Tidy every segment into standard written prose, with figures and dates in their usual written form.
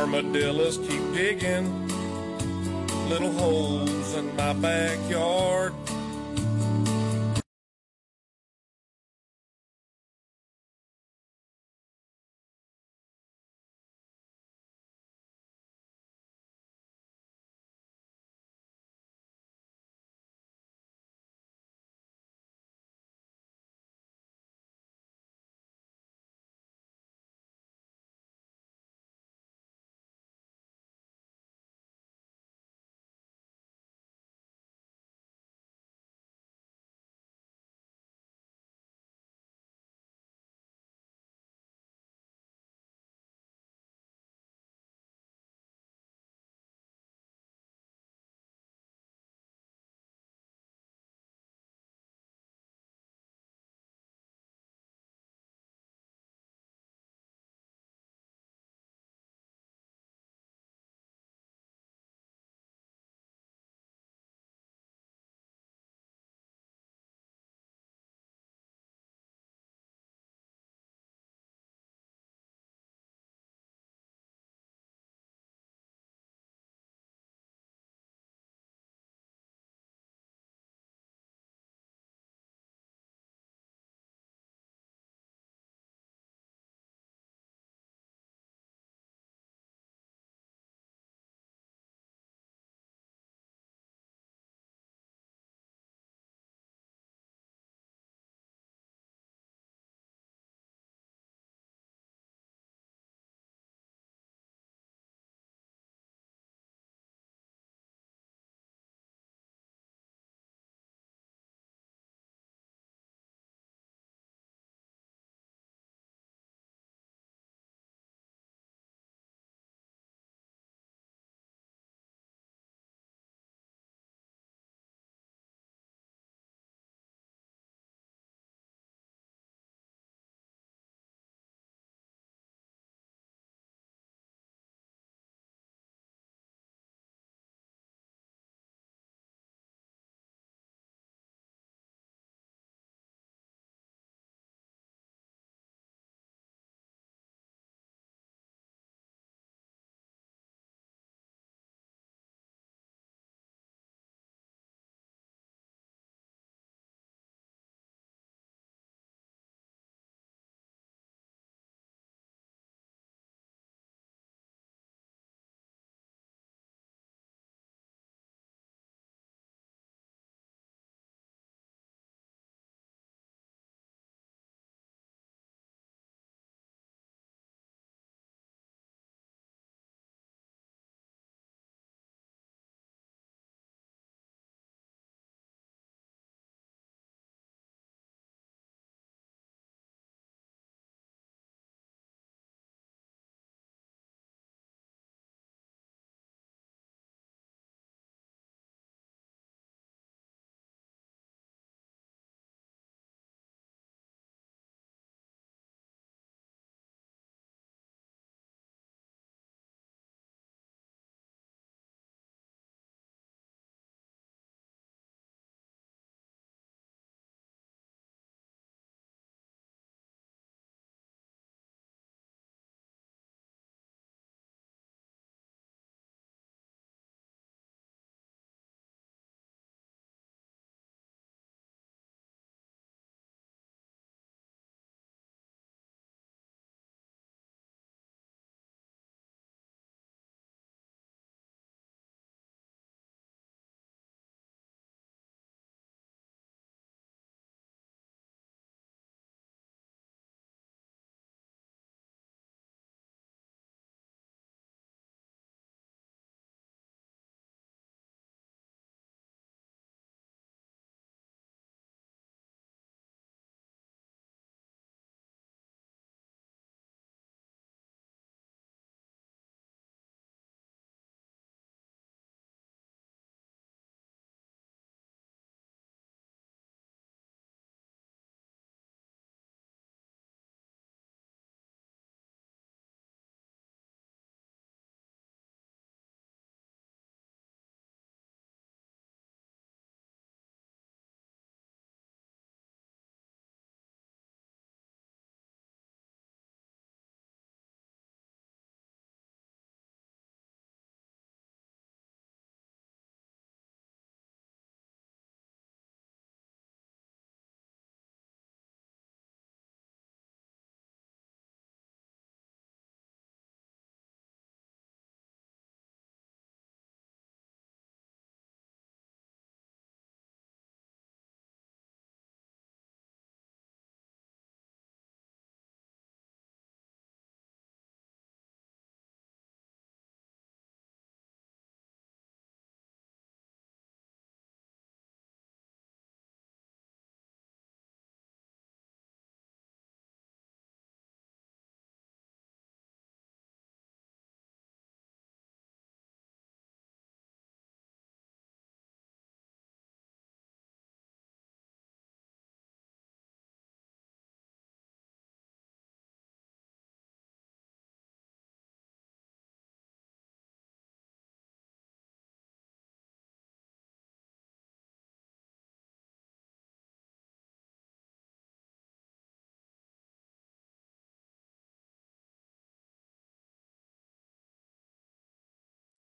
armadillos keep digging little holes in my backyard.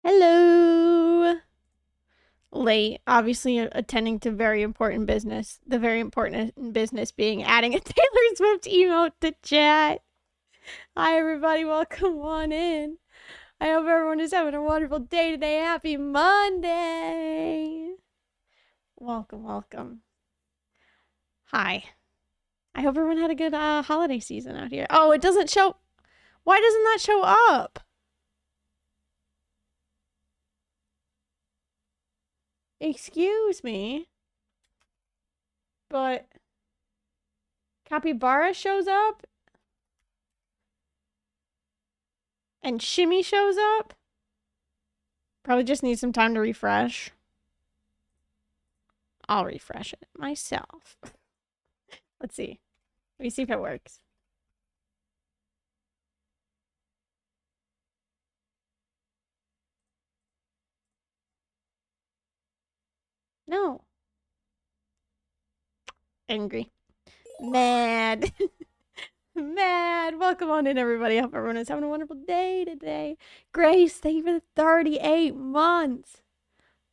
Hello. Late, obviously attending to very important business. The very important business being adding a Taylor Swift emote to chat. Hi, everybody. Welcome on in. I hope everyone is having a wonderful day today. Happy Monday. Welcome, welcome. Hi. I hope everyone had a good holiday season out here. Oh, it doesn't show. Why doesn't that show up? Excuse me. But Capybara shows up and Shimmy shows up. Probably just need some time to refresh. I'll refresh it myself. Let's see. Let me see if it works. No. Angry. Mad. Mad. Welcome on in, everybody. I hope everyone is having a wonderful day today. Grace, thank you for the 38 months.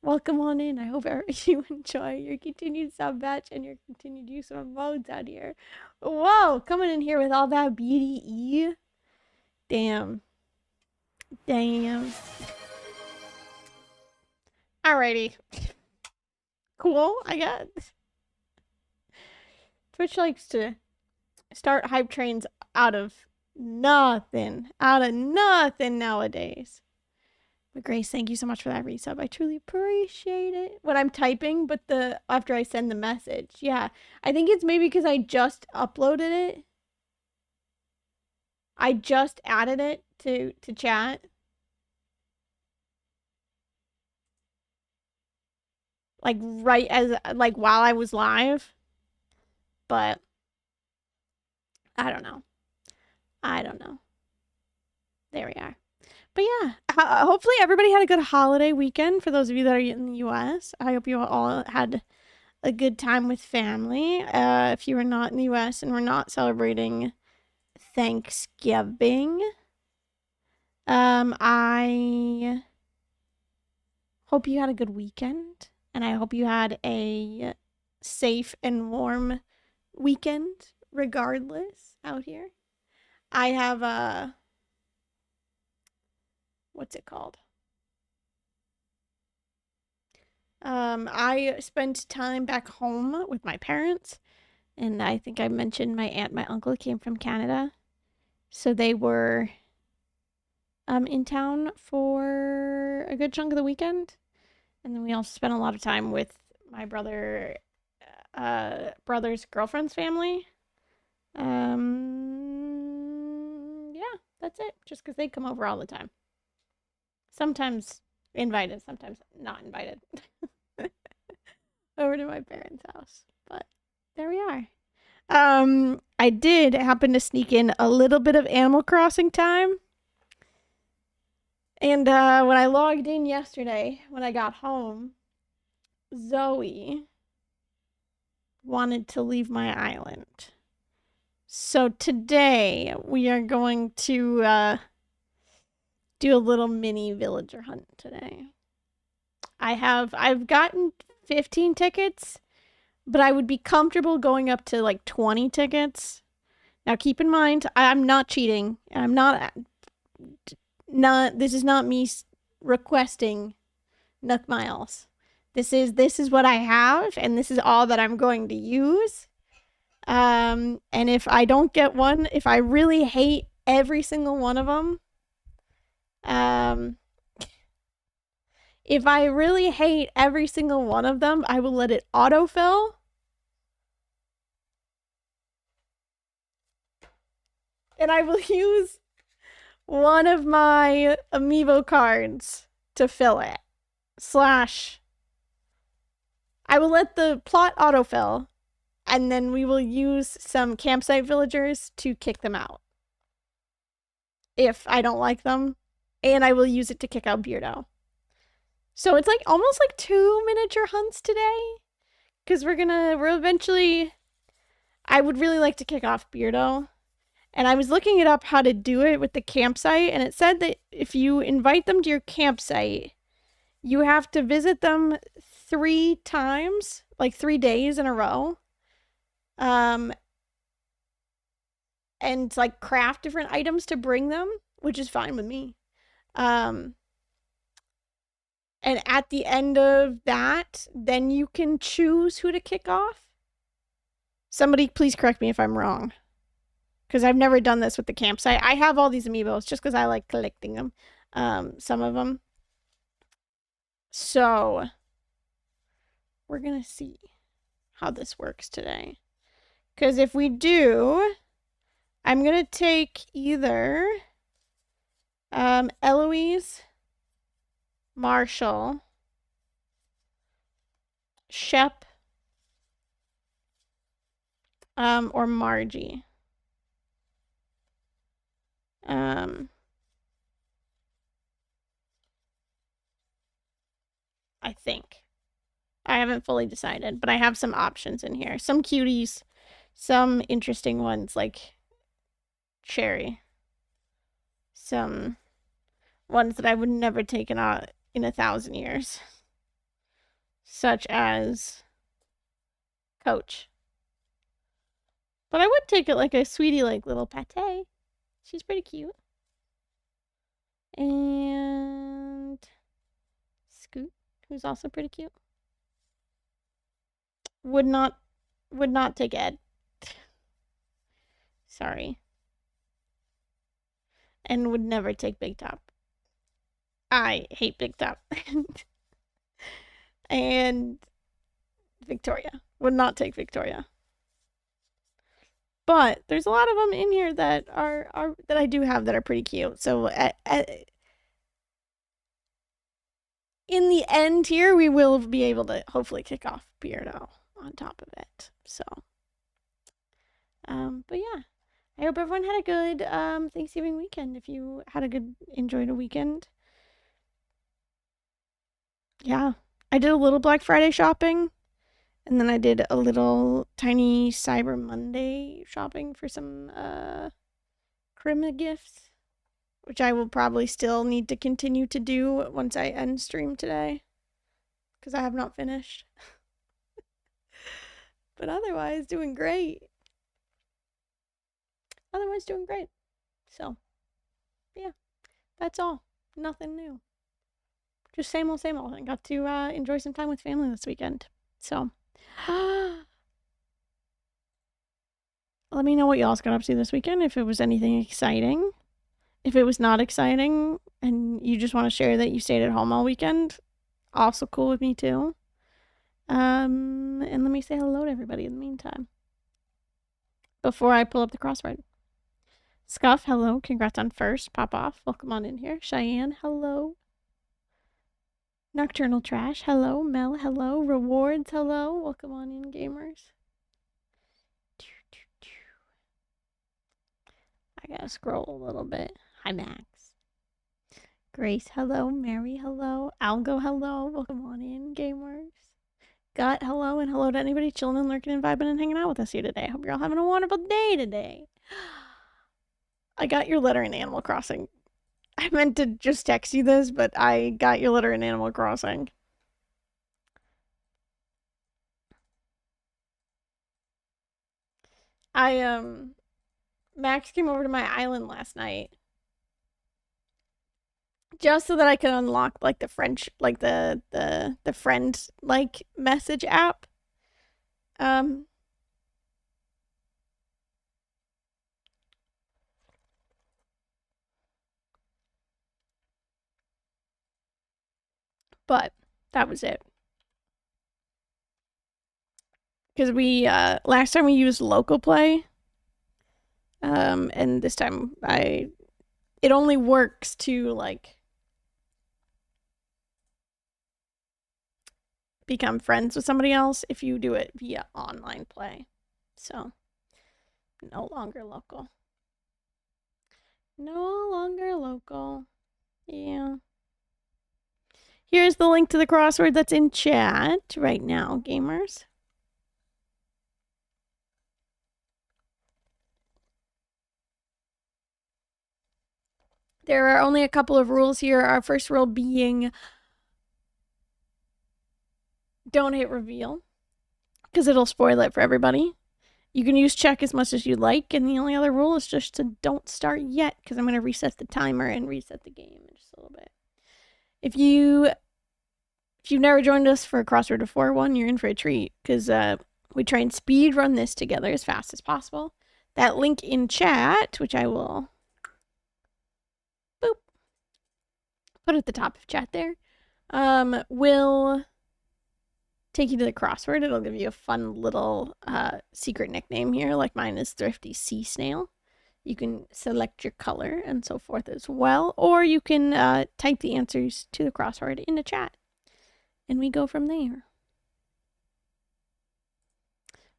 Welcome on in. I hope you enjoy your continued sub batch and your continued use of modes out here. Whoa, coming in here with all that beauty. Damn. Damn. Alrighty. Cool, I guess. Twitch likes to start hype trains out of nothing. Out of nothing nowadays. But Grace, thank you so much for that resub. I truly appreciate it. When I'm typing, but after I send the message. Yeah. I think it's maybe because I just uploaded it. I just added it to chat. Like right as while I was live. But I don't know. There we are. But yeah, hopefully everybody had a good holiday weekend. For those of you that are in the U.S., I hope you all had a good time with family. If you were not in the U.S. and were not celebrating Thanksgiving, I hope you had a good weekend, and I hope you had a safe and warm weekend, regardless, out here. I have what's it called? I spent time back home with my parents, and I think I mentioned my aunt and my uncle came from Canada, so they were in town for a good chunk of the weekend, and then we also spent a lot of time with my brother's girlfriend's family. Yeah, that's it. Just because they come over all the time. Sometimes invited, sometimes not invited. Over to my parents' house. But there we are. I did happen to sneak in a little bit of Animal Crossing time. And when I logged in yesterday, when I got home, Zoe wanted to leave my island. So today we are going to do a little mini villager hunt today. I've gotten 15 tickets, but I would be comfortable going up to like 20 tickets. Now keep in mind, I'm not cheating. I'm not this is not me requesting Nook Miles. This is what I have, and this is all that I'm going to use. And if I don't get one, if I really hate every single one of them, if I really hate every single one of them, I will let it autofill. And I will use one of my amiibo cards to fill it. I will let the plot autofill, and then we will use some campsite villagers to kick them out if I don't like them, and I will use it to kick out Beardo. So it's like almost like 2 miniature hunts today, because we're eventually, I would really like to kick off Beardo, And I was looking it up how to do it with the campsite, and it said that if you invite them to your campsite, you have to visit them 3 times, like 3 days in a row. And like craft different items to bring them, which is fine with me. And at the end of that, then you can choose who to kick off. Somebody please correct me if I'm wrong, because I've never done this with the campsite. I have all these amiibos just because I like collecting them, some of them. So we're gonna see how this works today, because if we do, I'm gonna take either Eloise, Marshall, Shep, or Margie. I think. I haven't fully decided, but I have some options in here. Some cuties, some interesting ones like Cherry. Some ones that I would never take in 1,000 years. Such as Coach. But I would take it like a sweetie like little Pate. She's pretty cute. And Scoot, who's also pretty cute. Would not take Ed. Sorry. And would never take Big Top. I hate Big Top. And Victoria. Would not take Victoria. But there's a lot of them in here that are that I do have that are pretty cute. So in the end here, we will be able to hopefully kick off Beardo on top of it. So, but yeah, I hope everyone had a good Thanksgiving weekend. If you had enjoyed a weekend. Yeah, I did a little Black Friday shopping, and then I did a little tiny Cyber Monday shopping for some Crim gifts, which I will probably still need to continue to do once I end stream today, because I have not finished. But otherwise, doing great. So, yeah, that's all. Nothing new. Just same old, same old. I got to enjoy some time with family this weekend. So, let me know what y'all got up to this weekend, if it was anything exciting. If it was not exciting and you just want to share that you stayed at home all weekend, also cool with me too. And let me say hello to everybody in the meantime before I pull up the crossword. Scuff, hello. Congrats on first. Pop off. Welcome on in here. Cheyenne, hello. Nocturnal Trash, hello. Mel, hello. Rewards, hello. Welcome on in, gamers. I gotta scroll a little bit. Hi, Max. Grace, hello. Mary, hello. Algo, hello. Welcome on in, gamers. Gut, hello. And hello to anybody chilling and lurking and vibing and hanging out with us here today. Hope you're all having a wonderful day today. I got your letter in Animal Crossing. I meant to just text you this, but I got your letter in Animal Crossing. Max came over to my island last night just so that I could unlock like the French, like the friend like message app. But that was it. Because we last time we used local play, and this time it only works to like become friends with somebody else if you do it via online play. So no longer local. No longer local. Yeah. Here's the link to the crossword that's in chat right now, gamers. There are only a couple of rules here. Our first rule being don't hit reveal, because it'll spoil it for everybody. You can use check as much as you like, and the only other rule is just to don't start yet, because I'm going to reset the timer and reset the game in just a little bit. If you've never joined us for a Crossword before, you're in for a treat, because we try and speed run this together as fast as possible. That link in chat, which I will put at the top of chat there, will take you to the crossword. It'll give you a fun little secret nickname here, like mine is Thrifty Sea Snail. You can select your color and so forth as well, or you can type the answers to the crossword in the chat, and we go from there.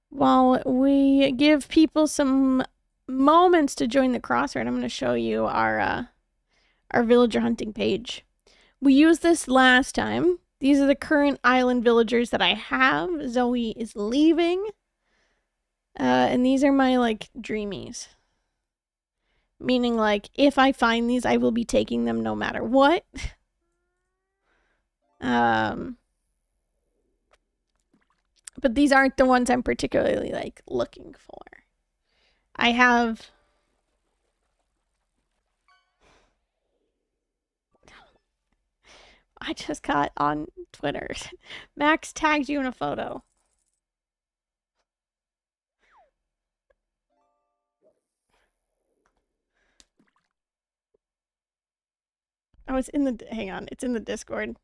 While we give people some moments to join the crossword, I'm going to show you our villager hunting page. We used this last time. These are the current island villagers that I have. Zoe is leaving. And these are my, like, dreamies. Meaning, like, if I find these, I will be taking them no matter what. But these aren't the ones I'm particularly, like, looking for. I have... I just got on Twitter. Max tagged you in a photo. Oh, it's in the... Hang on. It's in the Discord.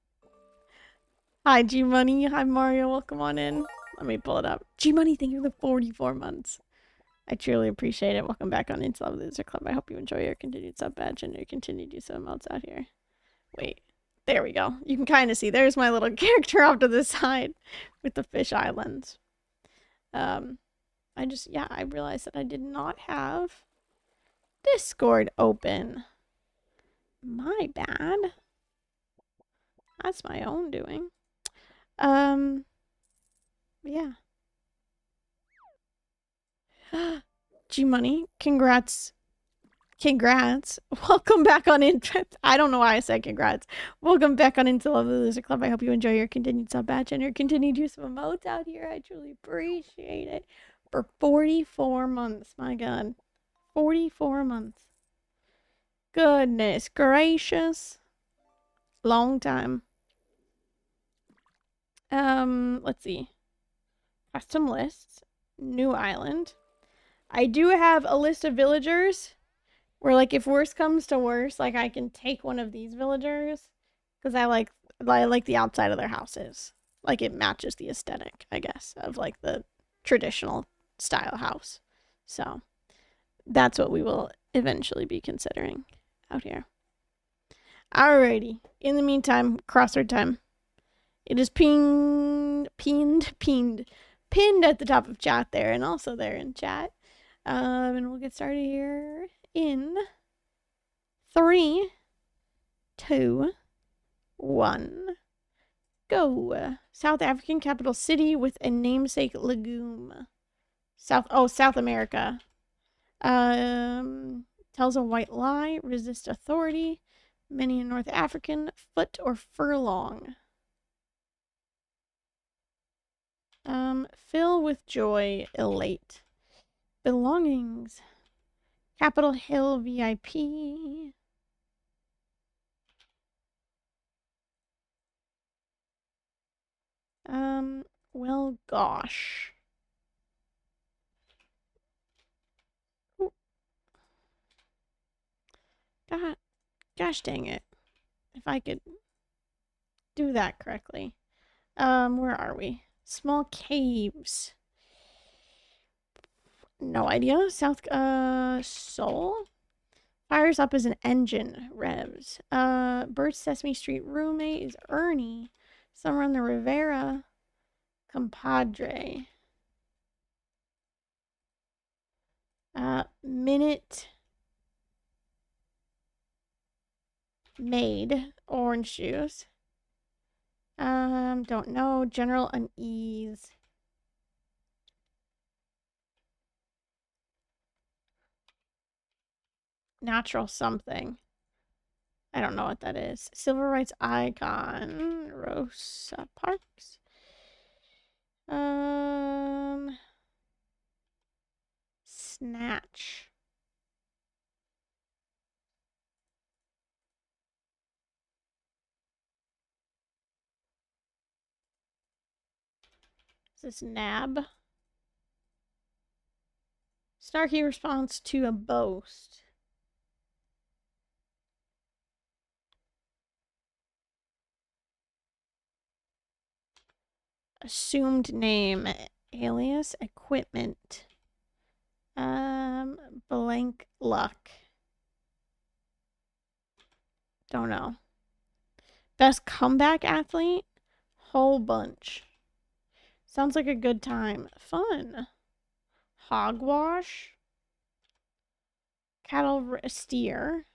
Hi, G-Money. Hi, Mario. Welcome on in. Let me pull it up. G-Money, thank you for the 44 months. I truly appreciate it. Welcome back on Into Love Loser Club. I hope you enjoy your continued sub badge and your continued use of emotes out here. Wait. There we go. You can kind of see. There's my little character off to the side with the fish islands. I realized that I did not have Discord open. My bad. That's my own doing. Yeah. G-Money, congrats. Congrats. Welcome back on Into... I don't know why I said congrats. Welcome back on Into Love the Loser Club. I hope you enjoy your continued sub batch and your continued use of emotes out here. I truly appreciate it. For 44 months. My God. 44 months. Goodness gracious. Long time. Let's see. Custom lists. New island. I do have a list of villagers where, like, if worse comes to worse, like, I can take one of these villagers because I like the outside of their houses. Like, it matches the aesthetic, I guess, of, like, the traditional style house. So that's what we will eventually be considering out here. Alrighty. In the meantime, crossword time. It is pinned at the top of chat there, and also there in chat. And we'll get started here in 3, 2, 1, go. South African capital city with a namesake legume. South America. Tells a white lie, resist authority, many a North African, foot or furlong. Fill with joy, elate. Belongings. Capitol Hill VIP. Well, gosh. Ooh. God, gosh dang it. If I could do that correctly. Where are we? Small caves. No idea. South, Seoul? Fires up as an engine. Revs. Bird Sesame Street roommate is Ernie. Somewhere on the Rivera. Compadre. Minute Maid. Orange juice. Don't know. General unease. Natural something. I don't know what that is. Civil rights icon. Rosa Parks. Snatch. Is this Nab? Snarky response to a boast. Assumed name. Alias. Equipment. Blank luck. Don't know. Best comeback athlete? Whole bunch. Sounds like a good time. Fun. Hogwash. Cattle steer.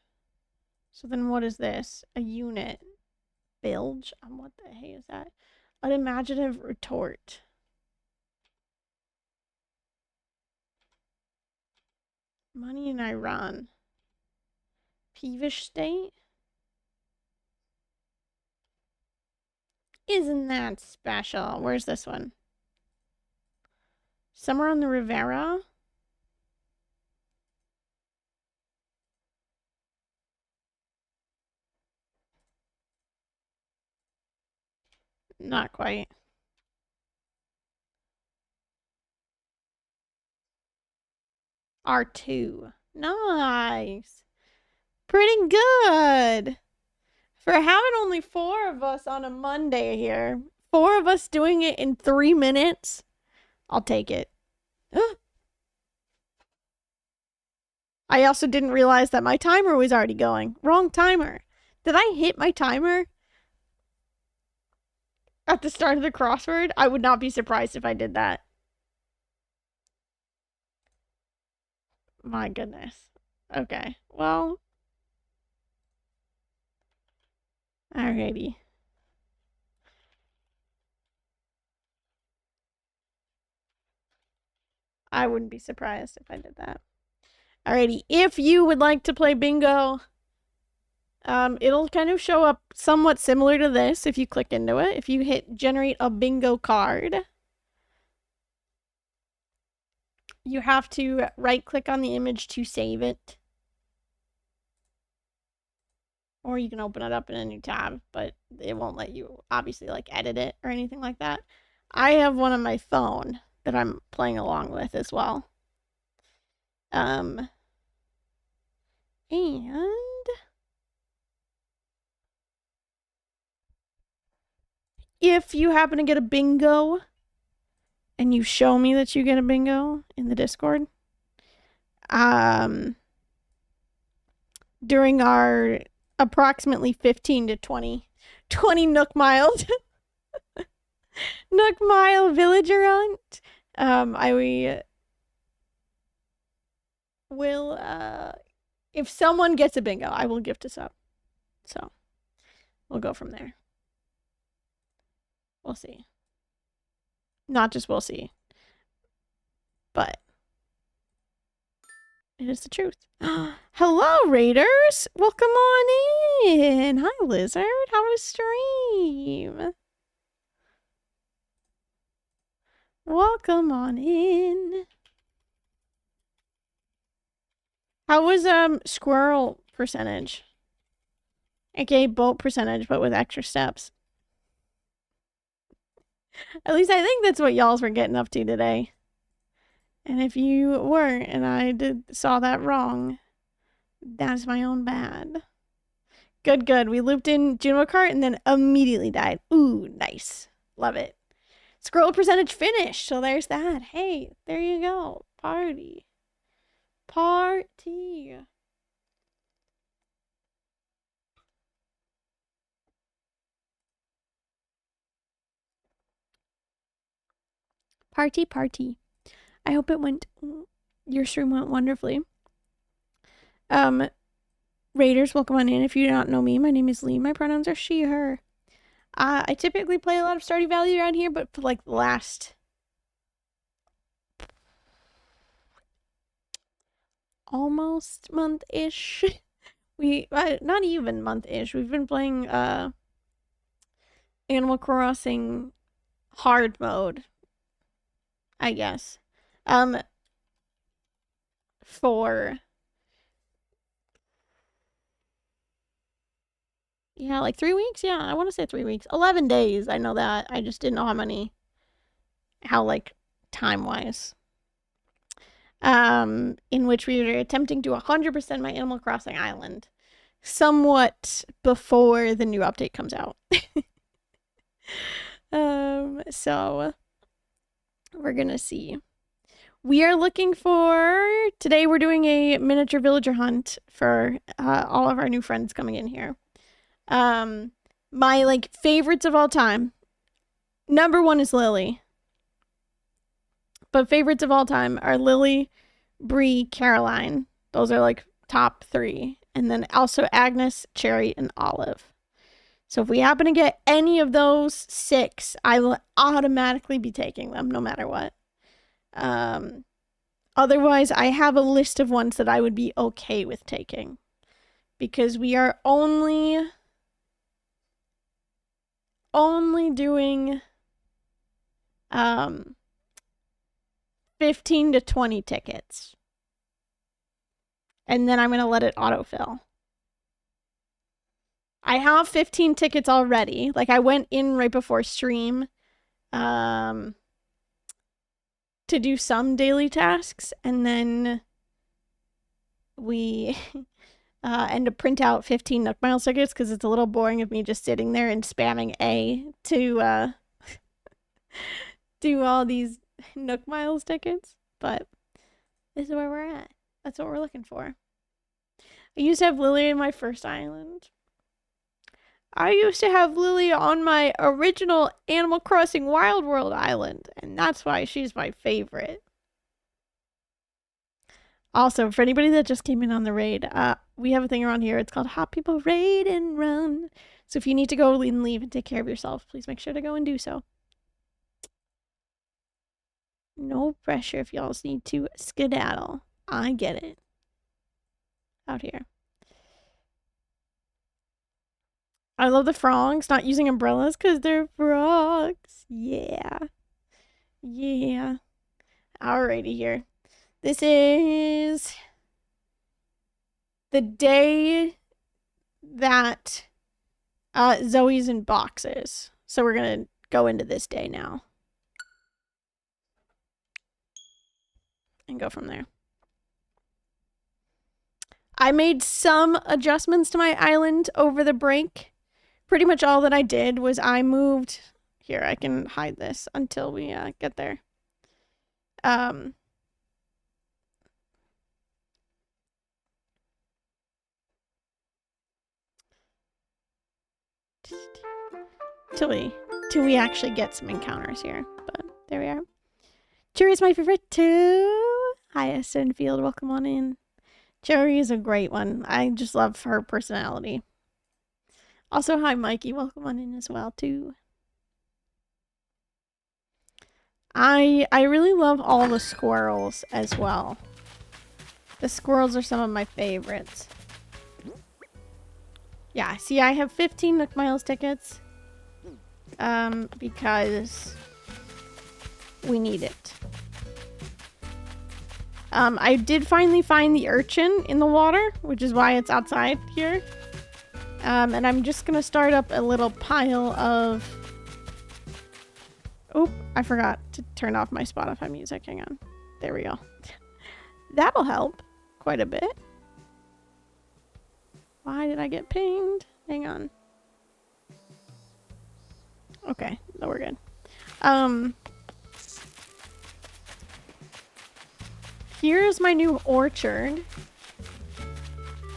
So then what is this? A unit. Bilge? What the heck is that? Unimaginative retort. Money in Iran. Peevish state? Isn't that special? Where's this one? Somewhere on the Rivera? Not quite. R2. Nice. Pretty good. For having only 4 of us on a Monday here, 4 of us doing it in 3 minutes, I'll take it. I also didn't realize that my timer was already going. Wrong timer. Did I hit my timer at the start of the crossword? I would not be surprised if I did that. My goodness. Okay. Well. Alrighty. I wouldn't be surprised if I did that. Alrighty. If you would like to play bingo, it'll kind of show up somewhat similar to this if you click into it. If you hit generate a bingo card, you have to right click on the image to save it. Or you can open it up in a new tab, but it won't let you obviously like edit it or anything like that. I have one on my phone that I'm playing along with as well. And if you happen to get a bingo and you show me that you get a bingo in the Discord, during our approximately 15 to 20 Nook Miles Nook Mile villager hunt, I will if someone gets a bingo, I will gift a sub. So we'll go from there. We'll see. Not just we'll see, but it is the truth. Hello, Raiders! Welcome on in! Hi, Lizard! How was stream? Welcome on in. How was squirrel percentage? AKA boat percentage, but with extra steps. At least I think that's what y'alls were getting up to today. And if you weren't and I saw that wrong, that's my own bad. Good, good. We looped in Juno Kart and then immediately died. Ooh, nice. Love it. Squirrel percentage finished. So there's that. Hey, there you go. Party. Party. Party, party. I hope your stream went wonderfully. Raiders, welcome on in. If you do not know me, my name is Lee. My pronouns are she, her. I typically play a lot of Stardew Valley around here, but for like the last almost month-ish, We not even month-ish. We've been playing Animal Crossing hard mode, I guess. For yeah, like 3 weeks. Yeah, I want to say 3 weeks. 11 days. I know that. I just didn't know how like time-wise. In which we were attempting to 100% my Animal Crossing island somewhat before the new update comes out. So we're gonna see. We are looking for today. We're doing a miniature villager hunt for all of our new friends coming in here. My like favorites of all time. Number 1 is Lily, but favorites of all time are Lily, Bree, Caroline. Those are like top 3, and then also Agnes, Cherry, and Olive. So if we happen to get any of those 6, I will automatically be taking them no matter what. Otherwise, I have a list of ones that I would be okay with taking, because we are only doing 15 to 20 tickets, and then I'm gonna let it autofill. I have 15 tickets already. Like, I went in right before stream to do some daily tasks, and then we and to print out 15 Nook Miles tickets, because it's a little boring of me just sitting there and spamming A to do all these Nook Miles tickets. But this is where we're at. That's what we're looking for. I used to have Lily in my first island. I used to have Lily on my original Animal Crossing Wild World island, and that's why she's my favorite. Also, for anybody that just came in on the raid, we have a thing around here. It's called Hot People Raid and Run. So if you need to go and leave and take care of yourself, please make sure to go and do so. No pressure if y'all need to skedaddle. I get it. Out here. I love the frogs not using umbrellas because they're frogs. Yeah. Yeah. Alrighty here. This is the day that Zoe's in boxes. So we're going to go into this day now. And go from there. I made some adjustments to my island over the break. Pretty much all that I did was I moved... Here, I can hide this until we get there. Till we actually get some encounters here. But there we are. Cherry's my favorite too. Hi, Estenfield. Welcome on in. Cherry is a great one. I just love her personality. Also, hi, Mikey. Welcome on in as well too. I really love all the squirrels as well. The squirrels are some of my favorites. Yeah, see, I have 15 Nook Miles tickets. Because we need it. I did finally find the urchin in the water, which is why it's outside here. And I'm just gonna start up a little pile of... Oh, I forgot to turn off my Spotify music. Hang on. There we go. That'll help quite a bit. Why did I get pinged? Hang on. Okay, no, we're good. Here's my new orchard.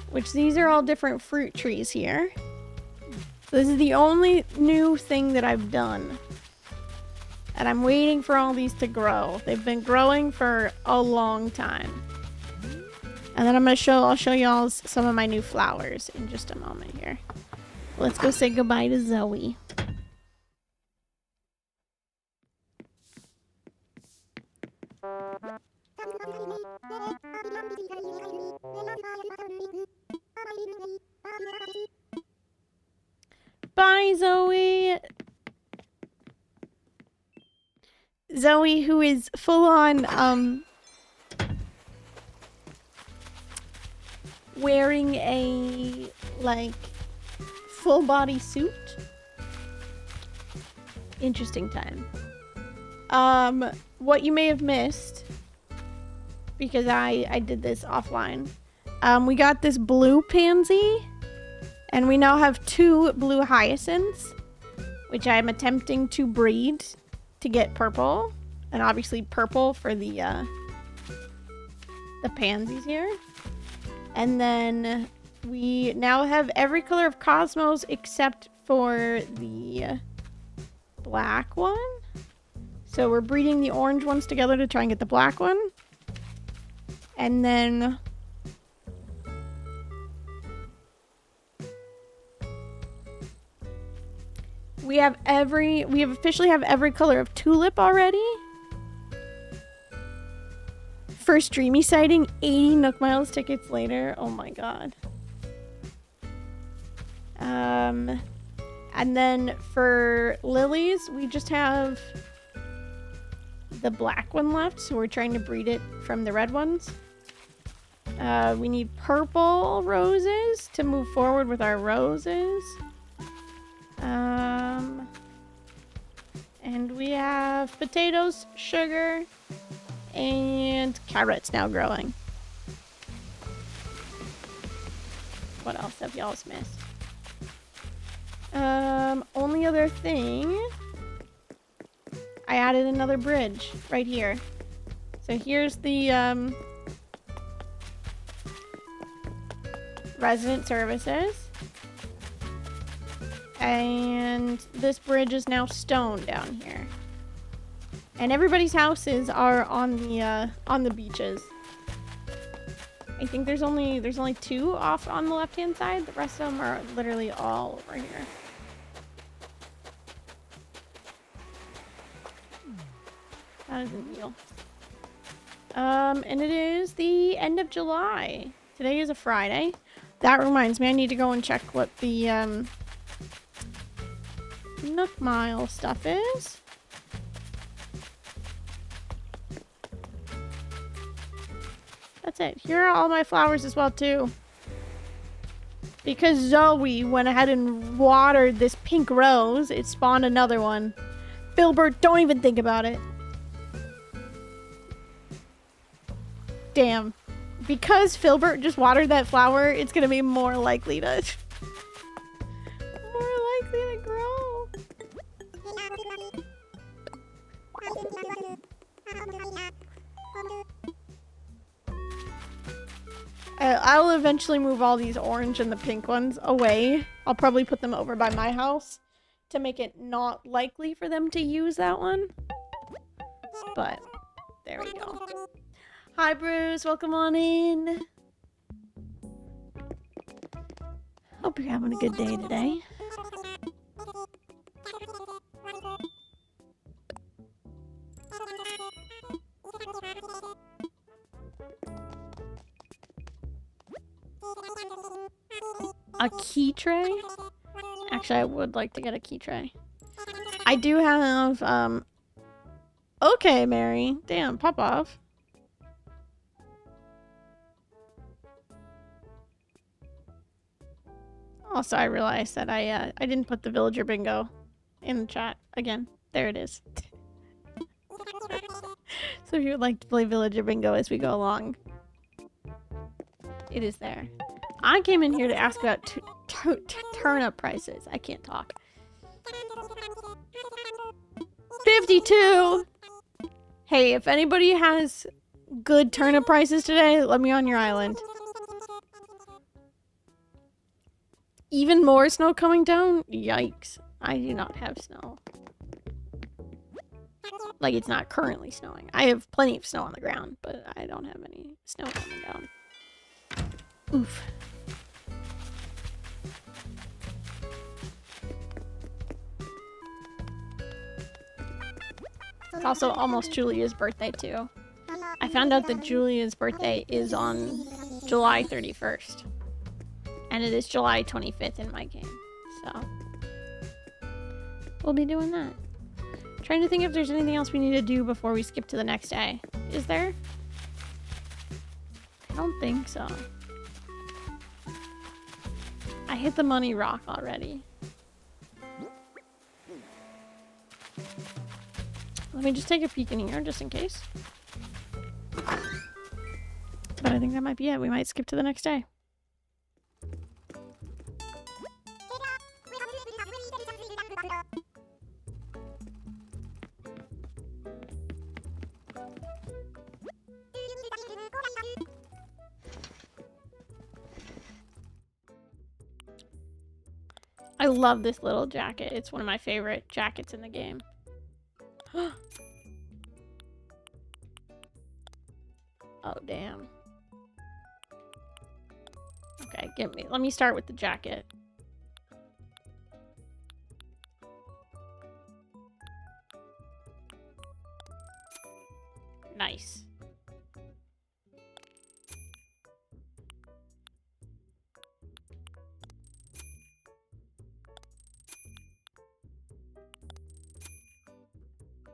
Which these are all different fruit trees here. This is the only new thing that I've done. And I'm waiting for all these to grow. They've been growing for a long time. And then I'll show y'all some of my new flowers in just a moment here. Let's go say goodbye to Zoe. Bye, Zoe. Zoe, who is full on, wearing a, like, full body suit. Interesting time. What you may have missed, because I did this offline, we got this blue pansy, and we now have 2 blue hyacinths, which I'm attempting to breed to get purple, and obviously purple for the pansies here. And then we now have every color of cosmos except for the black one. So we're breeding the orange ones together to try and get the black one. And then we officially have every color of tulip already. First dreamy sighting, 80 Nook Miles tickets later. Oh my god. And then for lilies, we just have the black one left, so we're trying to breed it from the red ones. We need purple roses to move forward with our roses. And we have potatoes, sugar, and carrots now growing. What else have y'all missed? Only other thing, I added another bridge right here. So here's the resident services. And this bridge is now stone down here. And everybody's houses are on the beaches. I think there's only 2 off on the left-hand side. The rest of them are literally all over here. That is a deal. And it is the end of July. Today is a Friday. That reminds me, I need to go and check what the Nook Mile stuff is. That's it. Here are all my flowers as well, too. Because Zoe went ahead and watered this pink rose, it spawned another one. Filbert, don't even think about it. Damn. Because Filbert just watered that flower, it's gonna be more likely to... more likely to grow. I'll eventually move all these orange and the pink ones away. I'll probably put them over by my house to make it not likely for them to use that one. But there we go. Hi Bruce, welcome on in. Hope you're having a good day today. A key tray? Actually, I would like to get a key tray. I do have, okay, Mary. Damn, pop off. Also, I realized that I didn't put the villager bingo in the chat again. There it is. So if you would like to play villager bingo as we go along, it is there. I came in here to ask about turnip prices. I can't talk. 52! Hey, if anybody has good turnip prices today, let me on your island. Even more snow coming down? Yikes. I do not have snow. Like, it's not currently snowing. I have plenty of snow on the ground, but I don't have any snow coming down. Oof. It's also almost Julia's birthday, too. I found out that Julia's birthday is on July 31st. And it is July 25th in my game. So we'll be doing that. Trying to think if there's anything else we need to do before we skip to the next day. Is there? I don't think so. I hit the money rock already. Let me just take a peek in here just in case. But I think that might be it. We might skip to the next day. I love this little jacket. It's one of my favorite jackets in the game. Oh, damn. Okay, let me start with the jacket. Nice.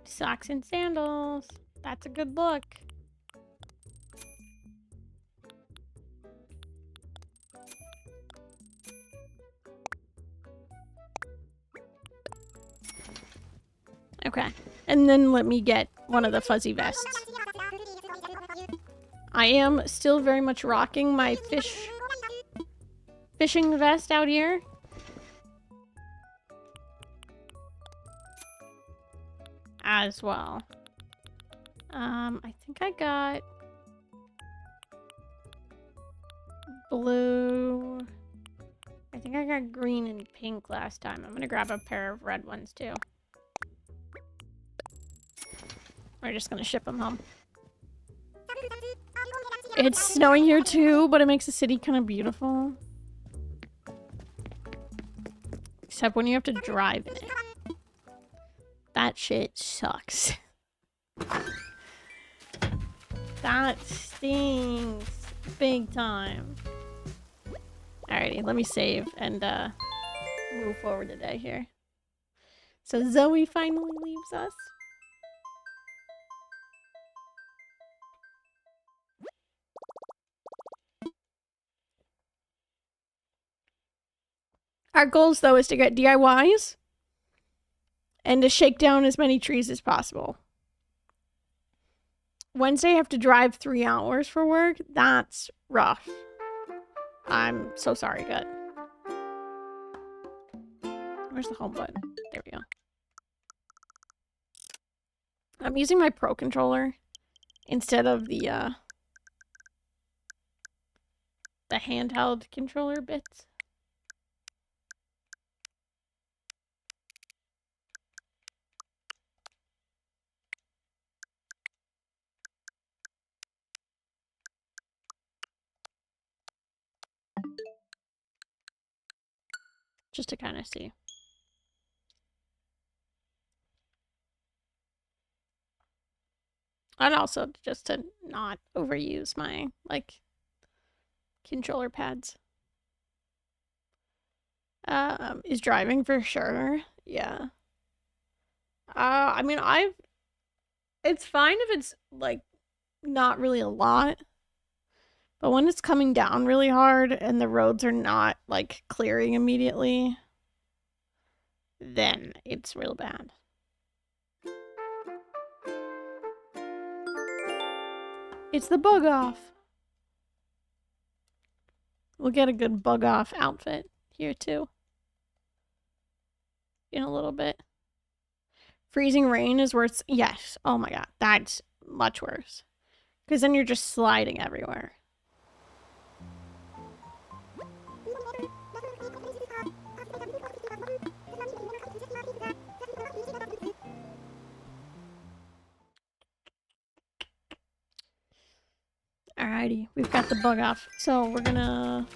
Socks and sandals. That's a good look. Okay. And then let me get one of the fuzzy vests. I am still very much rocking my fishing vest out here. As well. I think I got blue. I think I got green and pink last time. I'm gonna grab a pair of red ones too. We're just gonna ship them home. It's snowing here too, but it makes the city kind of beautiful. Except when you have to drive in it. That shit sucks. That stings big time. Alrighty, let me save and move forward today here. So Zoe finally leaves us. Our goals though is to get DIYs and to shake down as many trees as possible. Wednesday, I have to drive 3 hours for work. That's rough. I'm so sorry, gut. Where's the home button? There we go. I'm using my Pro controller instead of the handheld controller bits. Just to kind of see. And also just to not overuse my, like, controller pads. Is driving for sure. Yeah. I mean, it's fine if it's, like, not really a lot. But when it's coming down really hard and the roads are not, like, clearing immediately, then it's real bad. It's the bug off. We'll get a good bug off outfit here too. In a little bit. Freezing rain is worse. Yes. Oh my god. That's much worse. Because then you're just sliding everywhere. Alrighty, we've got the bug off. So we're gonna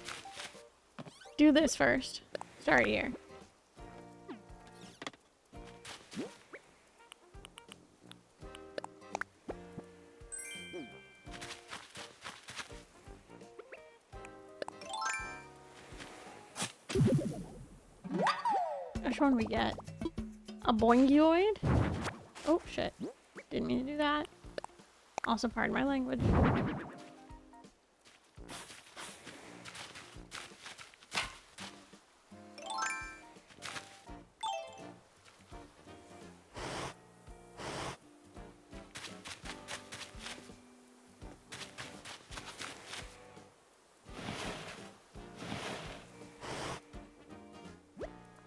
do this first. Start here. which one we get? A boingioid? Oh, shit. Didn't mean to do that. Also, pardon my language.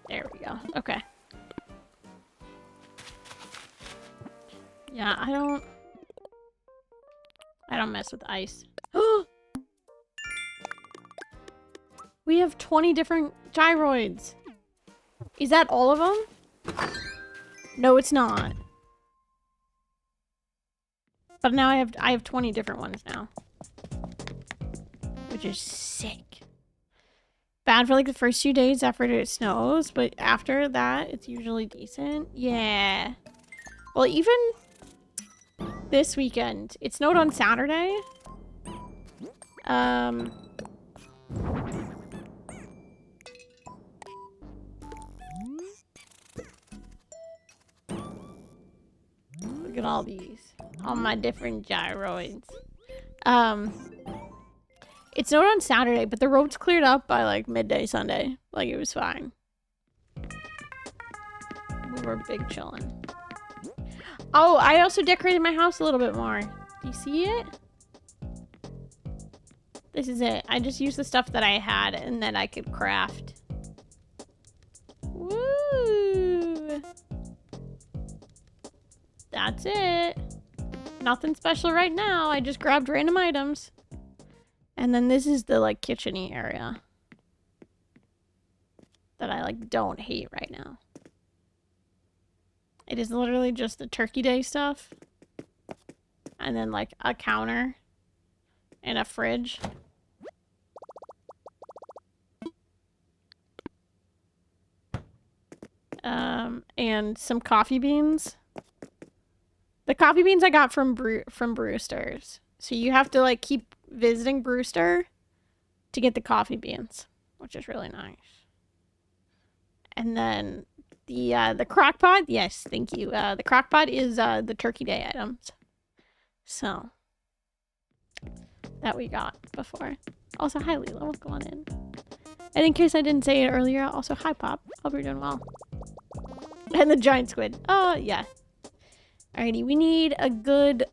There we go. Okay. Yeah, I don't mess with ice. We have 20 different gyroids. Is that all of them? No, it's not. But now I have 20 different ones now. Which is sick. Bad for like the first few days after it snows, but after that, it's usually decent. Yeah. Well, even this weekend, it snowed on Saturday. Look at all these. All my different gyroids. It snowed on Saturday, but the roads cleared up by like midday Sunday. Like it was fine. We were big chillin'. Oh, I also decorated my house a little bit more. Do you see it? This is it. I just used the stuff that I had and then I could craft. Woo! That's it. Nothing special right now. I just grabbed random items. And then this is the like kitchen-y area that I like don't hate right now. It is literally just the turkey day stuff. And then like a counter and a fridge. And some coffee beans. The coffee beans I got from Brewster's. So you have to like keep visiting Brewster to get the coffee beans, which is really nice. And then the crock pot, yes, thank you. The crock pot is the turkey day items. So that we got before. Also, hi Lila, what's going in? And in case I didn't say it earlier, also hi Pop. Hope you're doing well. And the giant squid. Oh yeah. Alrighty, we need a good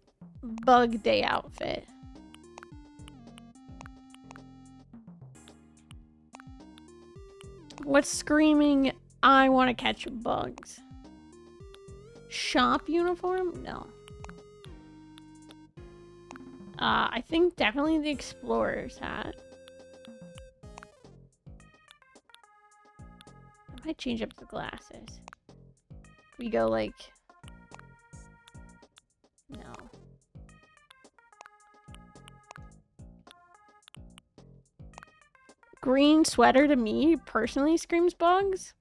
bug day outfit. What's screaming, I want to catch bugs? Shop uniform? No. I think definitely the explorer's hat. I might change up the glasses. We go like... No. Green sweater to me personally screams bugs.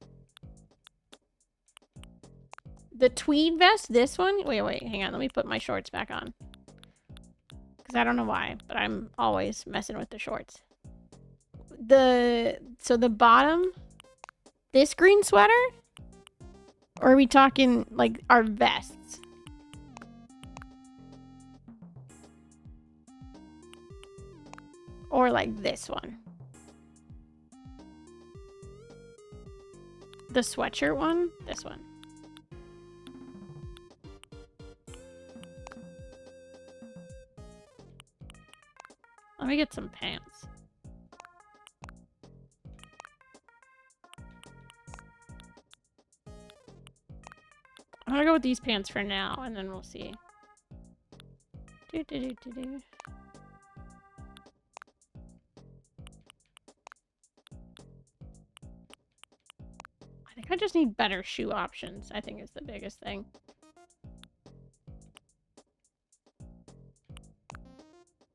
The tweed vest, this one. Wait, hang on. Let me put my shorts back on. Because I don't know why, but I'm always messing with the shorts. So the bottom, this green sweater? Or are we talking like our vests? Or like this one? The sweatshirt one? This one. Let me get some pants. I'm gonna go with these pants for now, and then we'll see. I think I just need better shoe options, I think is the biggest thing.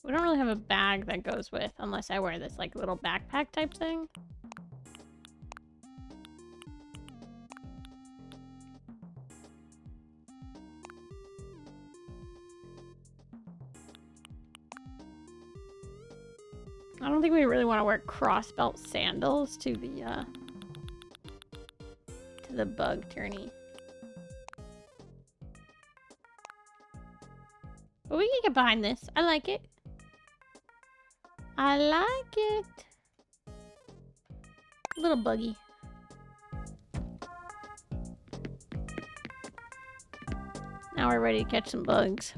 We don't really have a bag that goes with, unless I wear this like little backpack type thing. I don't think we really want to wear crossbelt sandals to the bug tourney. But we can get behind this. I like it. I like it. Little buggy. Now we're ready to catch some bugs.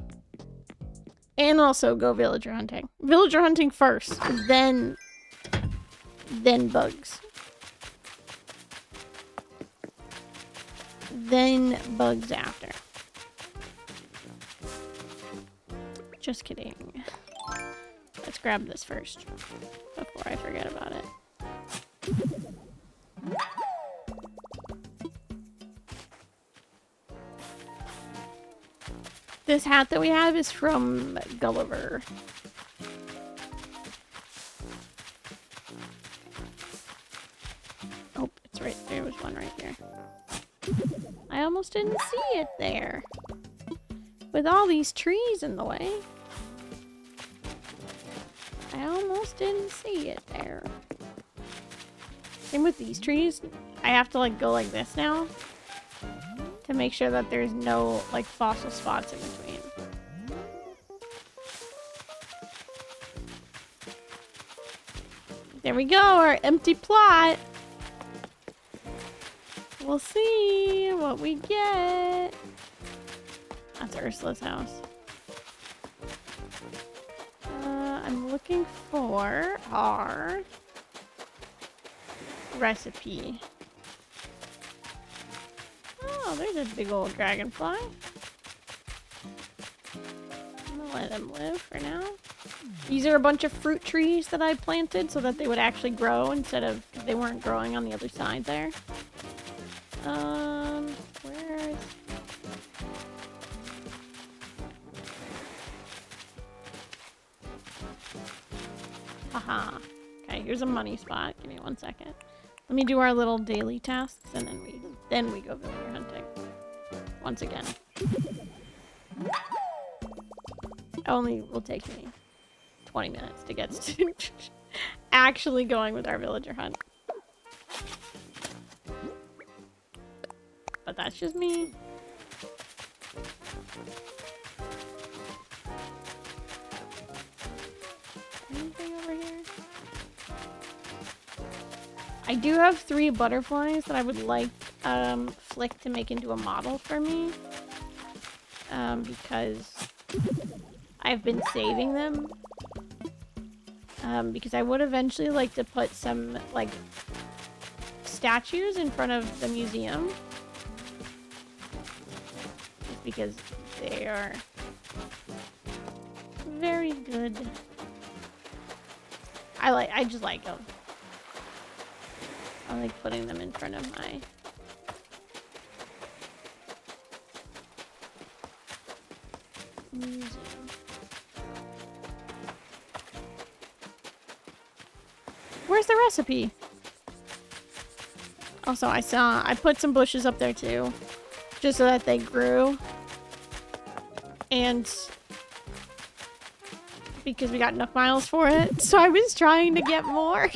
And also go villager hunting. Villager hunting first, then bugs. Then bugs after. Just kidding. Let's grab this first before I forget about it. This hat that we have is from Gulliver. Oh, it's right there. There was one right there. I almost didn't see it there. With all these trees in the way. I almost didn't see it there. Same with these trees. I have to like go like this now. To make sure that there's no like fossil spots in between. There we go, our empty plot. We'll see what we get. That's Ursula's house. I'm looking for our recipe. Oh, there's a big old dragonfly. I'm gonna let him live for now. These are a bunch of fruit trees that I planted so that they would actually grow instead of they weren't growing on the other side there. Where is... Haha. Okay, here's a money spot. Give me 1 second. Let me do our little daily tasks and then we go villager hunting. Once again. Only will take me 20 minutes to get to actually going with our villager hunt. But that's just me. Anything over here? I do have 3 butterflies that I would like Flick to make into a model for me. Because I've been saving them. Because I would eventually like to put some like statues in front of the museum. Just because they are very good. I just like them. I like putting them in front of my museum. Where's the recipe? Also, I put some bushes up there too, just so that they grew. And because we got Nook Miles for it, so I was trying to get more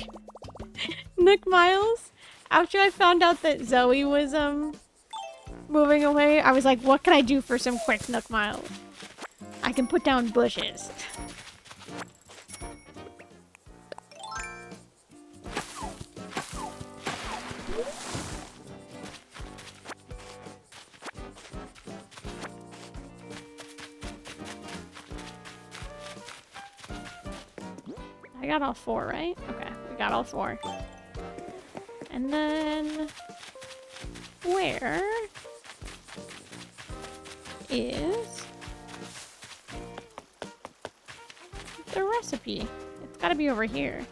Nook Miles. After I found out that Zoe was moving away, I was like, what can I do for some quick Nook Miles? I can put down bushes. I got all 4, right? Okay, we got all 4. And then where is the recipe? It's gotta be over here.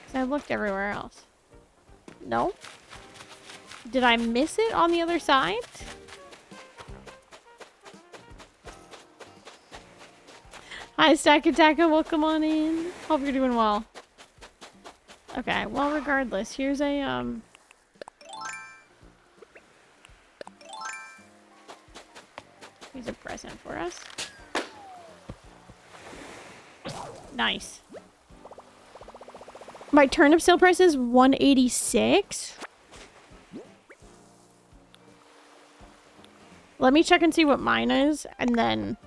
'Cause I looked everywhere else. No? Did I miss it on the other side? Hi, Stack Attack, welcome on in. Hope you're doing well. Okay, well, regardless, here's a, here's a present for us. Nice. My turnip sale price is 186. Let me check and see what mine is, and then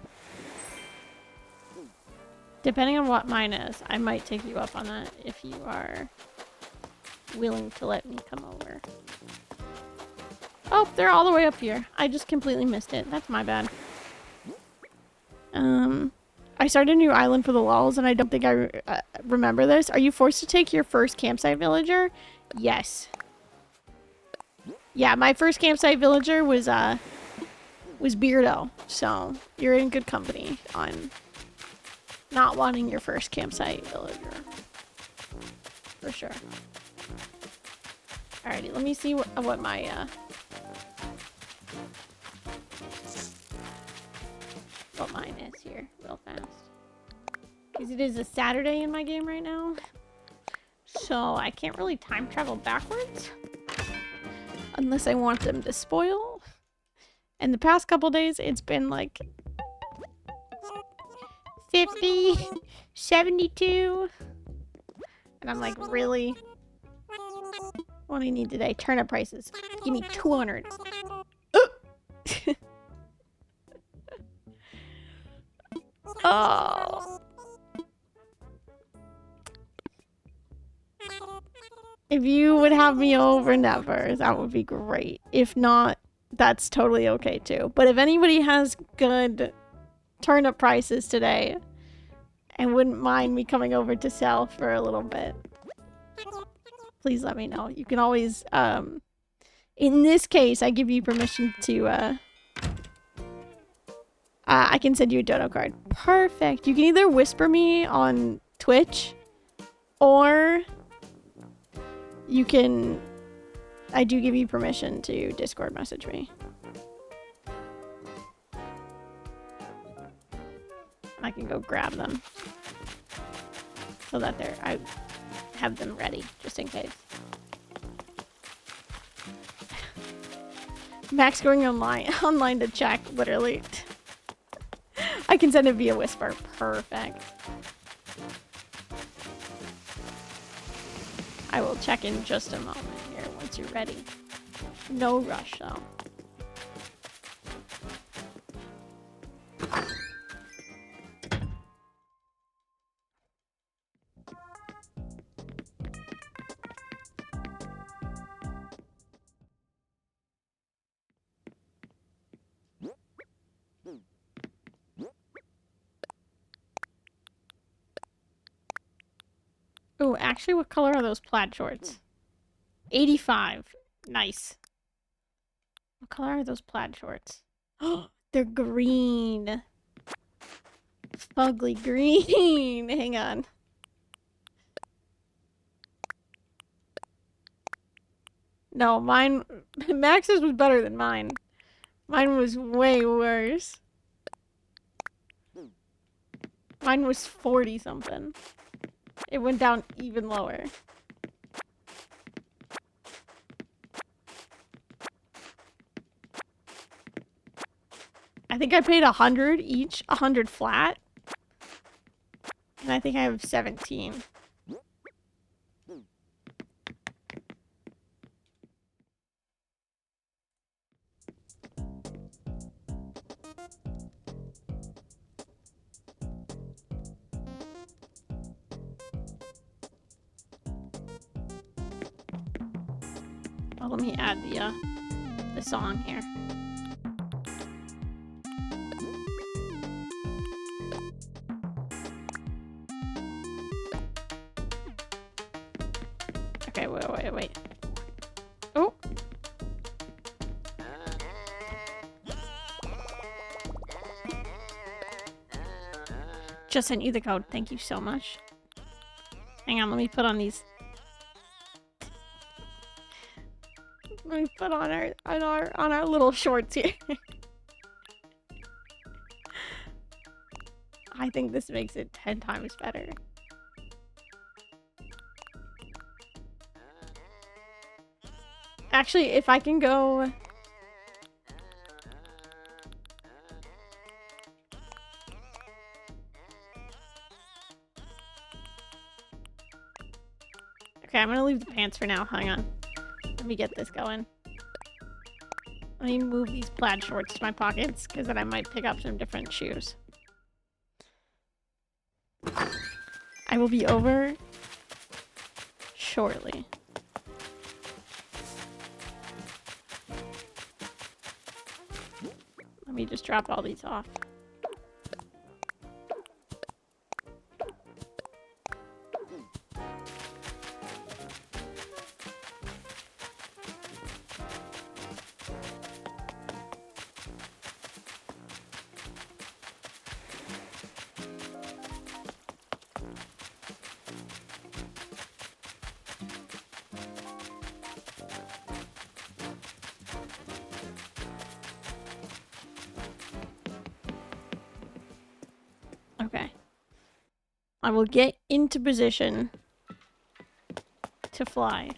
depending on what mine is, I might take you up on that if you are willing to let me come over. Oh, they're all the way up here. I just completely missed it. That's my bad. I started a new island for the lulz, and I don't think I remember this. Are you forced to take your first campsite villager? Yes. Yeah, my first campsite villager was Beardo, so you're in good company on not wanting your first campsite villager. For sure. Alrighty, let me see what my what mine is here real fast. Because it is a Saturday in my game right now. So I can't really time travel backwards. Unless I want them to spoil. And the past couple days, it's been like 50, 72. And I'm like, really? What do I need today? Turnip prices. Give me 200. Oh. If you would have me over, never. That would be great. If not, that's totally okay too. But if anybody has good turnip prices today and wouldn't mind me coming over to sell for a little bit, please let me know. You can always, in this case, I give you permission to, I can send you a dono card. Perfect. You can either whisper me on Twitch or you can, I do give you permission to Discord message me. I can go grab them so that I have them ready just in case. Max going online to check, literally. I can send it via whisper. Perfect. I will check in just a moment here once you're ready. No rush though. Oh, actually, what color are those plaid shorts? 85. Nice. What color are those plaid shorts? Oh, they're green. Fugly green. Hang on. No, mine... Max's was better than mine. Mine was way worse. Mine was 40 something. It went down even lower. I think I paid 100 each, 100 flat. And I think I have 17. Oh, let me add the song here. Okay, wait. Oh! Just sent you the code. Thank you so much. Hang on, let me put on these. Let me put on our little shorts here. I think this makes it 10 times better. Actually, if I can go... Okay, I'm gonna leave the pants for now. Hang on. Let me get this going. Let me move these plaid shorts to my pockets, because then I might pick up some different shoes. I will be over shortly. Let me just drop all these off. Okay. I will get into position to fly.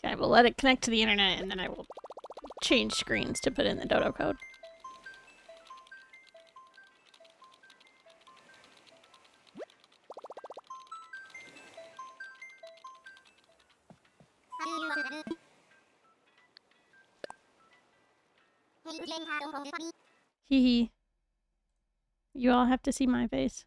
I will let it connect to the internet and then I will change screens to put in the dodo code. Hee hee. You all have to see my face.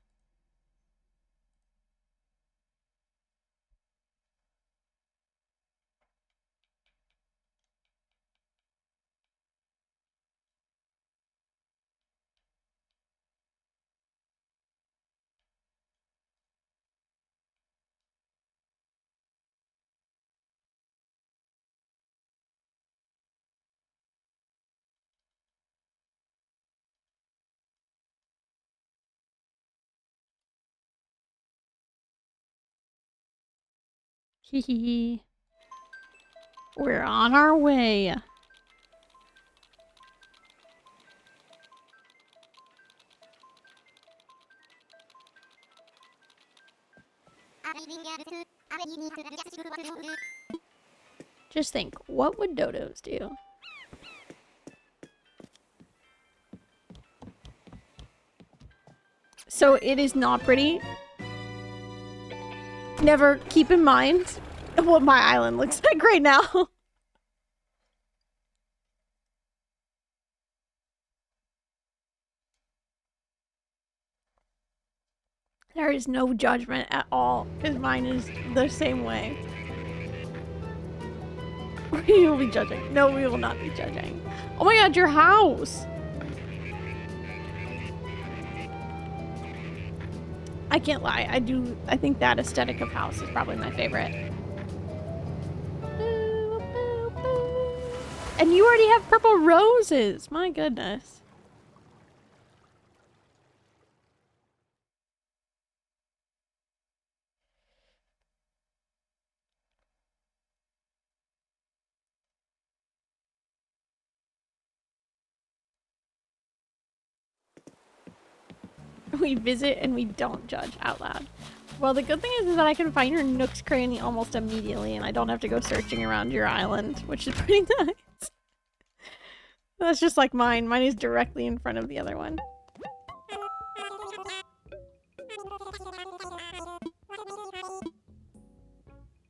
Hee hee hee. We're on our way. Just think, what would dodos do? So it is not pretty. Never keep in mind what my island looks like right now. There is no judgment at all, because mine is the same way. We will be judging. No, we will not be judging. Oh my god, your house! I can't lie, I think that aesthetic of house is probably my favorite. And you already have purple roses! My goodness. We visit and we don't judge out loud. Well, the good thing is that I can find your nook's cranny almost immediately and I don't have to go searching around your island, which is pretty nice. That's just like mine. Mine is directly in front of the other one.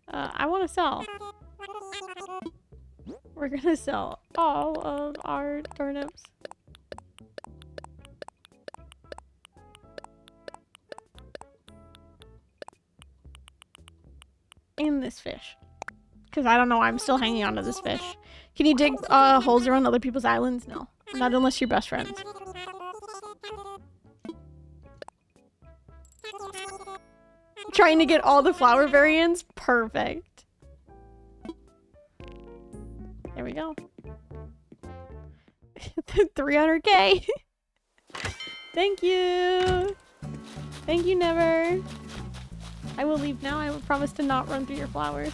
I want to sell. We're gonna sell all of our turnips. And this fish. Because I don't know why I'm still hanging on to this fish. Can you dig holes around other people's islands? No. Not unless you're best friends. Trying to get all the flower variants? Perfect. There we go. 300k. Thank you. Thank you, Never. I will leave now. I will promise to not run through your flowers.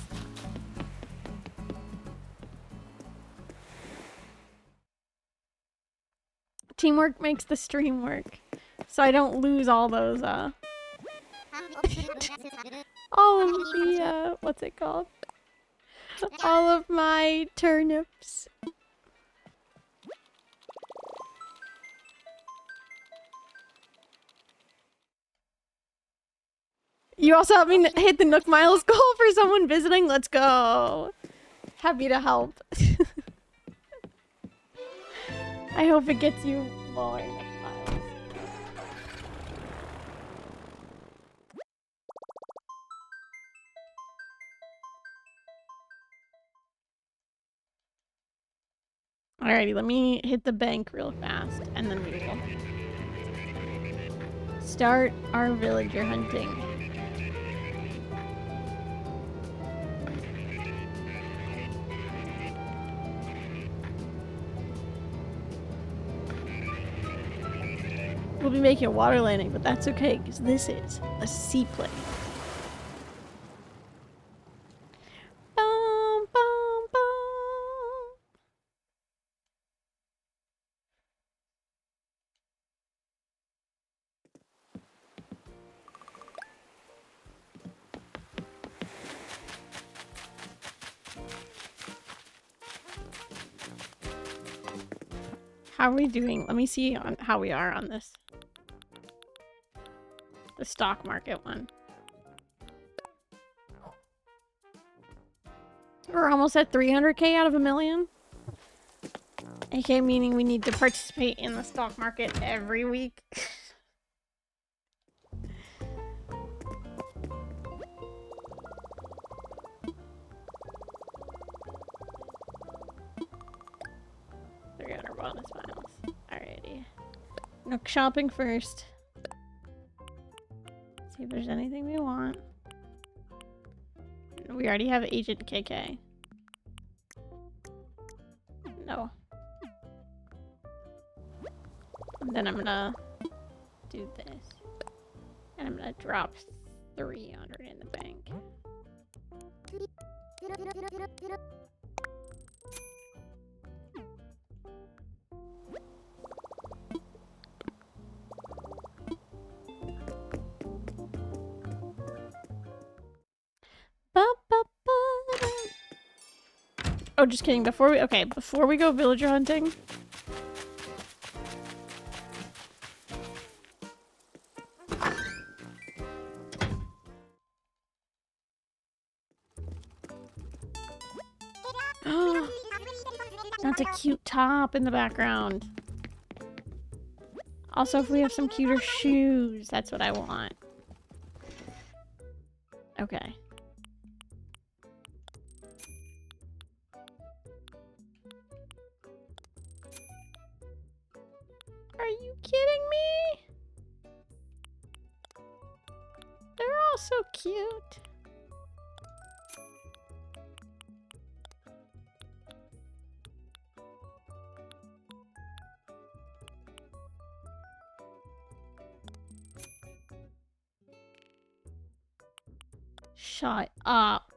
Teamwork makes the stream work. So I don't lose all those All of the, what's it called? All of my turnips. You also helped me hit the Nook Miles goal for someone visiting. Let's go. Happy to help. I hope it gets you more Nook Miles. Alrighty, let me hit the bank real fast, and then we will start our villager hunting. We'll be making a water landing, but that's okay, because this is a seaplane. Bum, bum, bum. How are we doing? Let me see on how we are on this. The stock market one. We're almost at 300k out of 1 million. AK meaning we need to participate in the stock market every week. Bonus miles. Alrighty. Nook shopping first. See if there's anything we want. We already have Agent KK. No. And then I'm gonna do this. And I'm gonna drop 300 in the bank. Oh, just kidding. Before we go villager hunting. That's a cute top in the background. Also, if we have some cuter shoes, that's what I want. Okay. Are you kidding me? They're all so cute. Shut up.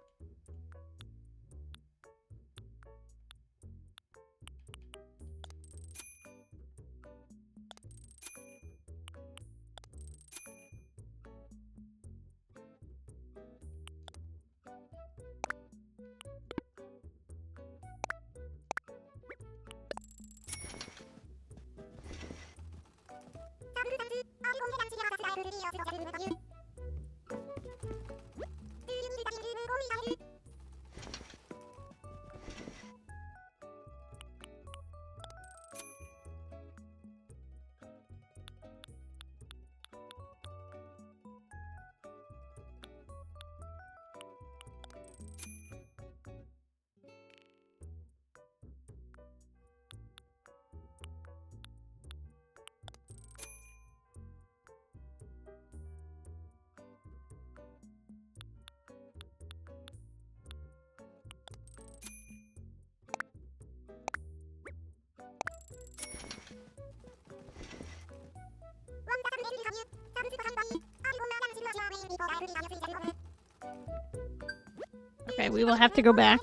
Okay, we will have to go back.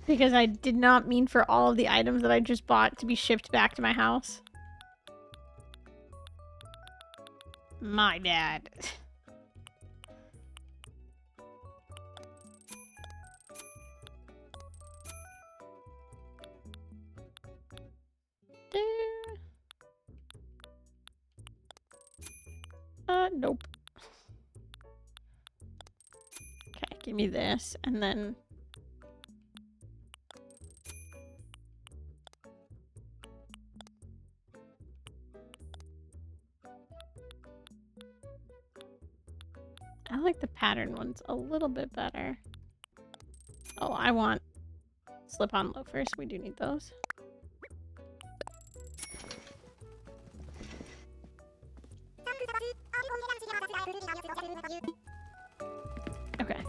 Because I did not mean for all of the items that I just bought to be shipped back to my house. My dad. Nope. Okay, give me this, and then... I like the pattern ones a little bit better. Oh, I want slip-on loafers. We do need those. Okay.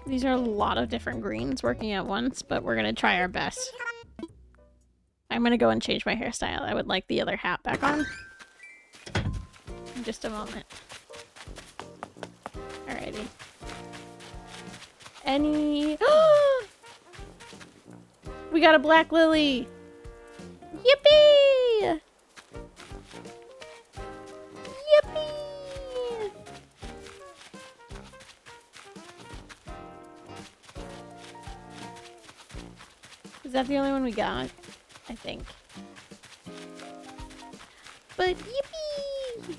These are a lot of different greens working at once, but we're gonna try our best. I'm gonna go and change my hairstyle. I would like the other hat back on. In just a moment. Alrighty. Any... We got a black lily! Yippee! Yippee! Is that the only one we got? I think. But yippee!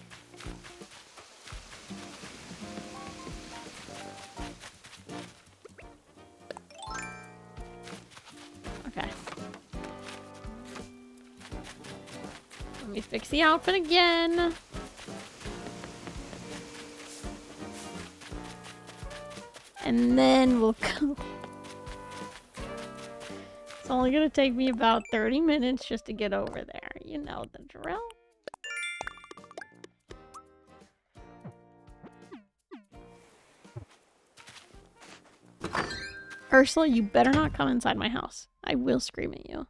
Okay. Let me fix the outfit again. And then we'll go. It's only gonna take me about 30 minutes just to get over there. You know the drill. Ursula, you better not come inside my house. I will scream at you.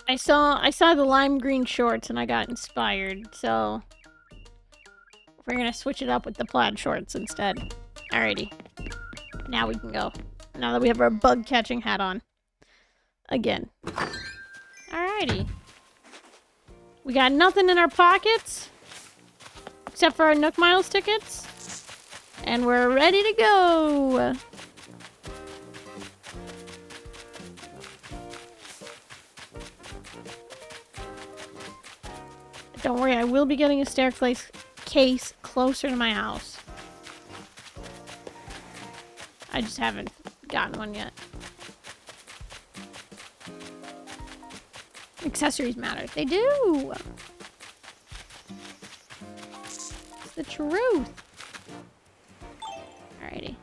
I saw the lime green shorts and I got inspired, so we're gonna switch it up with the plaid shorts instead. Alrighty. Now we can go. Now that we have our bug catching hat on. Again. Alrighty. We got nothing in our pockets except for our Nook Miles tickets. And we're ready to go. Don't worry, I will be getting a staircase case closer to my house. I just haven't gotten one yet. Accessories matter. They do! It's the truth. Alrighty.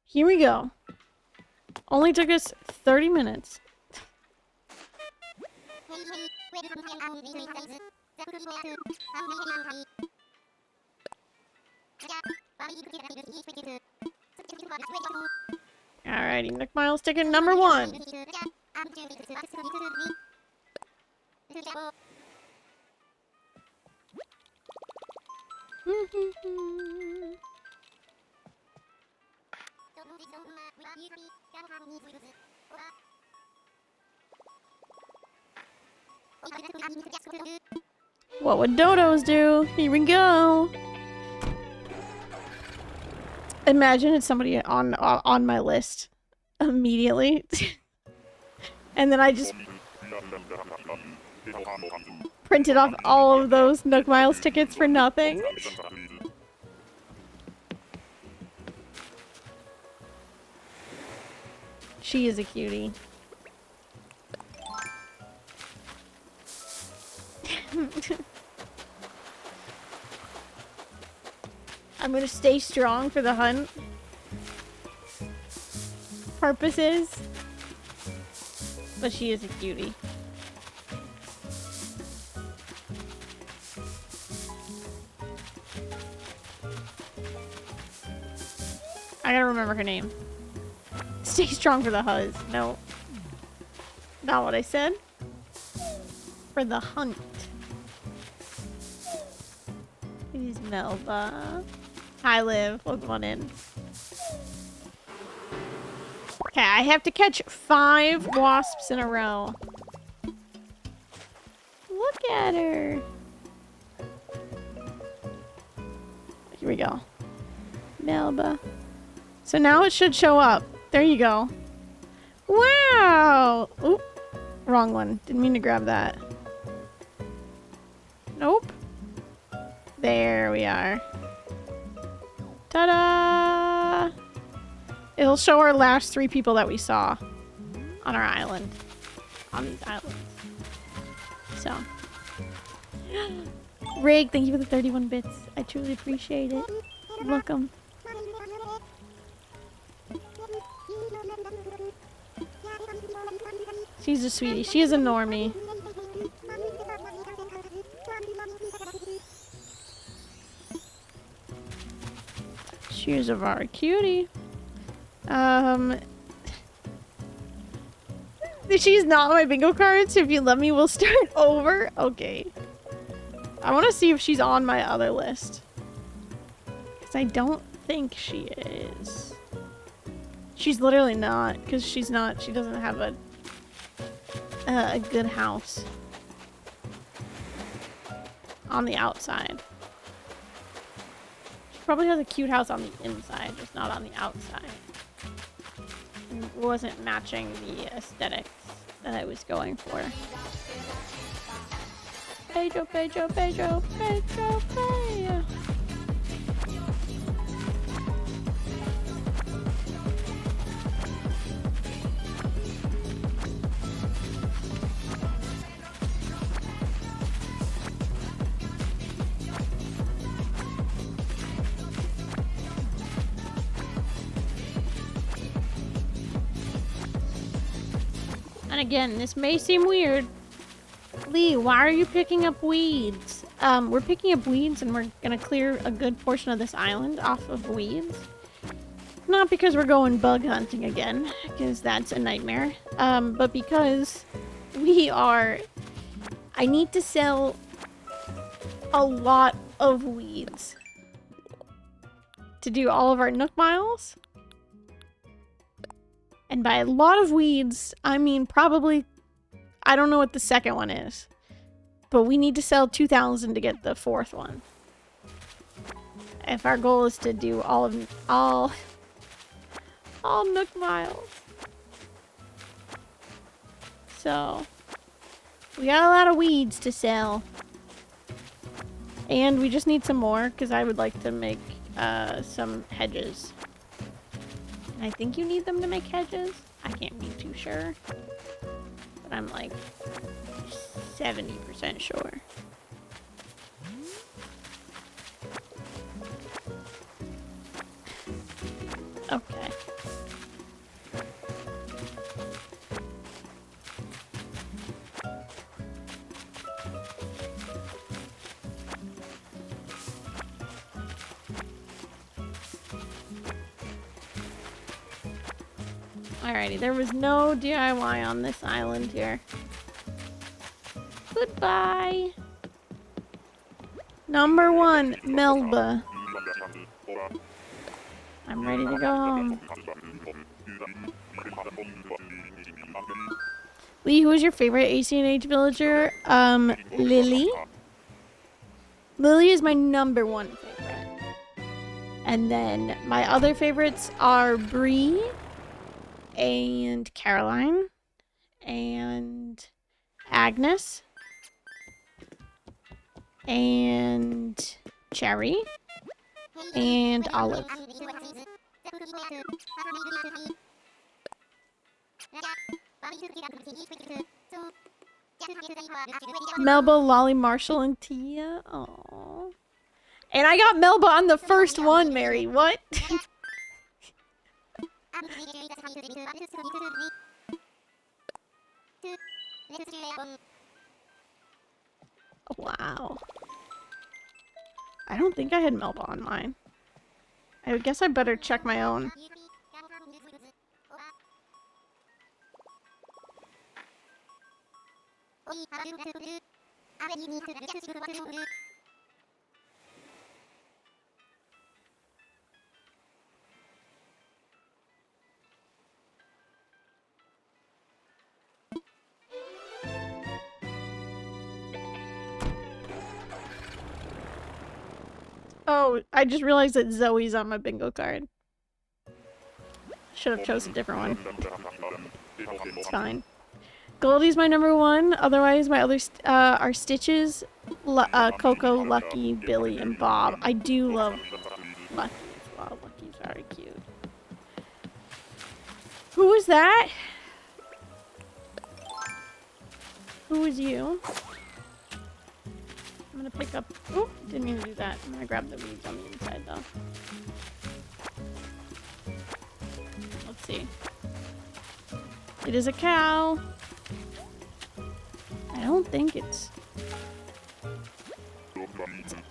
Here we go. Only took us 30 minutes. Alrighty, Nook Miles ticket number 1. What would dodos do? Here we go. Imagine it's somebody on my list immediately. And then I just printed off all of those Nook Miles tickets for nothing. She is a cutie. I'm gonna stay strong for the hunt purposes. But she is a cutie. I gotta remember her name. Stay strong for the huzz. No. Not what I said. For the hunt. Please, Melba. Hi, Liv. Welcome on in. Okay, I have to catch 5 wasps in a row. Look at her. Here we go. Melba. So now it should show up. There you go. Wow! Oop. Wrong one. Didn't mean to grab that. Nope. There we are. Ta-da! It'll show our last 3 people that we saw on our island. On these islands. So. Rig, thank you for the 31 bits. I truly appreciate it. You're welcome. She's a sweetie. She is a normie. She's a very cutie. She's not on my bingo card, so if you let me, we'll start over. Okay. I want to see if she's on my other list. Because I don't think she is. She's literally not, because she's not, she doesn't have a good house. On the outside. She probably has a cute house on the inside, just not on the outside. And it wasn't matching the aesthetics that I was going for. Pedro, Pedro, Pedro, Pedro, Pedro. And again, this may seem weird. Lee, why are you picking up weeds? We're picking up weeds and we're gonna clear a good portion of this island off of weeds. Not because we're going bug hunting again, because that's a nightmare. But because we are... I need to sell a lot of weeds to do all of our Nook Miles. And by a lot of weeds, I mean probably... I don't know what the second one is. But we need to sell 2,000 to get the 4th one. If our goal is to do all Nook Miles. So, we got a lot of weeds to sell. And we just need some more, because I would like to make some hedges. And I think you need them to make hedges. I can't be too sure. But I'm like 70% sure. Okay. Alrighty, there was no DIY on this island here. Goodbye. Number 1, Melba. I'm ready to go home. Lee, who is your favorite ACNH villager? Lily. Lily is my #1 favorite. And then my other favorites are Bree and Caroline and Agnes and Cherry and Olive. Melba, Lolly, Marshall, and Tia. Aww. And I got Melba on the first one, Mary. What? Wow. I don't think I had Melba on mine. I guess I better check my own. Oh, I just realized that Zoe's on my bingo card. Should have chosen a different one. It's fine. Goldie's my #1. Otherwise, my others are Stitches, Coco, Lucky, Billy, and Bob. I do love Lucky as well. Lucky's very cute. Who was that? Who was you? I'm gonna pick up... Oh, didn't mean to do that. I'm gonna grab the weeds on the inside, though. Let's see. It is a cow. I don't think it's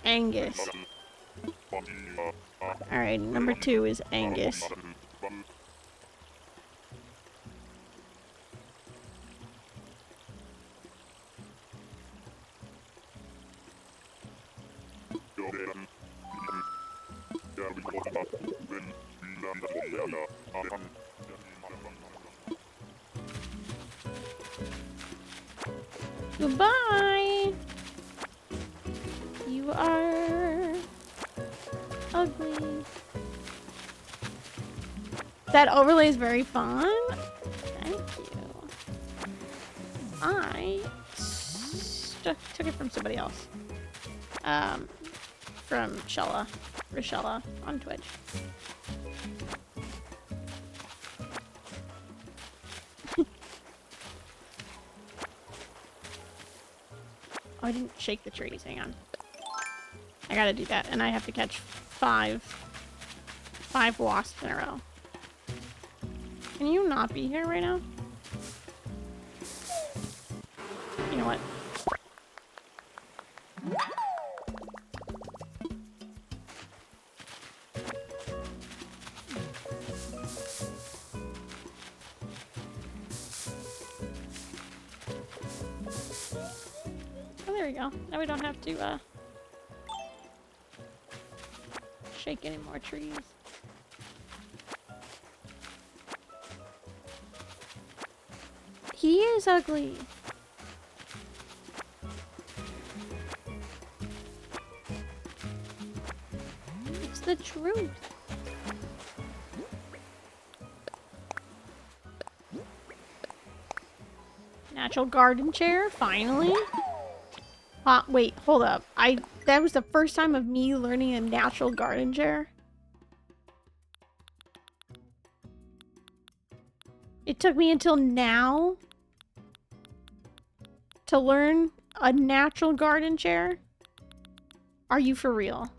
Angus. Alright, #2 is Angus. Goodbye! You are ugly. That overlay is very fun. Thank you. I took it from somebody else. From Rochella on Twitch. Oh, I didn't shake the trees. Hang on. I gotta do that, and I have to catch five wasps in a row. Can you not be here right now? You know what? Oh, there we go. Now we don't have to, shake any more trees. He is ugly. It's the truth. Natural garden chair, finally. Wait, hold up. That was the first time of me learning a natural garden chair. It took me until now to learn a natural garden chair. Are you for real?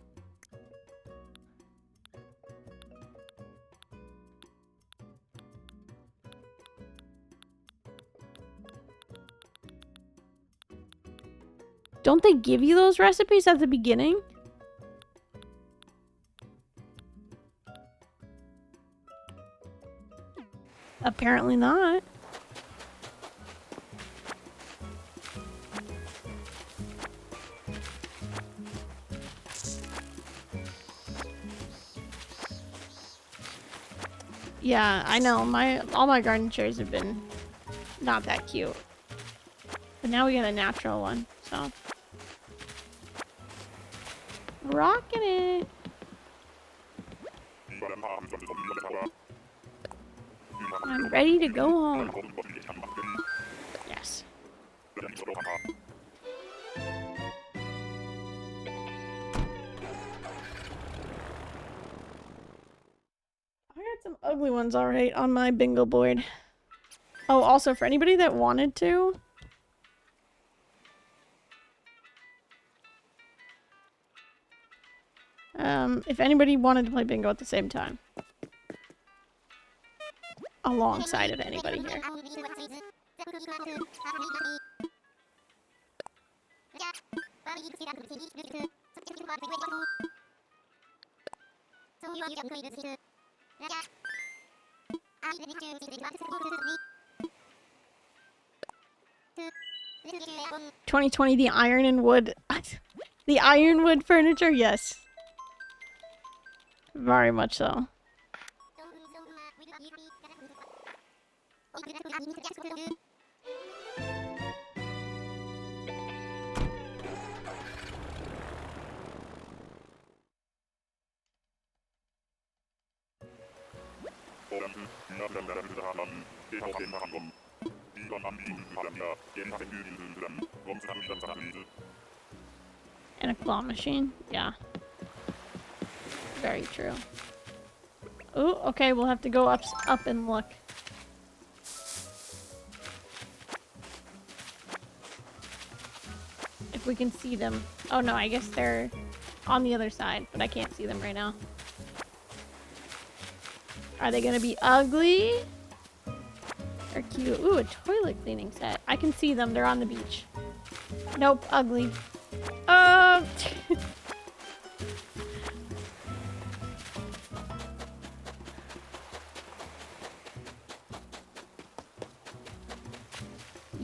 Don't they give you those recipes at the beginning? Apparently not. Yeah, I know. All my garden chairs have been not that cute. But now we get a natural one, so. Rocking it. I'm ready to go home. Yes. I got some ugly ones alright on my bingo board. Oh, also for anybody that wanted to, if anybody wanted to play bingo at the same time, alongside of anybody here. "2020 the iron and wood." The ironwood furniture, yes. Very much so. And a claw machine, yeah. Very true. Ooh, okay, we'll have to go up and look. If we can see them. Oh no, I guess they're on the other side, but I can't see them right now. Are they gonna be ugly? Or cute? Ooh, a toilet cleaning set. I can see them, they're on the beach. Nope, ugly.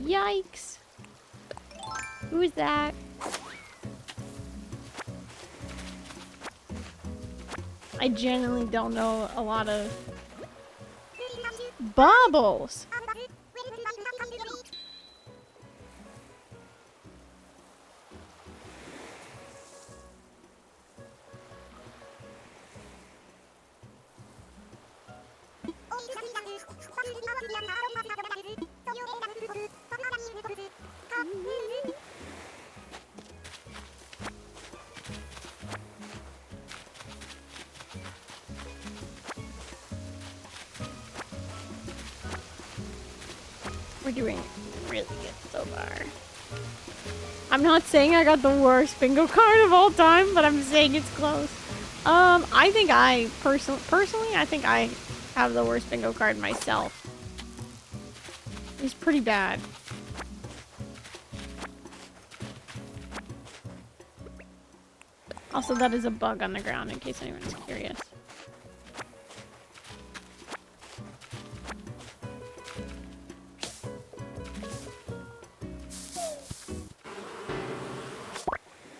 Yikes. Who is that? I genuinely don't know a lot of bubbles. We're doing really good so far. I'm not saying I got the worst bingo card of all time, but I'm saying it's close. I think I personally, I think I have the worst bingo card myself. He's pretty bad. Also, that is a bug on the ground, in case anyone's curious.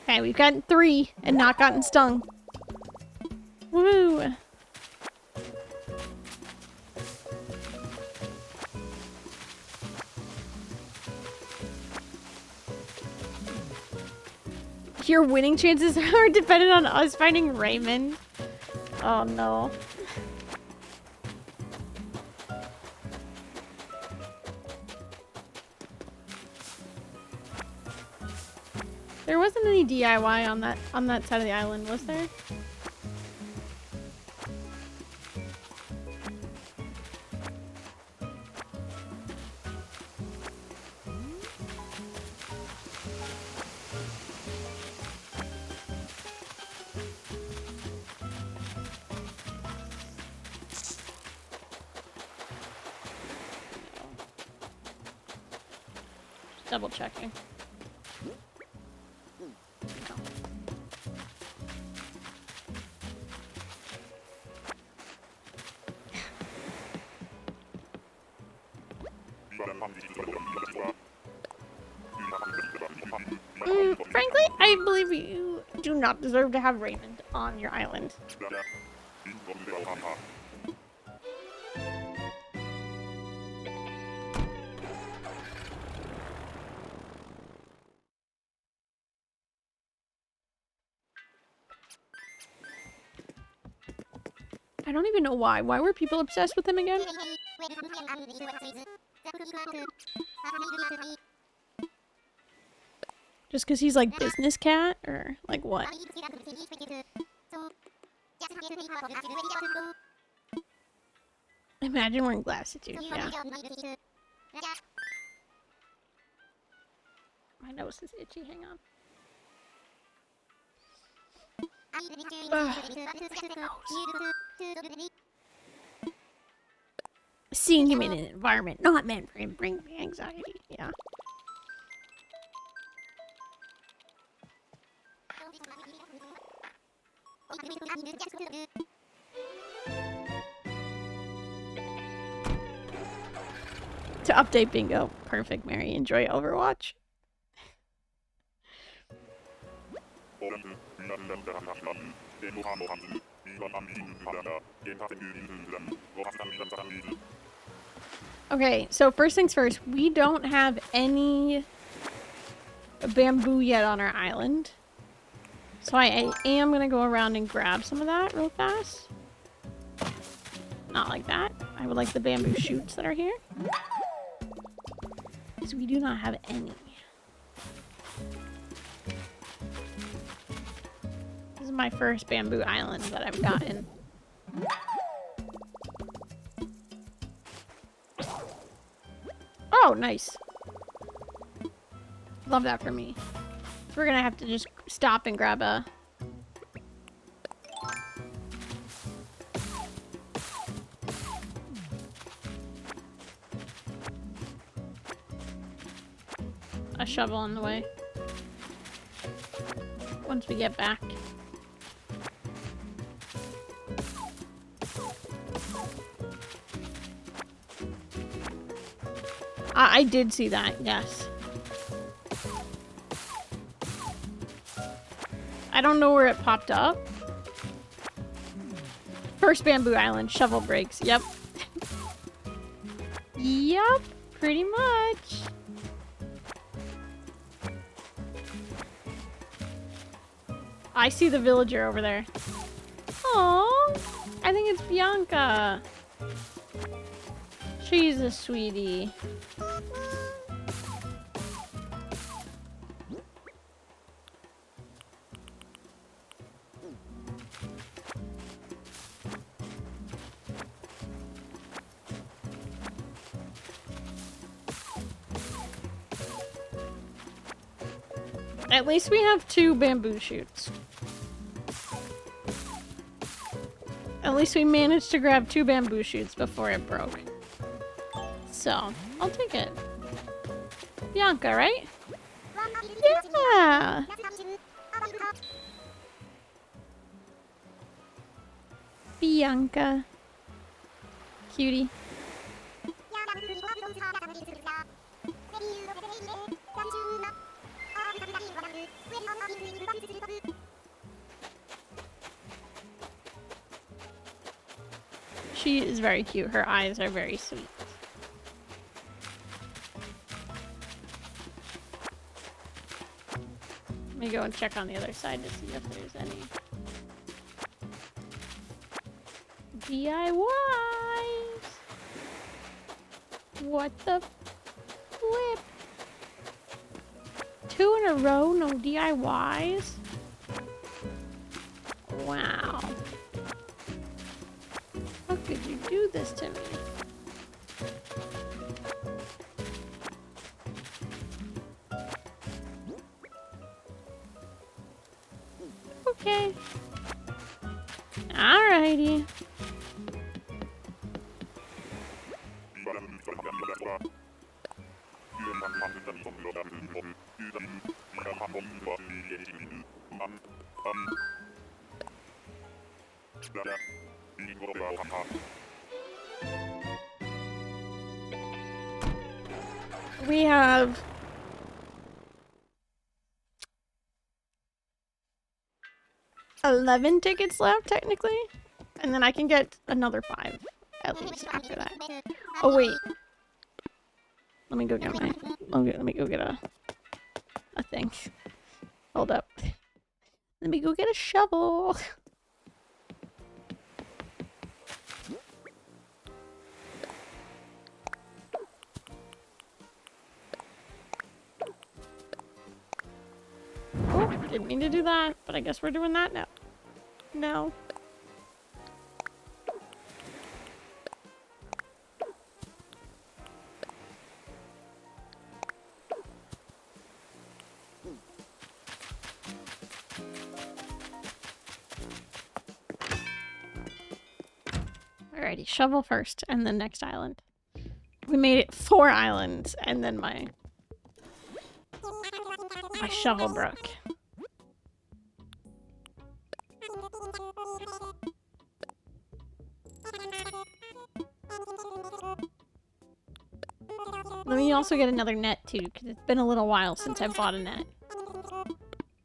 Okay, we've gotten 3 and not gotten stung. Woo! Your winning chances are dependent on us finding Raymond. Oh no. There wasn't any DIY on that side of the island, was there? Double checking. Frankly, I believe you do not deserve to have Raymond on your island. don't even know why. Why were people obsessed with him again? Just because he's like business cat? Or like what? Imagine wearing glasses too. Yeah. My nose is itchy. Hang on. Seeing him in an environment not meant for him brings me anxiety. Yeah. To update bingo. Perfect, Mary. Enjoy Overwatch. Okay, so first things first, we don't have any bamboo yet on our island. So I am gonna go around and grab some of that real fast. Not like that. I would like the bamboo shoots that are here. Because we do not have any. This is my first bamboo island that I've gotten. Oh, nice. Love that for me. So we're gonna have to just stop and grab a... shovel on the way. Once we get back. I did see that, yes. I don't know where it popped up. First bamboo island, shovel breaks. Yep. Yep, pretty much. I see the villager over there. Aww, I think it's Bianca. She's a sweetie. At least we have 2 bamboo shoots. At least we managed to grab 2 bamboo shoots before it broke. So, I'll take it. Bianca, right? Yeah! Bianca. Cutie. She is very cute. Her eyes are very sweet. Let me go and check on the other side to see if there's any DIYs. What the flip? 2 in a row, no DIYs? Wow. How could you do this to me? Okay. Alrighty. We have 11 tickets left, technically. And then I can get another 5, at least, after that. Oh, wait. Let me go get my... Let me go get a thing. Hold up. Let me go get a shovel. Didn't mean to do that, but I guess we're doing that now. No. Alrighty, shovel first, and then next island. We made it 4 islands, and then my shovel broke. Let me also get another net too, because it's been a little while since I bought a net.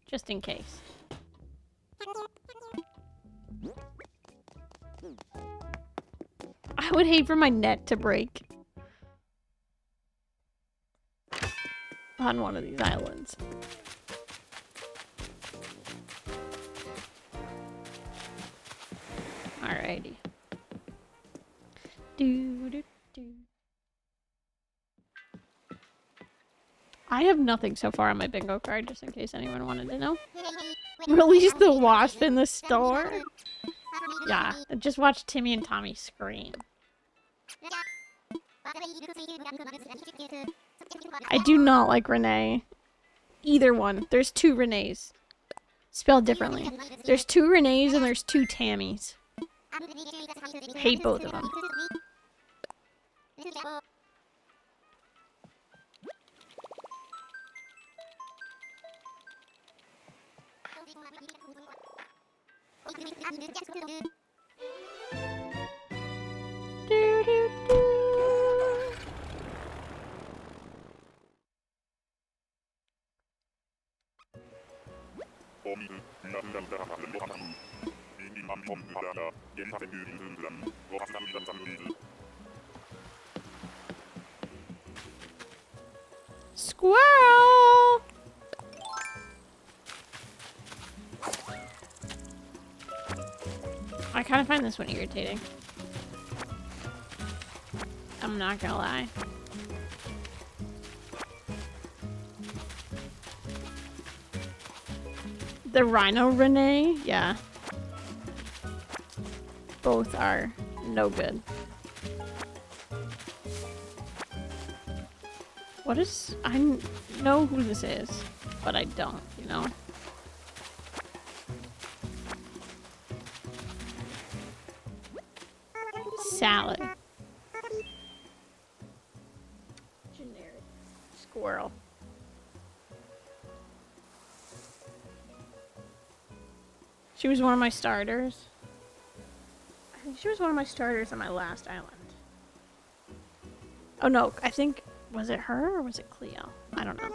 Just in case. I would hate for my net to break on one of these islands. Alrighty. Do. I have nothing so far on my bingo card, just in case anyone wanted to know. Release the wasp in the store? Yeah, just watch Timmy and Tommy scream. I do not like Renee. Either one. There's 2 Renees. Spelled differently. There's 2 Renees and there's 2 Tammys. Hate both of them. Squirrel! I kind of find this one irritating. I'm not gonna lie. The Rhino Renee? Yeah. Both are no good. What is... I know who this is, but I don't, you know? Salad. Generic. Squirrel. She was one of my starters. I think she was one of my starters on my last island. Oh no, I think... Was it her or was it Cleo? I don't know.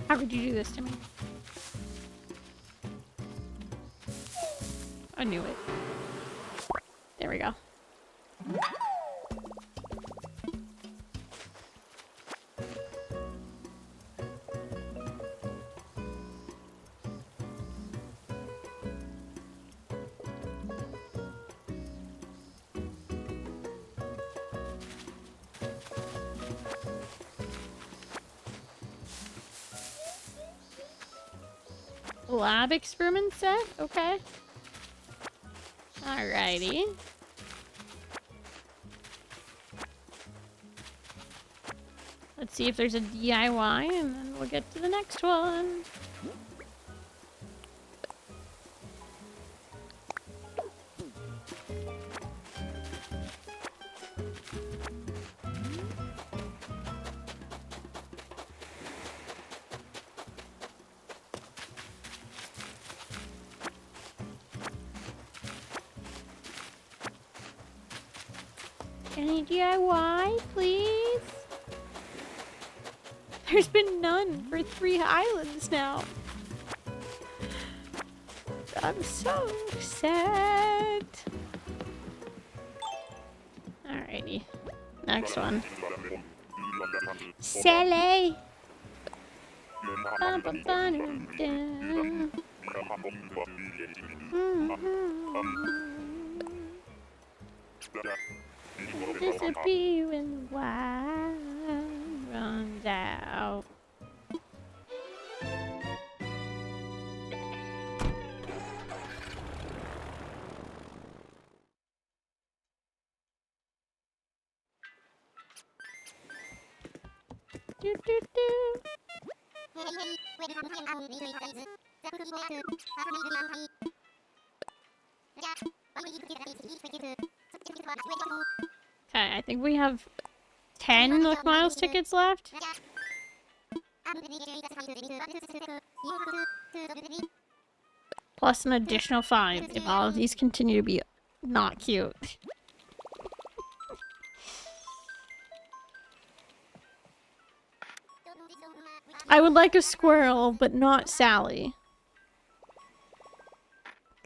How could you do this to me? I knew it. There we go. Lab experiment set? Okay. Alrighty. Let's see if there's a DIY and then we'll get to the next one. Any DIY, please? There's been none for 3 islands now. I'm so sad. Alrighty. Next one. Sally! Disappear when the wine runs out. Do, do, do. Okay, I think we have 10 Nook Miles tickets left. Plus an additional 5 if all of these continue to be not cute. I would like a squirrel, but not Sally.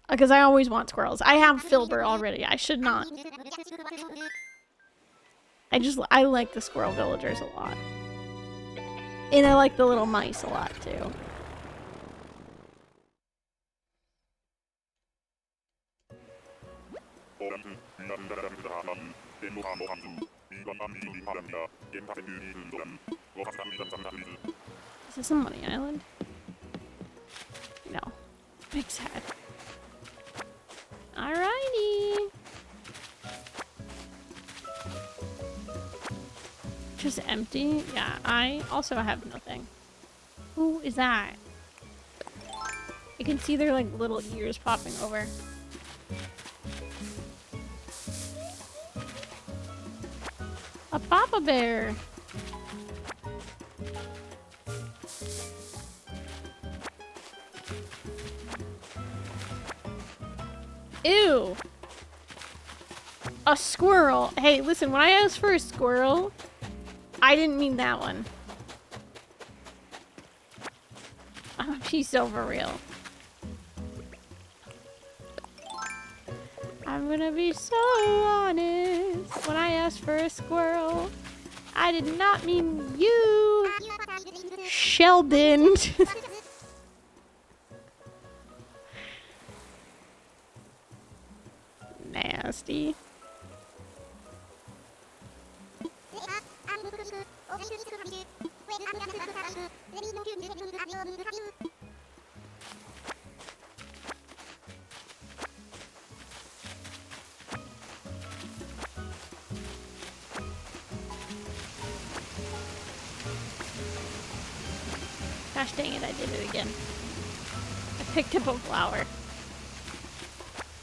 Because I always want squirrels. I have Filbert already. I should not. I like the squirrel villagers a lot. And I like the little mice a lot too. Is this a money island? No. Big sad. Alrighty. Just empty? Yeah, I also have nothing. Who is that? I can see their like little ears popping over. A Papa Bear. Ew. A squirrel. Hey, listen, when I asked for a squirrel, I didn't mean that one. Oh, she's so for real. I'm gonna be so honest. When I asked for a squirrel, I did not mean you, Sheldon. Nasty. Gosh dang it, I did it again. I picked up a flower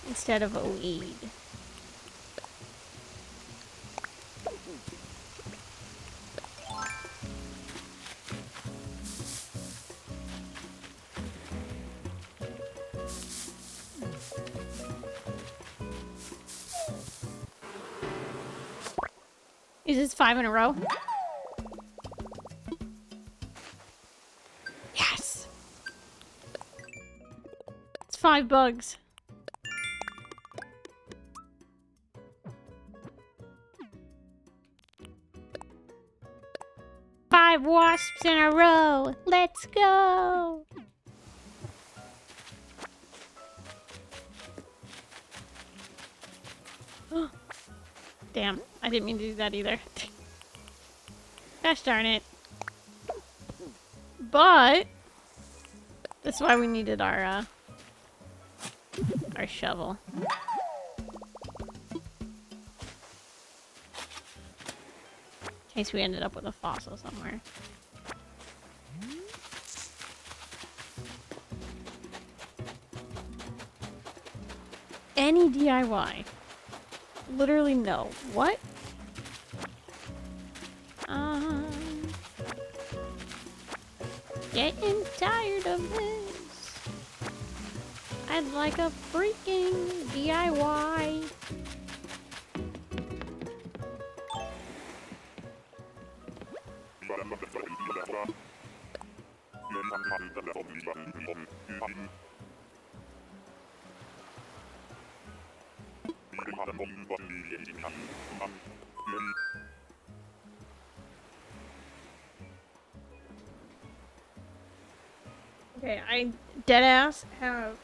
instead of a weed. Is this 5 in a row? Yes! It's 5 bugs. Five wasps in a row. Let's go! Damn, I didn't mean to do that either. Gosh darn it. But that's why we needed our shovel. In case we ended up with a fossil somewhere. Any DIY. Literally no. What? Getting tired of this. I'd like a freaking DIY. Okay, I deadass have.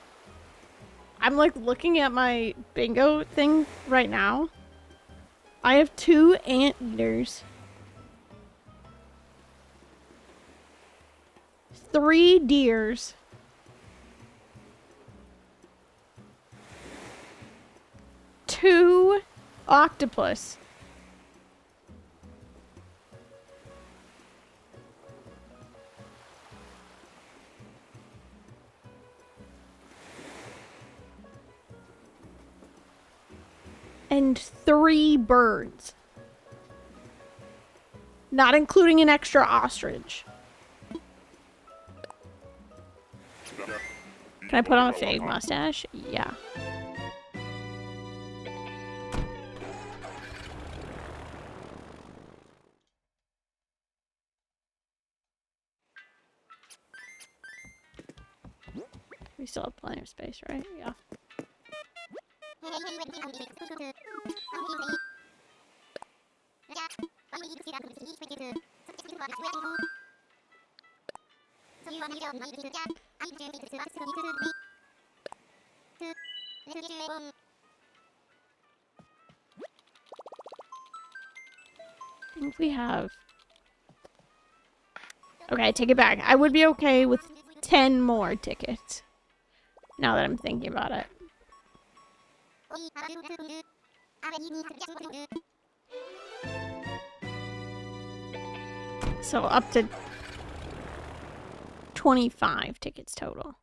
I'm like looking at my bingo thing right now. I have 2 anteaters, 3 deers, 2 octopus, and 3 birds. Not including an extra ostrich. Can I put on a fake mustache? Yeah. We still have plenty of space, right? Yeah. I think we have... Okay, I take it back. I would be okay with 10 more tickets. Now that I'm thinking about it. So up to 25 tickets total.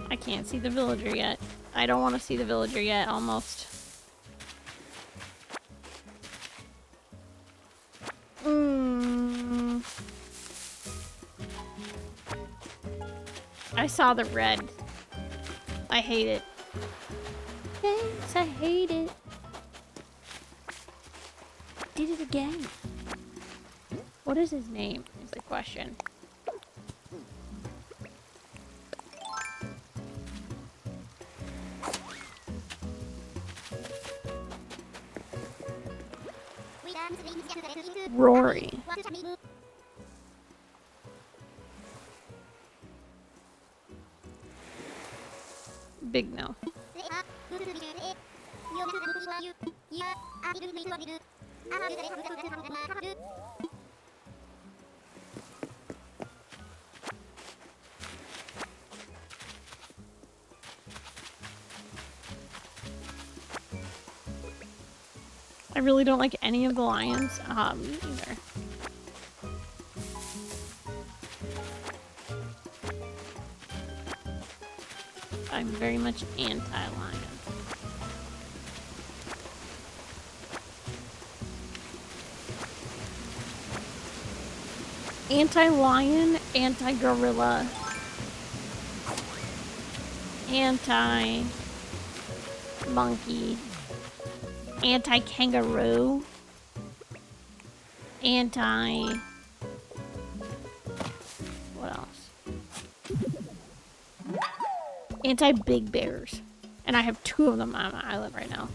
I can't see the villager yet. I don't want to see the villager yet, almost. I saw the red. I hate it. Yes, I hate it. Did it again. What is his name, is the question. Rory. Big no. I really don't like any of the lions. Me either. I'm very much anti-lion. Anti-lion, anti-gorilla, anti-monkey, anti-kangaroo, what else? Anti-big bears. And I have 2 of them on my island right now.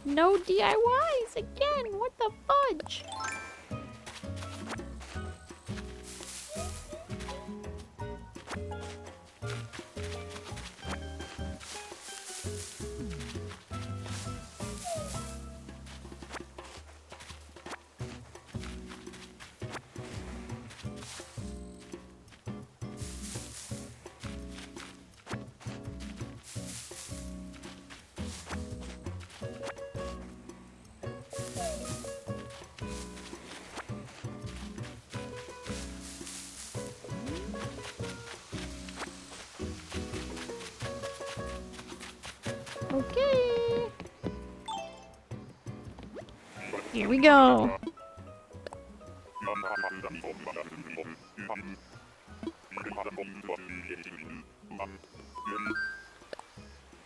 No DIYs again. What the fudge? Okay. Here we go.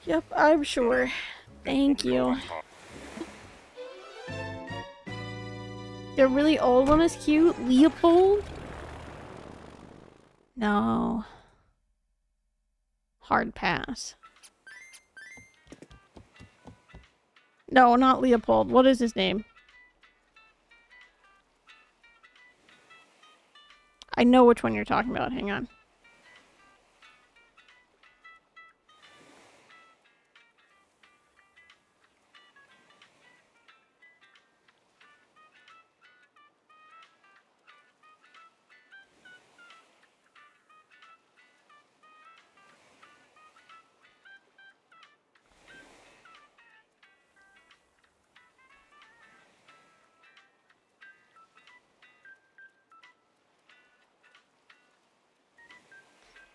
Yep, I'm sure. Thank you. The really old one is cute. Leopold? No. Hard pass. No, not Leopold. What is his name? I know which one you're talking about. Hang on.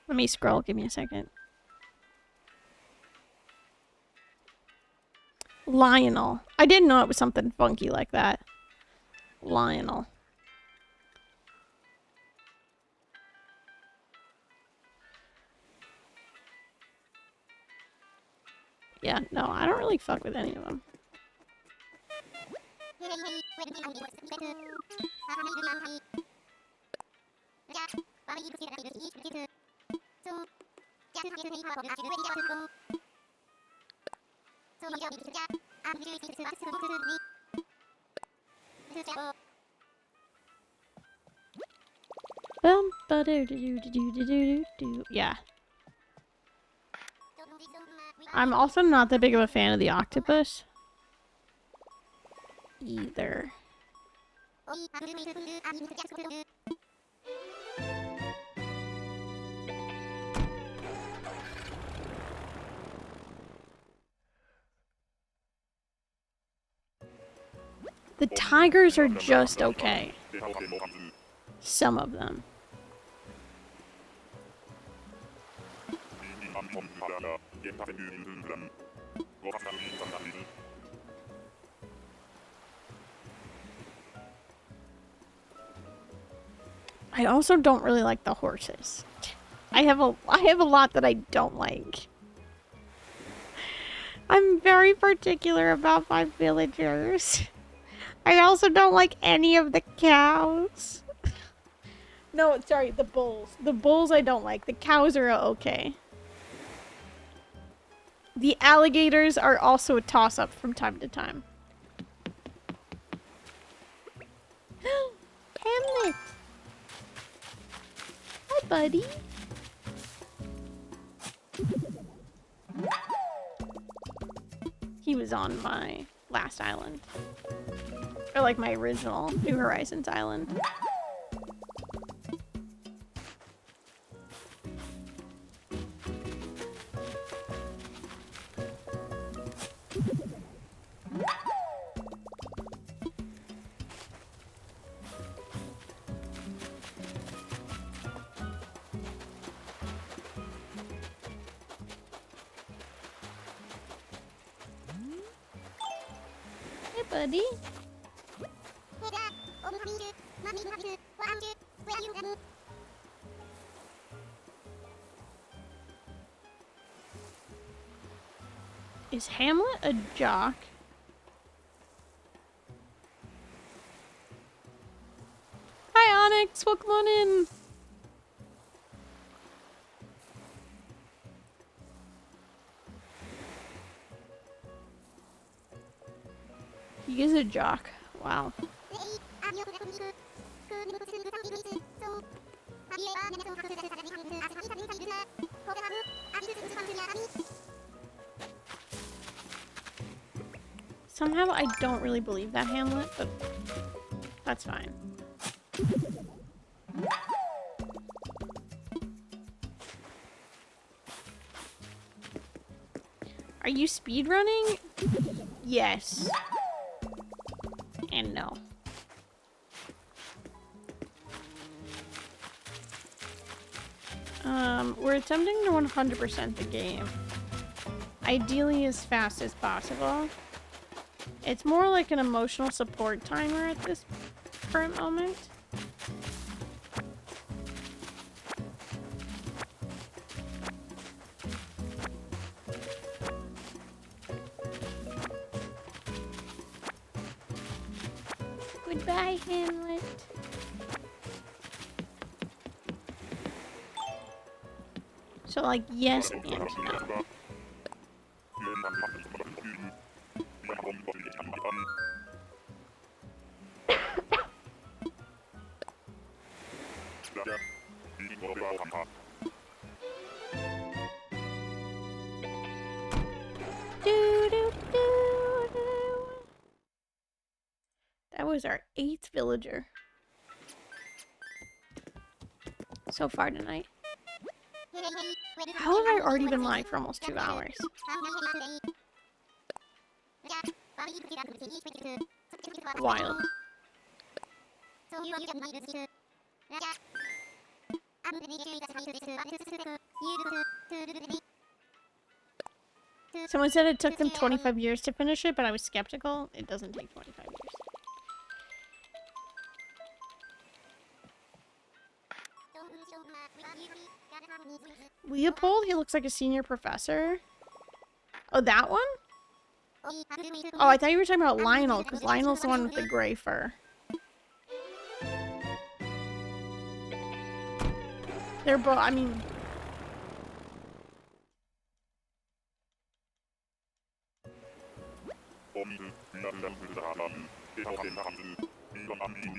Let me scroll. Give me a second. Lionel. I didn't know it was something funky like that. Lionel. Yeah, no, I don't really fuck with any of them. Yeah. I'm also not that big of a fan of the octopus. Either. The tigers are just okay. Some of them. I also don't really like the horses. I have a lot that I don't like. I'm very particular about my villagers. I also don't like any of the cows. No, sorry, the bulls. The bulls I don't like. The cows are okay. The alligators are also a toss-up from time to time. Hamlet! Hi, buddy. He was on my last island. Or like my original New Horizons island. Hey, buddy. Is Hamlet a jock? Hi, Onyx. Welcome on in. He is a jock. Wow. Somehow I don't really believe that, Hamlet, but that's fine. Are you speedrunning? Yes. And no. We're attempting to 100% the game. Ideally as fast as possible. It's more like an emotional support timer at this current moment. Goodbye, Hamlet. So, like, yes and no. That was our 8th villager so far tonight. How have I already been live for almost 2 hours? Wild. Someone said it took them 25 years to finish it, but I was skeptical. It doesn't take 25 years. Leopold? He looks like a senior professor. Oh, that one? Oh, I thought you were talking about Lionel, because Lionel's the one with the gray fur. They're both, I mean...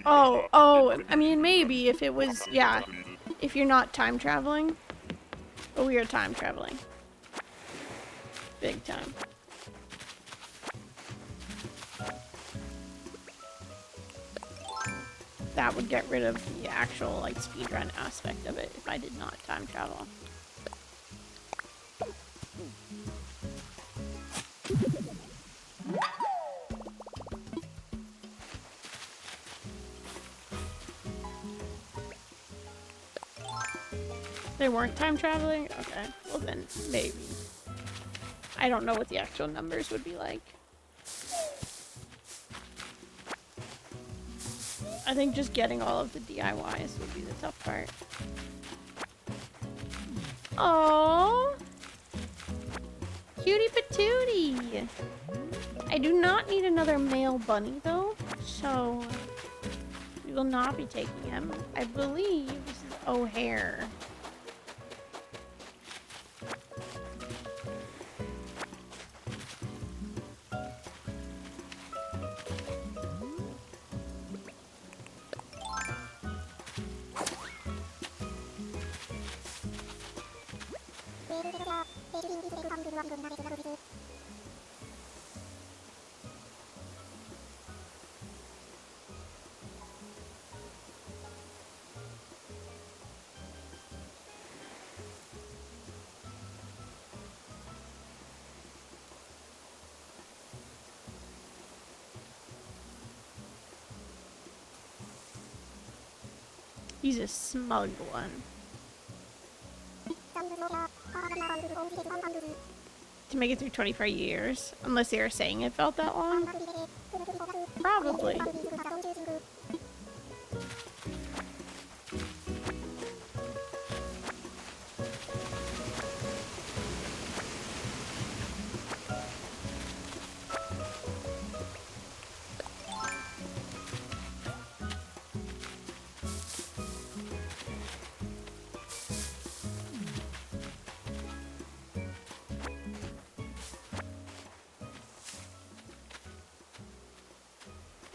Oh, I mean, maybe if it was, yeah, if you're not time traveling. But we are time traveling. Big time. That would get rid of the actual, like, speedrun aspect of it if I did not time travel. They weren't time traveling? Okay, well then, maybe. I don't know what the actual numbers would be like. I think just getting all of the DIYs would be the tough part. Oh, cutie patootie! I do not need another male bunny though, so we will not be taking him. I believe this is O'Hare. He's a smug one. To make it through 25 years. Unless they were saying it felt that long. Probably.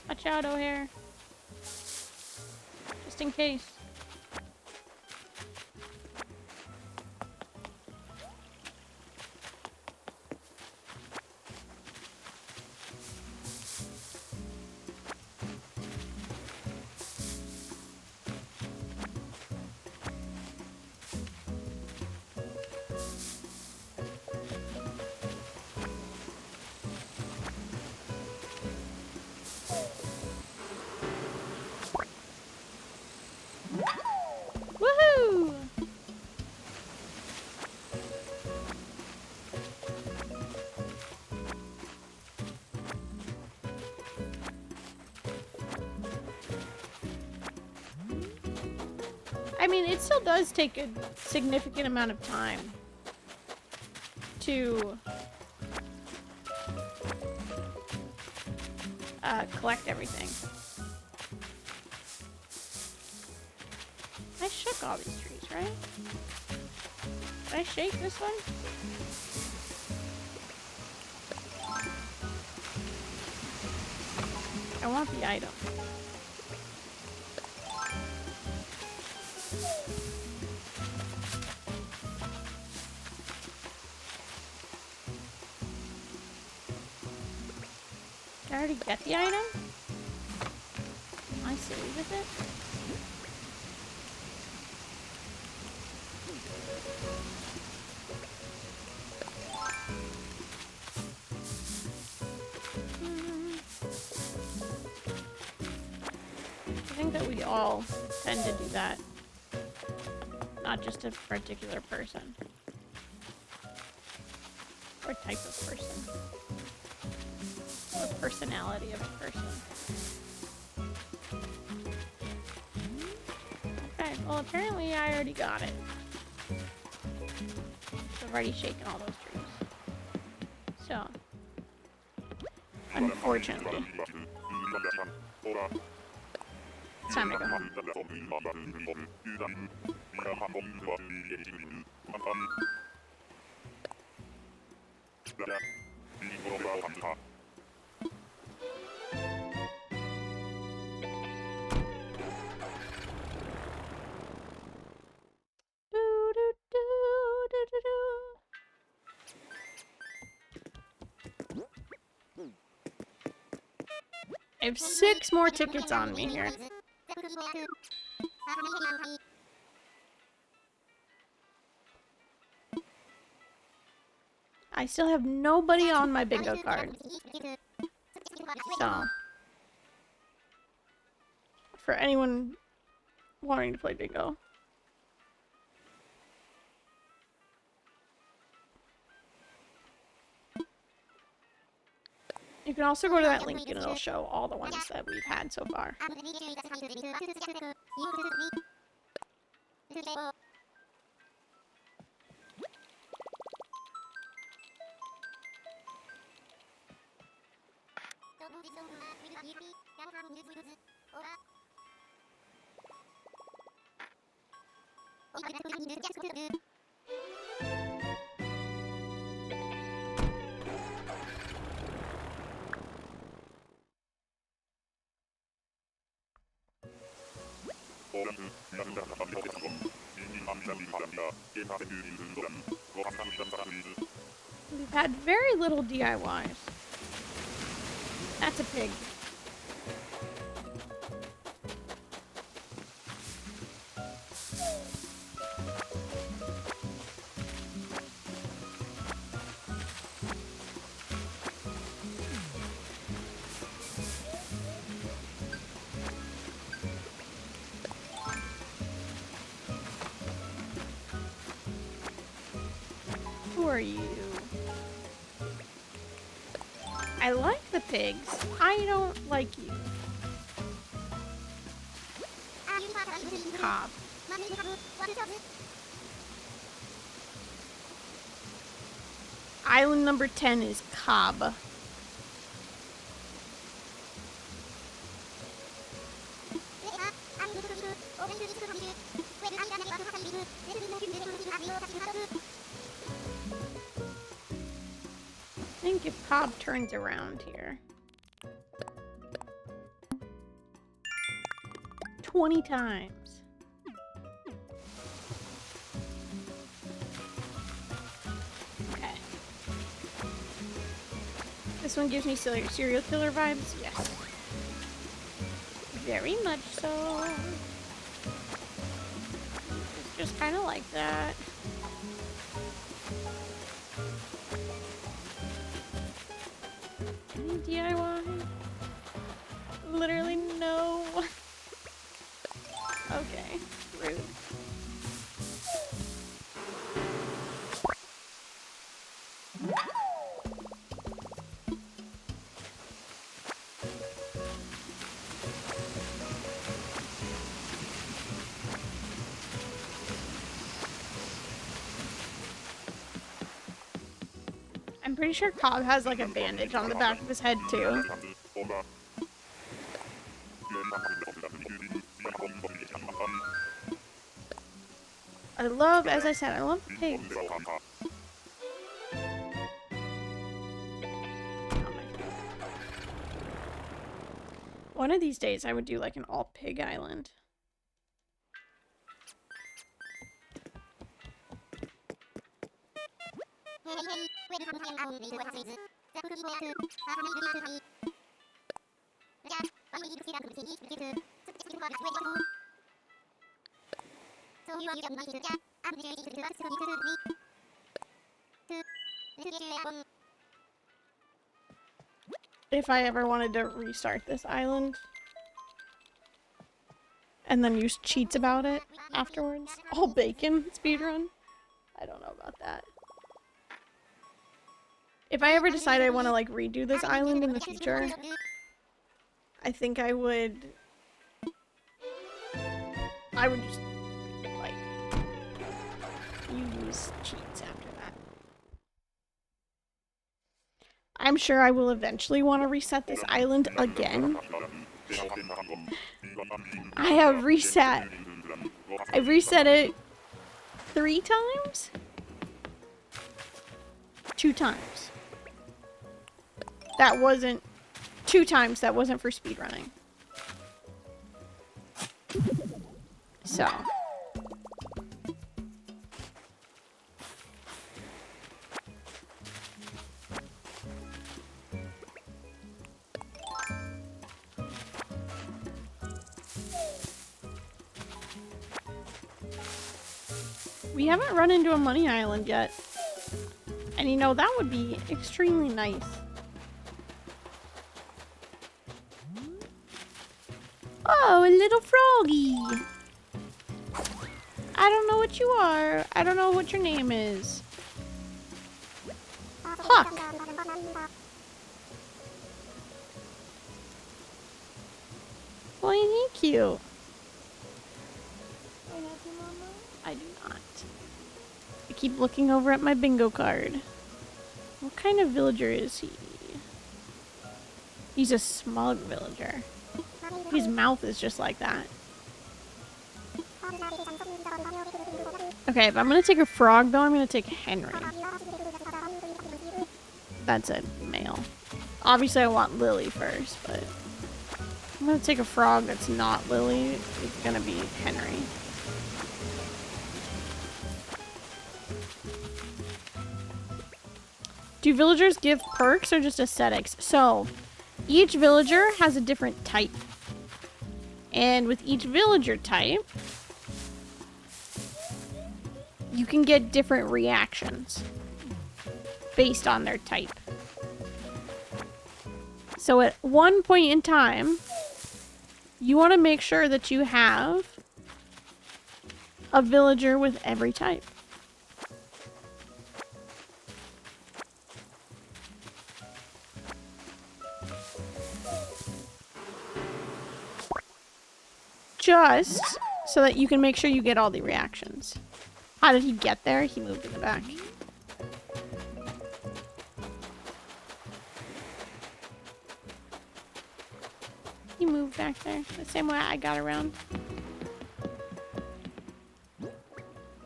Watch out, O'Hare. Just in case. I mean, it still does take a significant amount of time to collect everything. I shook all these trees, right? Did I shake this one? I want the item. Did I already get the item? Am I silly with it? I think that we all tend to do that. Not just a particular person. Or type of person. Or personality of a person. Okay, well apparently I already got it. I've already shaken all those trees. So, unfortunately, it's time to go home. I have 6 more tickets on me here. I still have nobody on my bingo card. So, for anyone wanting to play bingo. You can also go to that link and it'll show all the ones that we've had so far. We've had very little DIYs. That's a pig. Who are you? I like the pigs. I don't like you. Cobb. Island number 10 is Cobb. I think if Cobb turns around here 20 times. Okay. This one gives me serial killer vibes. Yes. Very much so. It's just kind of like that. Any DIY? Literally no. Okay, rude. pretty sure Cobb has like a bandage on the back of his head too. I love, as I said, I love the pigs. One of these days I would do like an all pig island. If I ever wanted to restart this island and then use cheats about it afterwards. All bacon speedrun? I don't know about that. If I ever decide I want to like redo this island in the future, I think I would just like use cheats after that. I'm sure I will eventually want to reset this island again. I've reset it 3 times? 2 times. That wasn't 2 times, that wasn't for speedrunning. So. We haven't run into a money island yet. And you know, that would be extremely nice. Oh, a little froggy. I don't know what you are. I don't know what your name is. Huck. Well, thank you. I do not. I keep looking over at my bingo card. What kind of villager is he? He's a smug villager. His mouth is just like that. Okay, if I'm gonna take a frog though, I'm gonna take Henry. That's a male. Obviously I want Lily first, but I'm gonna take a frog that's not Lily. It's gonna be Henry. Do villagers give perks or just aesthetics? So, each villager has a different type. And with each villager type, you can get different reactions based on their type. So at one point in time, you want to make sure that you have a villager with every type. Just so that you can make sure you get all the reactions. How did he get there? He moved in the back. He moved back there. The same way I got around.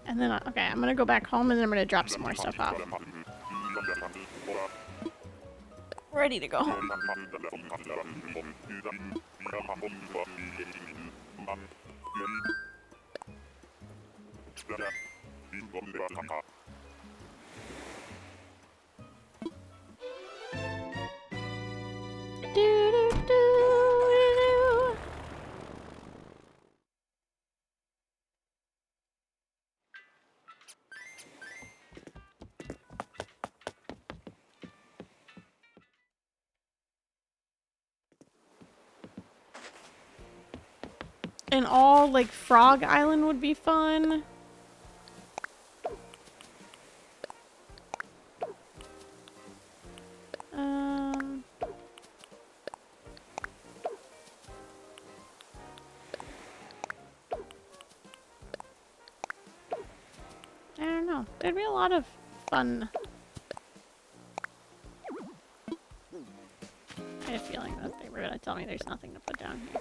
And then, okay, I'm gonna go back home and then I'm gonna drop some more stuff off. Ready to go home. And all like Frog Island would be fun. I don't know. There'd be a lot of fun gonna tell me there's nothing to put down here.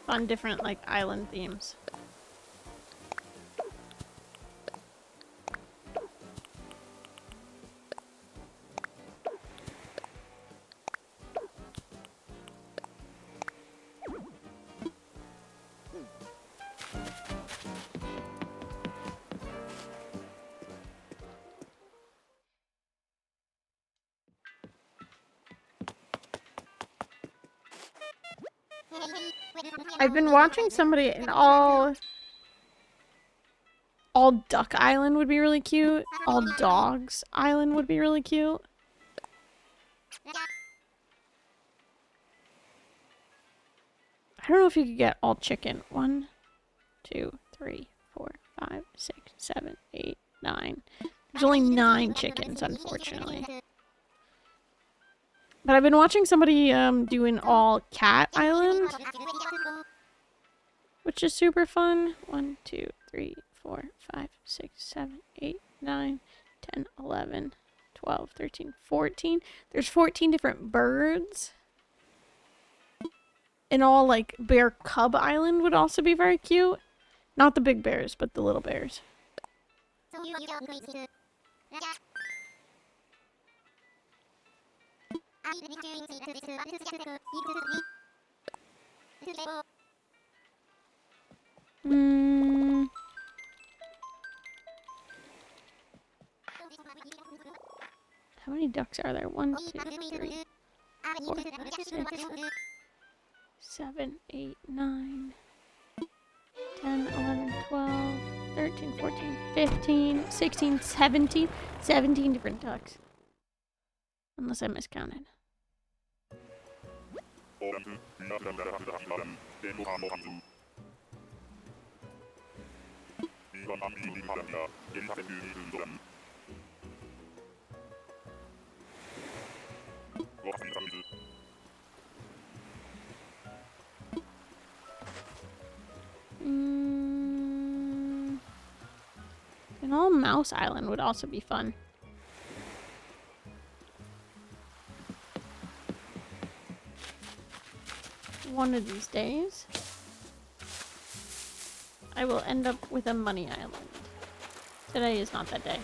Fun different, like, island themes. I've been watching somebody in all Duck Island would be really cute. All Dogs Island would be really cute. I don't know if you could get all chicken. 1, 2, 3, 4, 5, 6, 7, 8, 9. There's only 9 chickens, unfortunately. But I've been watching somebody do an all cat island, which is super fun. 1, 2, 3, 4, 5, 6, 7, 8, 9, 10, 11, 12, 13, 14. There's 14 different birds. And all, like, Bear Cub Island would also be very cute. Not the big bears, but the little bears. How many ducks are there? 1, 2, 3, 4, 5, 6, 7, 8, 9, 10, 11, 12, 13, 14, 15, 16, 17. 17 different ducks. Unless I miscounted. An all Mouse Island would also be fun. One of these days, I will end up with a money island. Today is not that day.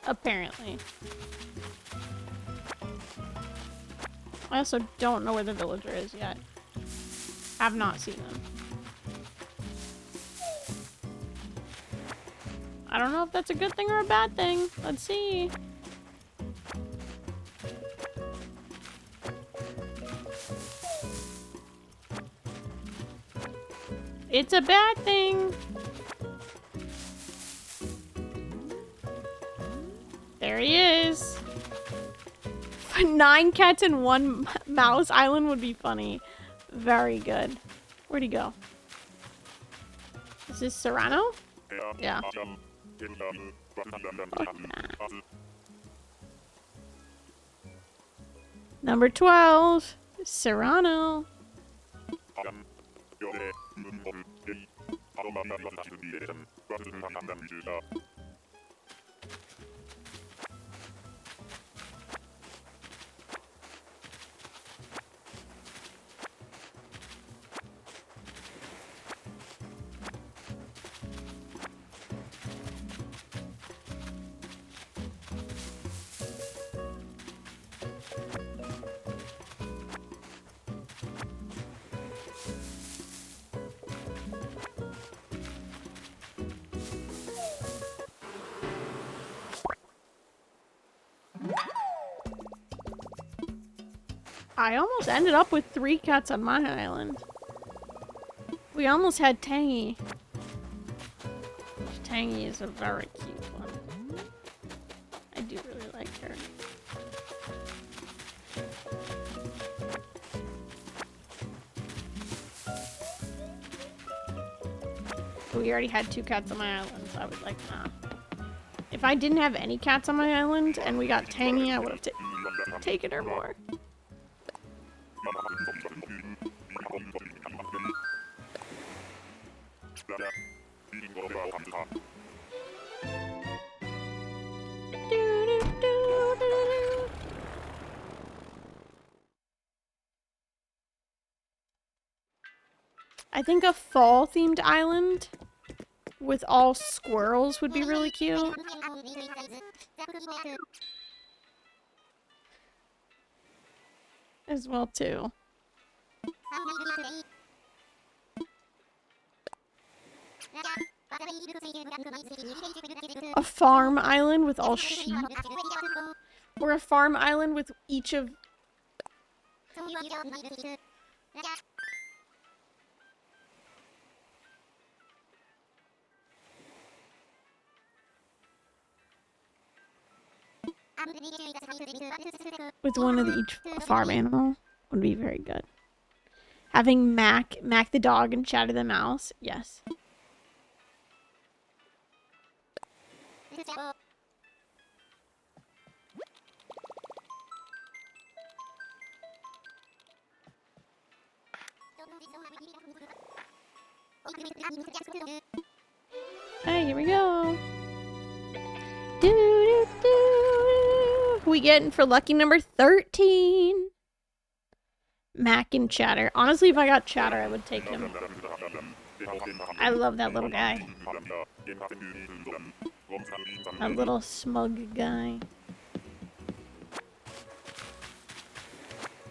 Apparently. I also don't know where the villager is yet. Have not seen them. I don't know if that's a good thing or a bad thing. Let's see. It's a bad thing. There he is. 9 cats in 1 mouse island would be funny. Very good. Where'd he go? Is this Serrano? Yeah. Number 12, Serrano. I almost ended up with 3 cats on my island. We almost had Tangy. Tangy is a very cute one. I do really like her. But we already had 2 cats on my island, so I was like, nah. If I didn't have any cats on my island and we got Tangy, I would have taken her more. I think a fall-themed island with all squirrels would be really cute. As well, too. A farm island with all sheep. Or a farm island with each of... with one of each farm animal would be very good. Having Mac the dog and Chatter the mouse, yes. Hey, here we go. Who we getting for lucky number 13? Mac and Chatter. Honestly, if I got Chatter, I would take him. I love that little guy. That little smug guy.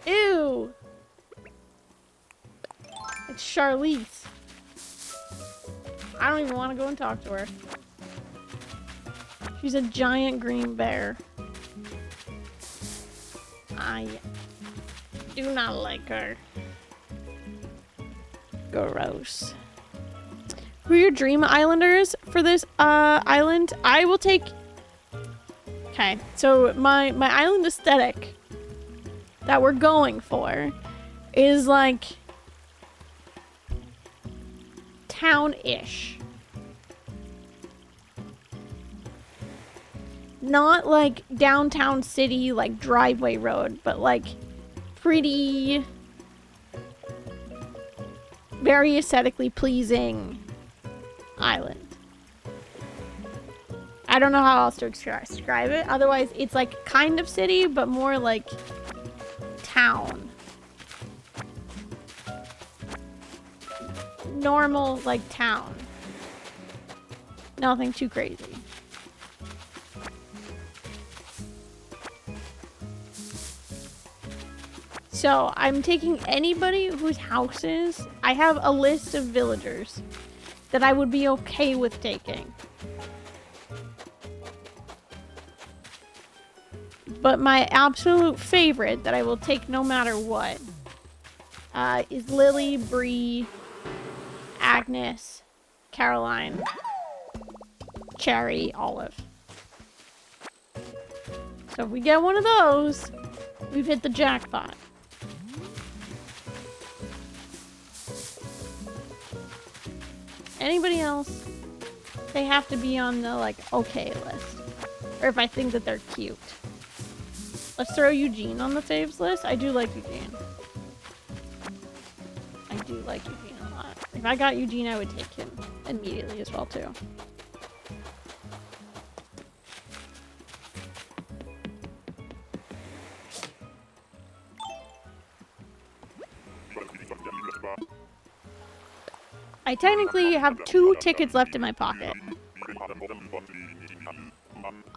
Ew! It's Charlize. I don't even want to go and talk to her. She's a giant green bear. I do not like her. Gross. Who are your dream islanders for this island? I will take... Okay, so my island aesthetic that we're going for is like town-ish. Not like downtown city, like driveway road, but like pretty, very aesthetically pleasing island. I don't know how else to describe it. Otherwise, it's like kind of city, but more like town. Normal, like town. Nothing too crazy. So I'm taking anybody whose houses, I have a list of villagers that I would be okay with taking. But my absolute favorite that I will take no matter what is Lily, Bree, Agnes, Caroline, Cherry, Olive. So if we get one of those, we've hit the jackpot. Anybody else, they have to be on the, like, okay list. Or if I think that they're cute. Let's throw Eugene on the faves list. I do like Eugene. I do like Eugene a lot. If I got Eugene, I would take him immediately as well, too. I technically have 2 tickets left in my pocket.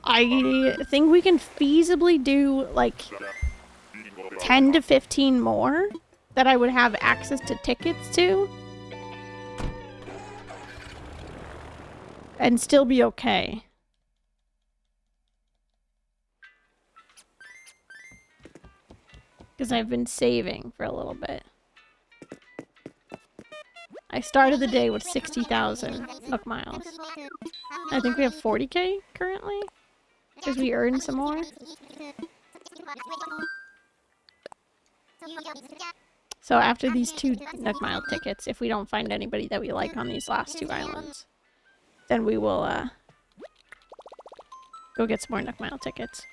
I think we can feasibly do like 10 to 15 more that I would have access to tickets to. And still be okay. Because I've been saving for a little bit. I started the day with 60,000 Nook Miles. I think we have 40k currently. Because we earned some more. So after these 2 Nook Mile tickets, if we don't find anybody that we like on these last 2 islands, then we will go get some more Nook Mile tickets.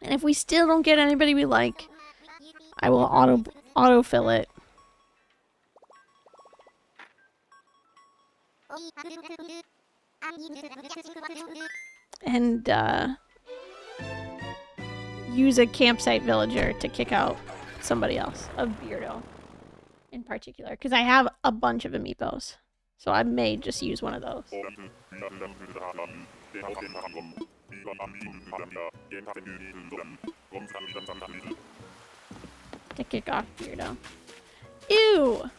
And if we still don't get anybody we like, I will autofill it. And use a campsite villager to kick out somebody else, a Beardo, in particular, because I have a bunch of amiibos. So I may just use one of those. To kick off Beardo. Ew!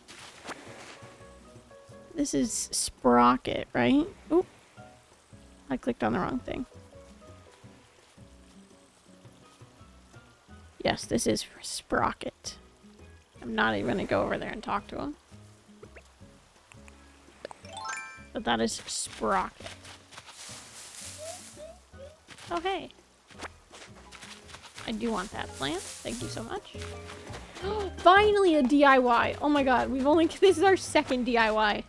This is Sprocket, right? Oop. I clicked on the wrong thing. Yes, this is Sprocket. I'm not even gonna go over there and talk to him. But that is Sprocket. Oh, hey. I do want that plant. Thank you so much. Finally a DIY. Oh my god, this is our second DIY.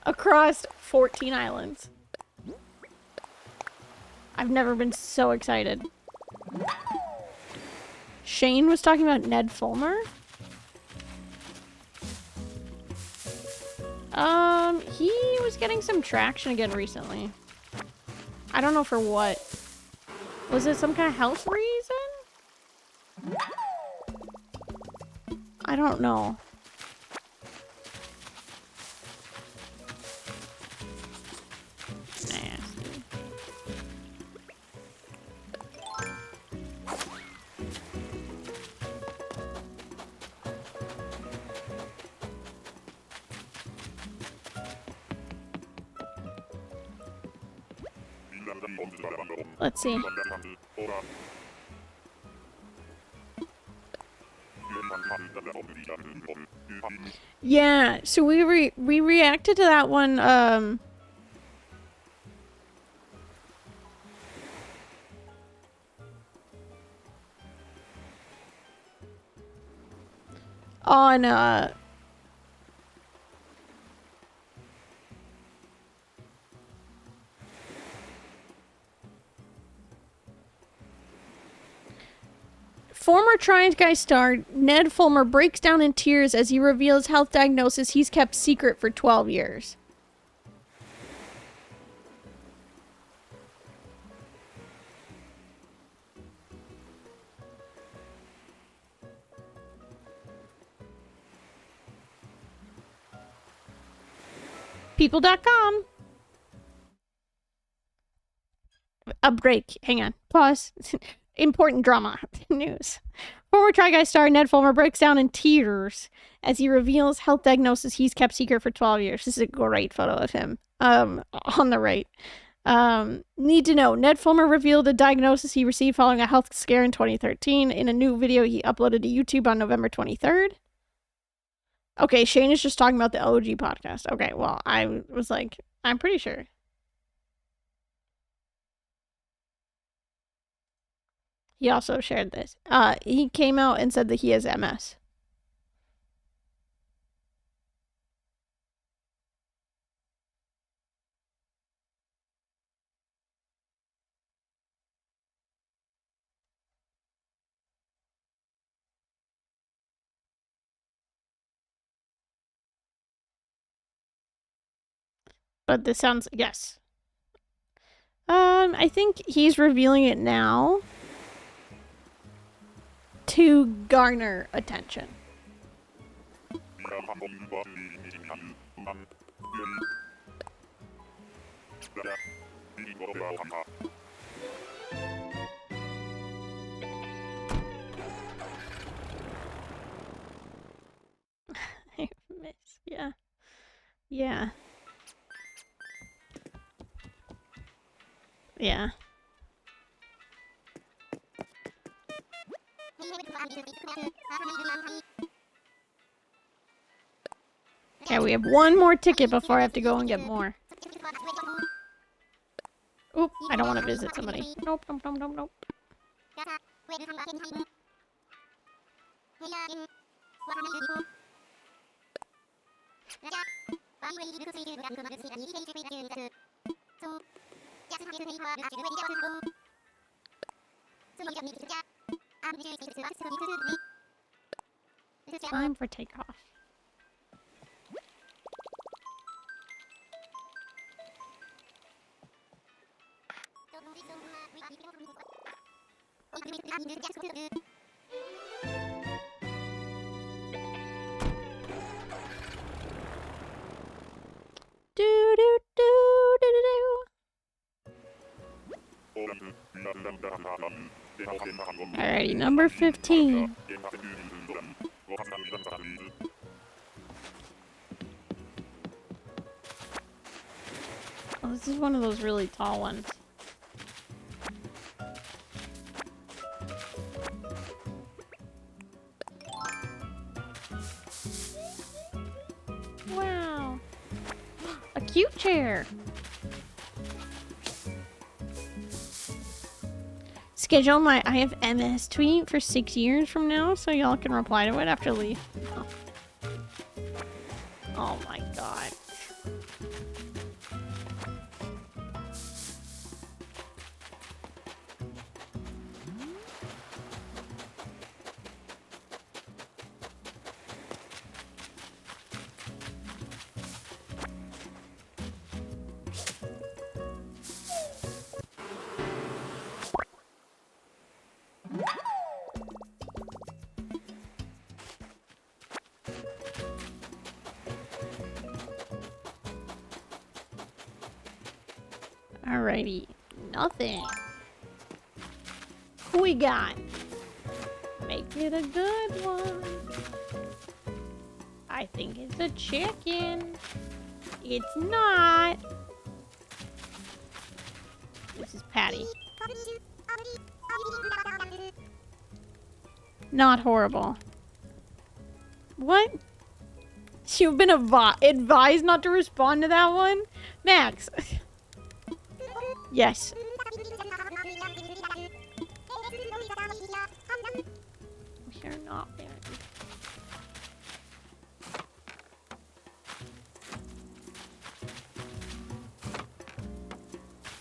Across 14 islands. I've never been so excited. Shane was talking about Ned Fulmer. He was getting some traction again recently. I don't know for what. Was it some kind of health reason? I don't know. Nasty. Let's see. Yeah, so we reacted to that one on former Try Guy star Ned Fulmer breaks down in tears as he reveals health diagnosis he's kept secret for 12 years. People.com. A break. Hang on. Pause. Important drama news. Former Try Guy star Ned Fulmer breaks down in tears as he reveals health diagnosis he's kept secret for 12 years. This is a great photo of him. On the right. Need to know. Ned Fulmer revealed a diagnosis he received following a health scare in 2013 in a new video he uploaded to YouTube on November 23rd. Okay, Shane is just talking about the OG podcast. Okay, well, I was like, I'm pretty sure. He also shared this. He came out and said that he has MS. But this sounds, yes. I think he's revealing it now to garner attention. I miss, yeah. Yeah. Yeah. Okay, we have one more ticket before I have to go and get more. Oop, I don't want to visit somebody. Nope, nope, nope, nope, nope. Time for takeoff. Lucky number 15. Oh, this is one of those really tall ones. Wow. A cute chair. Schedule my I have MS tweet for 6 years from now so y'all can reply to it after leave. Oh. Oh my god. Alrighty, nothing. Who we got? Make it a good one. I think it's a chicken. It's not. This is Patty. Not horrible. What? You've been advised not to respond to that one? Max. Yes. We are not married.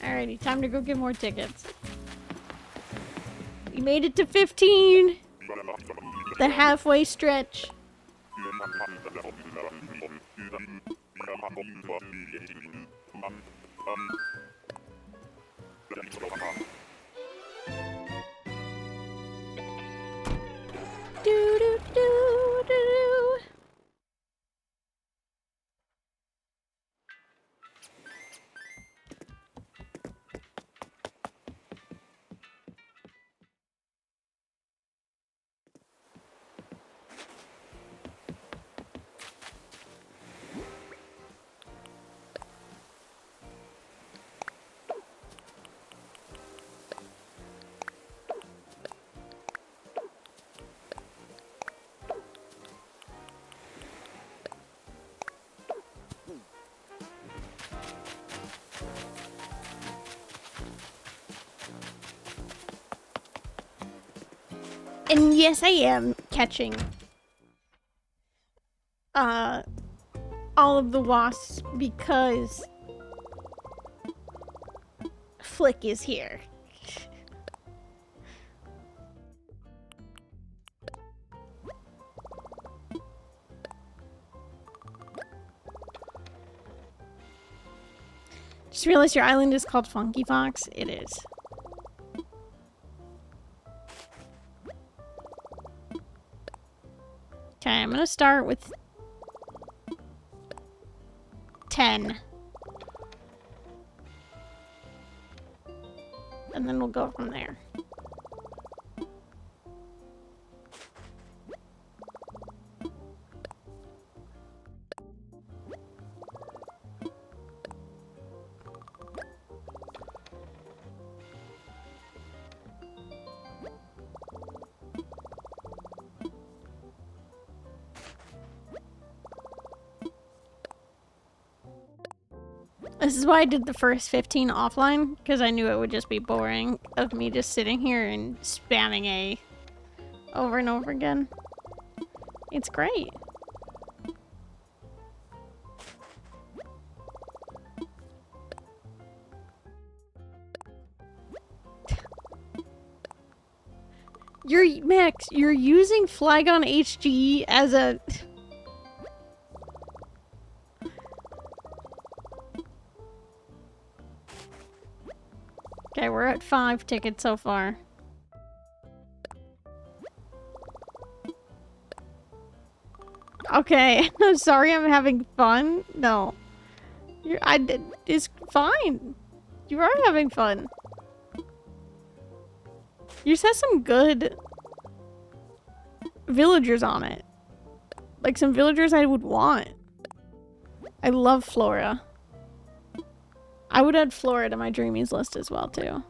Alrighty, time to go get more tickets. We made it to 15. The halfway stretch. Do do do do. And yes, I am catching all of the wasps because Flick is here. Just realized your island is called Funky Fox. It is. Okay, I'm gonna start with 10. And then we'll go from there. This is why I did the first 15 offline, because I knew it would just be boring of me just sitting here and spamming A over and over again. It's great. Max, you're using Flygon HG as a... Okay, we're at 5 tickets so far. Okay, I'm sorry I'm having fun. No. It's fine. You are having fun. You said some good villagers on it. Like some villagers I would want. I love Flora. I would add Flora to my dreamies list as well, too.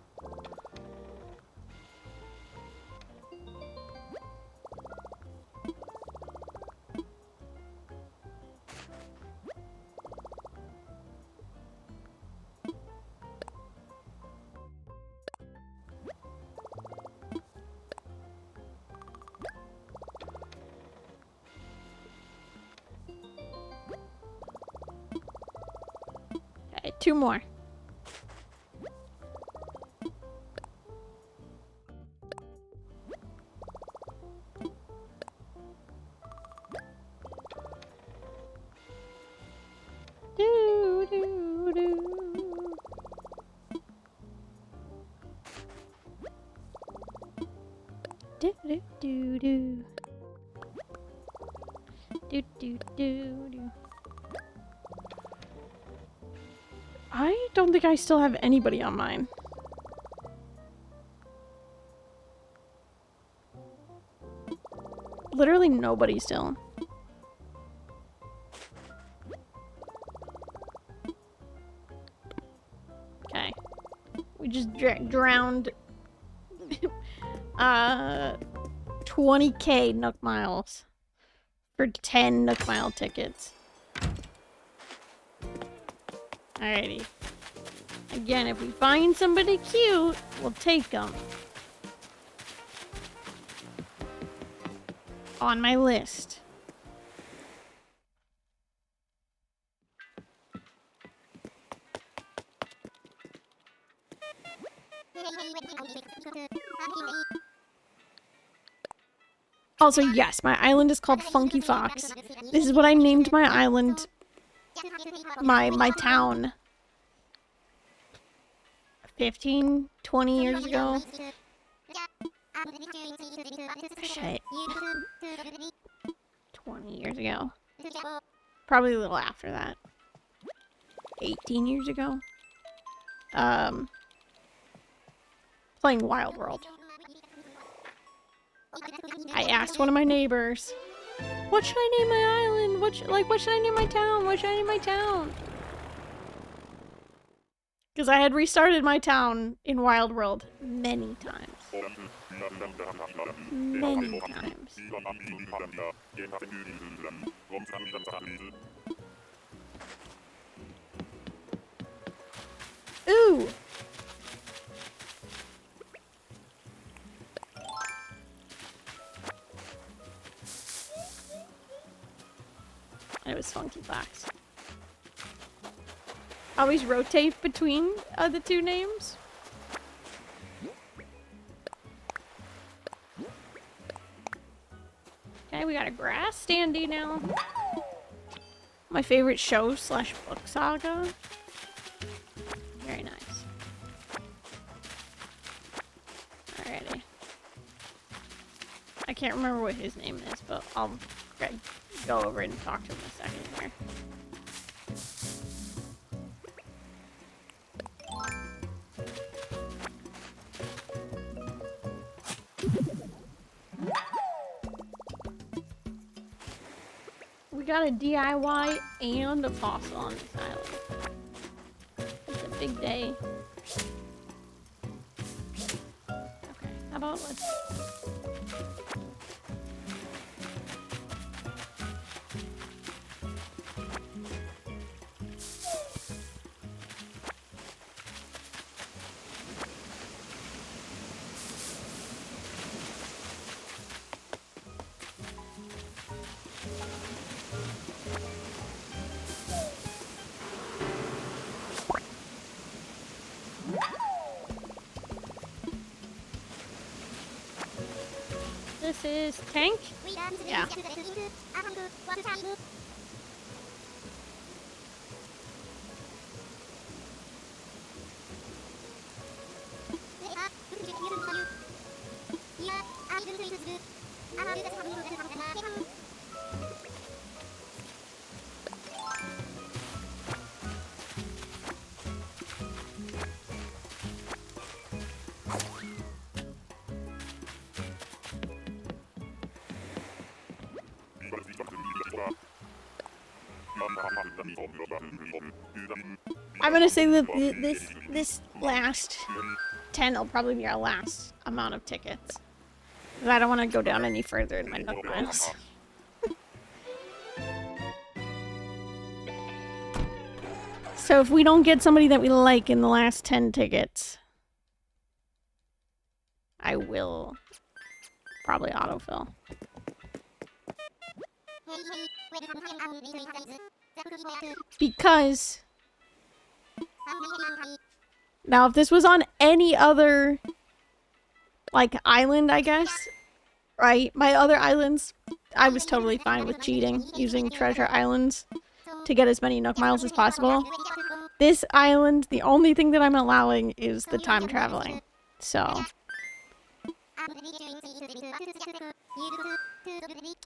Okay, 2 more. Do, do, do. Do, do, do, do. Do, do, do, do. I don't think I still have anybody on mine. Literally nobody still. Okay. We just drowned 20k Nook Miles for 10 Nook Mile tickets. Alrighty. Again, if we find somebody cute, we'll take them. On my list. Also, yes, my island is called Funky Fox. This is what I named my island, my town 15, 20 years ago. Shit. 20 years ago. Probably a little after that. 18 years ago. Playing Wild World. I asked one of my neighbors, what should I name my island? What should I name my town? What should I name my town? Because I had restarted my town in Wild World many times. Many times. Ooh! It was Funky Fox. Always rotate between the 2 names. Okay, we got a grass standee now. My favorite show / book saga. Very nice. Alrighty. I can't remember what his name is, but I'll go over and talk to him in a second here. We got a DIY and a fossil on this island. It's a big day. Okay, how about let's... This is tank? Yeah. I'm gonna say that this last 10 will probably be our last amount of tickets. Because I don't want to go down any further in my Nook Miles. So if we don't get somebody that we like in the last 10 tickets, I will probably autofill. Because now if this was on any other like island, I guess, right? My other islands, I was totally fine with cheating, using treasure islands to get as many Nook Miles as possible. This island, the only thing that I'm allowing is the time traveling. So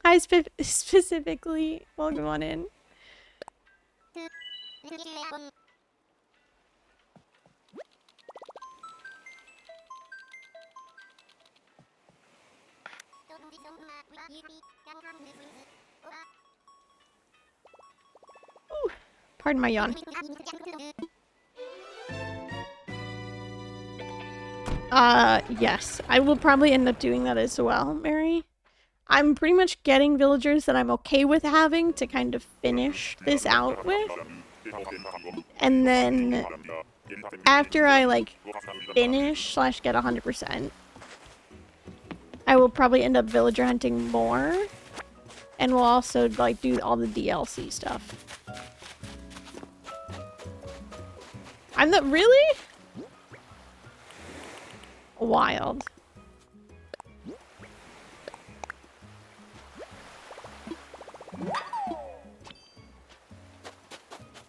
I specifically welcome on in. Ooh, pardon my yawn. Yes. I will probably end up doing that as well, Mary. I'm pretty much getting villagers that I'm okay with having to kind of finish this out with. And then after I, like, finish / get 100%, I will probably end up villager hunting more. And we'll also, like, do all the DLC stuff. I'm the- really? Wild.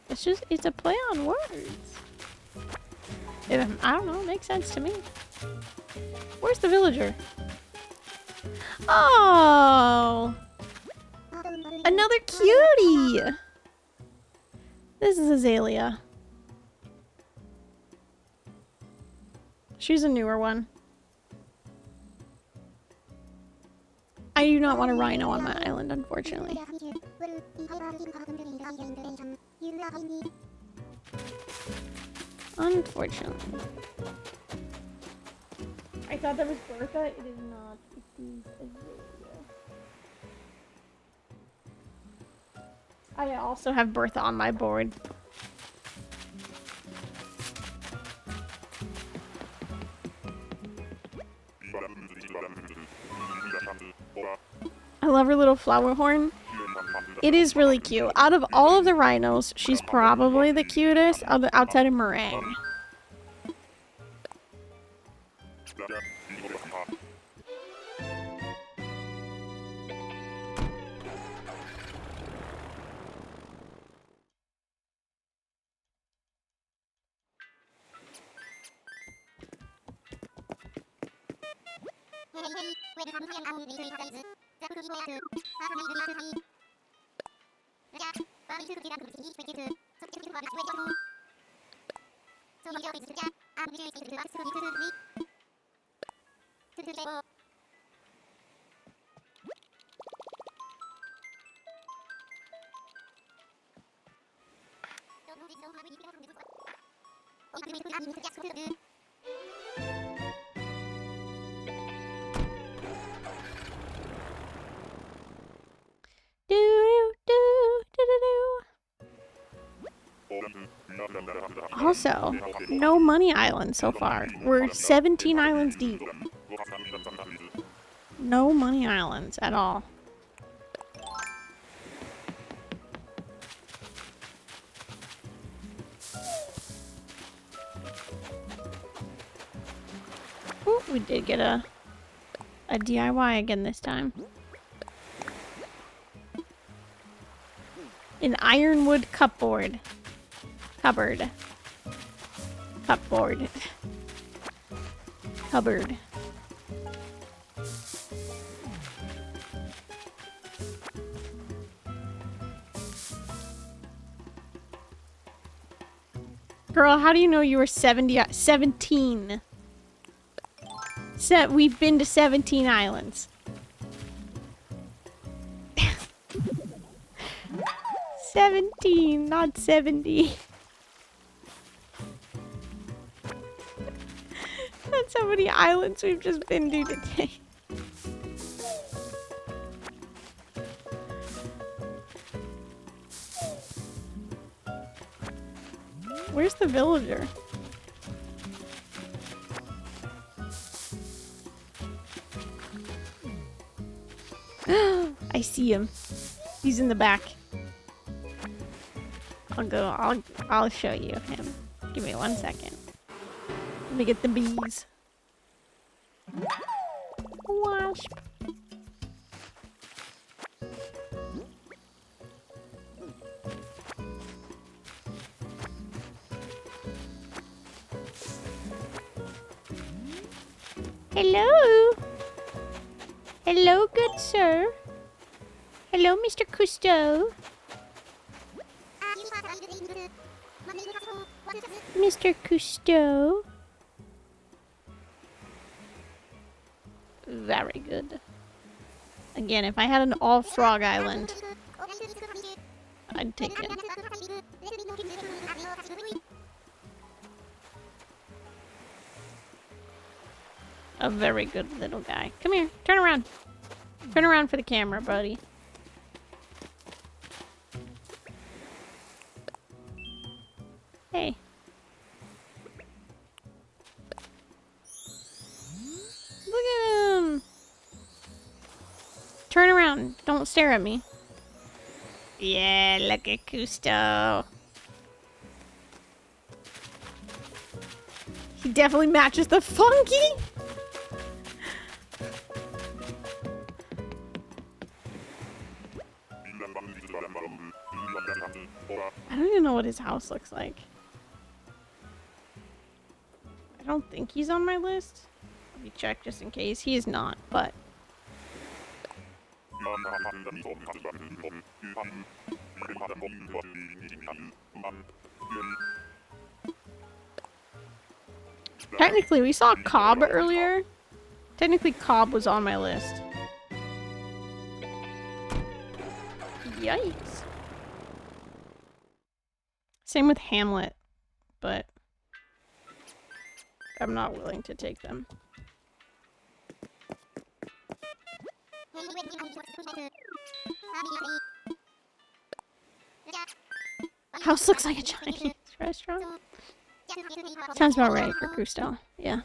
It's just, it's a play on words. I don't know, it makes sense to me. Where's the villager? Oh! Another cutie! This is Azalea. She's a newer one. I do not want a rhino on my island, unfortunately. Unfortunately. I thought that was Bertha. It is not. It is Azalea. I also have Bertha on my board. I love her little flower horn. It is really cute. Out of all of the rhinos, she's probably the cutest outside of Meringue. Also, no money island so far. We're 17 islands deep. No money islands at all. Ooh, we did get a DIY again this time. An ironwood cupboard. Cupboard. Cupboard. Cupboard. Girl, how do you know you were 17? We've been to 17 islands. 17, not 70. That's how many islands we've just been to today. Where's the villager? I see him. He's in the back. I'll show you him. Give me 1 second. Let me get the bees. Wasp. Hello. Hello, good sir. Hello, Mr. Cousteau. Mr. Cousteau. Very good. Again, if I had an all-frog island, I'd take him. A very good little guy. Come here. Turn around. Turn around for the camera, buddy. Hey. Look at him. Turn around. Don't stare at me. Yeah, look at Cousteau. He definitely matches the funky. I don't even know what his house looks like. I don't think he's on my list. Let me check just in case. He is not, but... Technically, we saw Cobb earlier. Technically, Cobb was on my list. Yikes. Same with Hamlet, but I'm not willing to take them. House looks like a Chinese restaurant. Sounds about right for Cousteau. Yeah.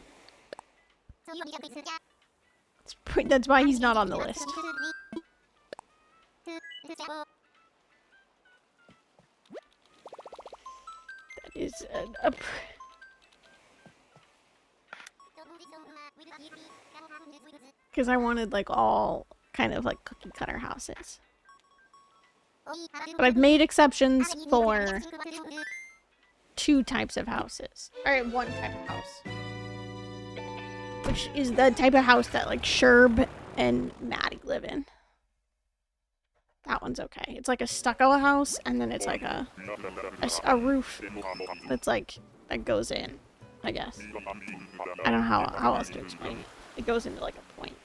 That's why he's not on the list. That is a because I wanted like all kind of like cookie cutter houses. But I've made exceptions for 2 types of houses. Alright, 1 type of house. Which is the type of house that like Sherb and Maddie live in. That one's okay. It's like a stucco house, and then it's like a roof that's like, that goes in, I guess. I don't know how else to explain it. It goes into like a point.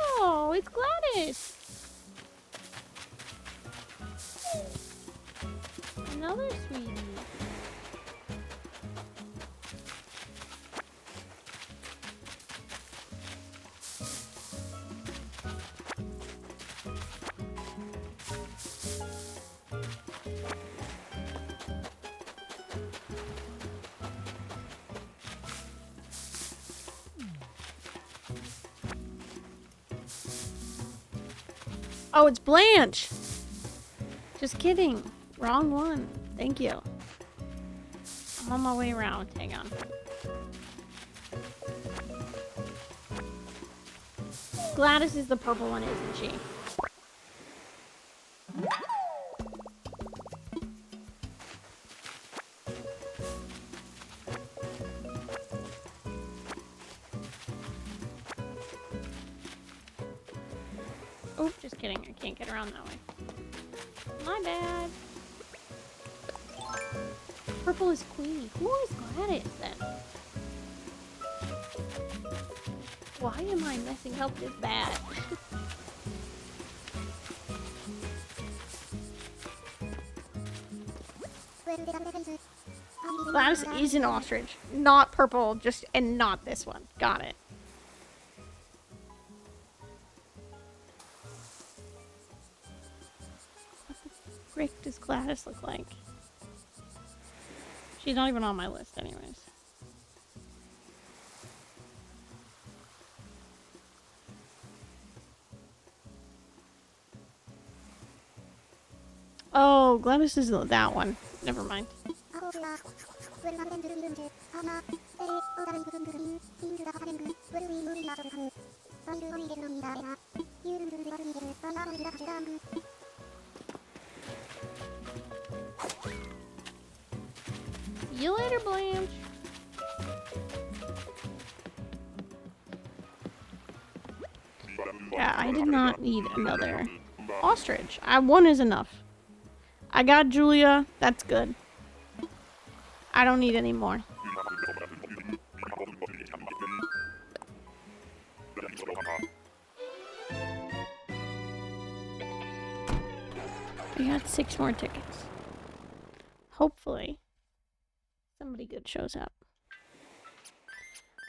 Oh, it's Gladys! Another sweetie. Oh, it's Blanche! Just kidding. Wrong one. Thank you. I'm on my way around. Hang on. Gladys is the purple one, isn't she? Oh, just kidding. I can't get around that way. My bad. Purple is Queenie. Who is Gladys then? Why am I messing up this bad? Gladys is an ostrich. Not purple, just, and not this one. Got it. What the frick does Gladys look like? She's not even on my list anyways. Oh, Gladys is that one. Never mind. See you later, Blanche. Yeah, I did not need another ostrich. One is enough. I got Julia. That's good. I don't need any more. We got 6 more tickets. Hopefully, somebody good shows up.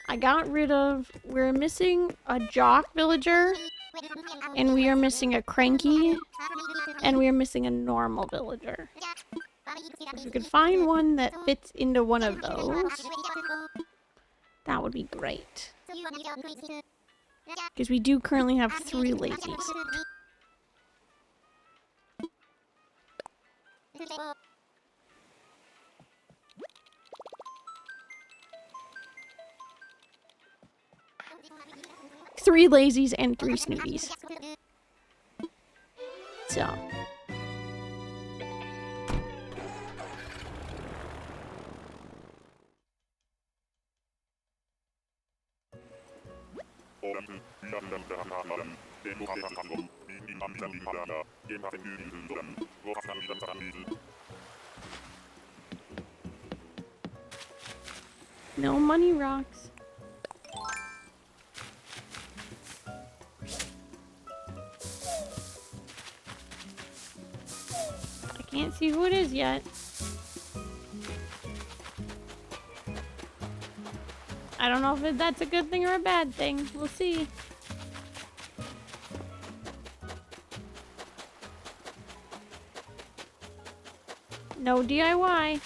I got rid of... We're missing a jock villager. And we are missing a cranky. And we are missing a normal villager. If we could find one that fits into one of those, that would be great. Because we do currently have 3 lazies. Three lazies and 3 snooties. So. No money rocks. I can't see who it is yet. I don't know if that's a good thing or a bad thing. We'll see. No DIY.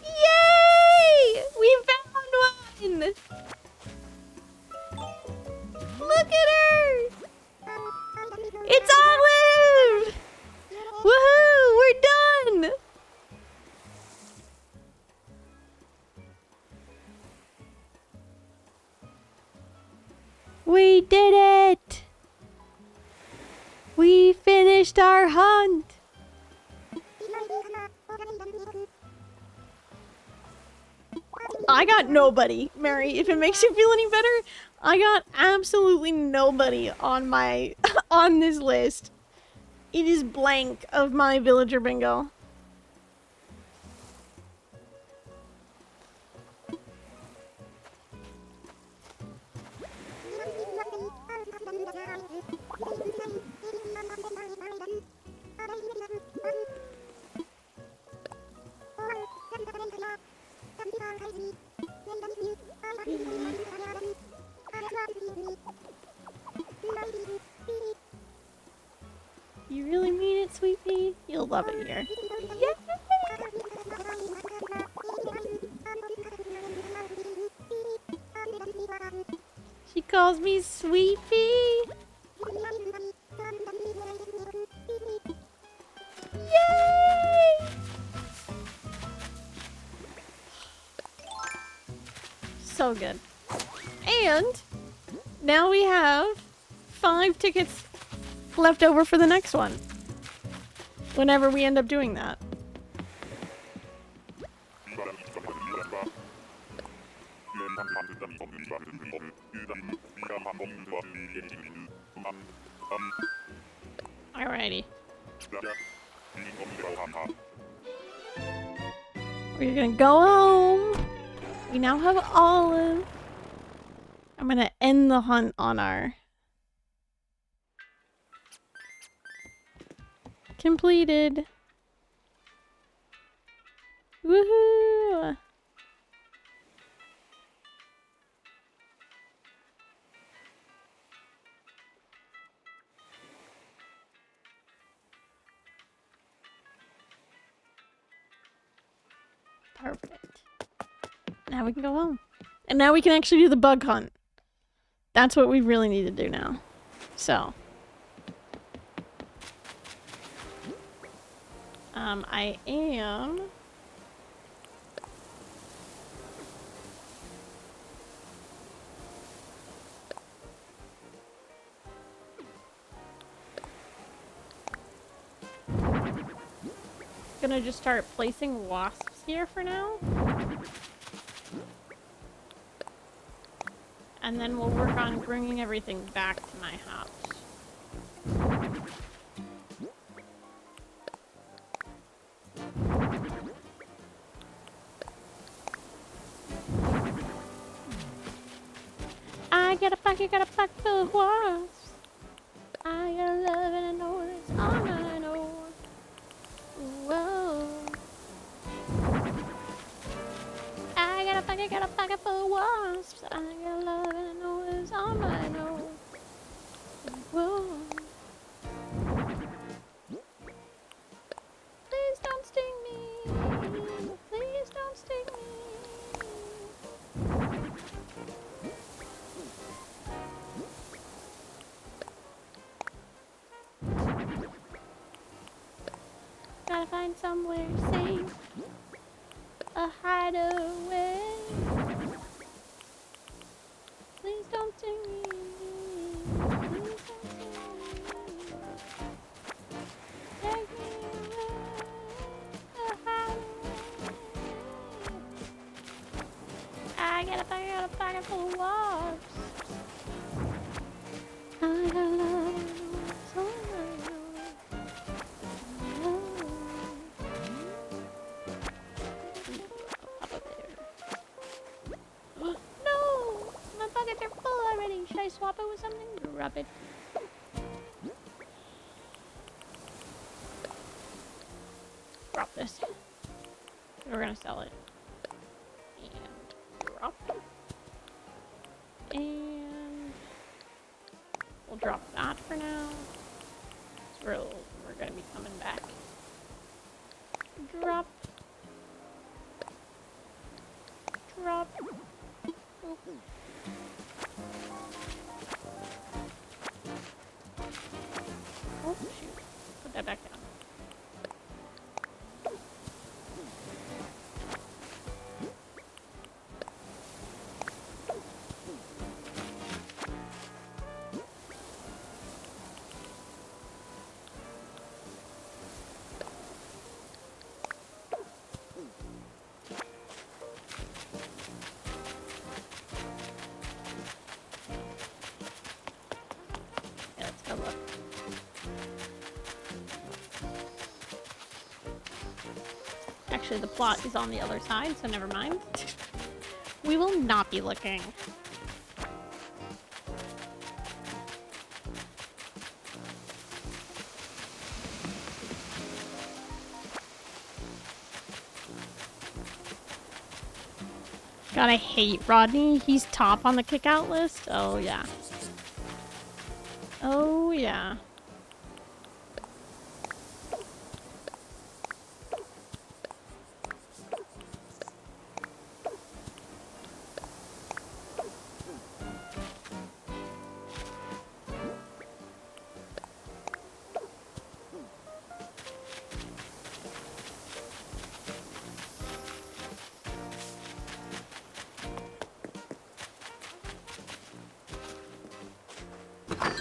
Yay! We found one! Look at her! It's Olive! Woohoo! We're done! We did it! We finished our hunt! I got nobody, Mary. If it makes you feel any better, I got absolutely nobody on my on this list. It is blank of my villager bingo. You really mean it, sweet pea? You'll love it here. Yay! She calls me sweet pea. Yay! So good. And now we have 5 tickets left over for the next one. Whenever we end up doing that. Alrighty. We're gonna go home. We now have Olive. I'm gonna end the hunt on our... Completed. Woohoo! Perfect. Now we can go home. And now we can actually do the bug hunt. That's what we really need to do now. So. I am... gonna just start placing wasps here for now. And then we'll work on bringing everything back to my house. I got a pocket full of wasps. I got a love and I know it's all I know. Whoa. I got a pocket full of wasps. I got love and I know it's all I know. Whoa. Please don't sting me. Please don't sting me. Gotta find somewhere safe, a hideaway. Please don't sting me. Please don't sting me. Take me away, a hideaway. I got a pocket full of wasps. I got love, so I know. No! My buckets are full already. Should I swap it with something? Drop it. Drop this. We're gonna sell it. And drop. And we'll drop that for now. We're gonna be coming back. Drop. Drop. Oop. Oh shoot. Put that back down. Actually, the plot is on the other side, so never mind. We will not be looking. God, I hate Rodney. He's top on the kick-out list. Oh, yeah. Oh, yeah.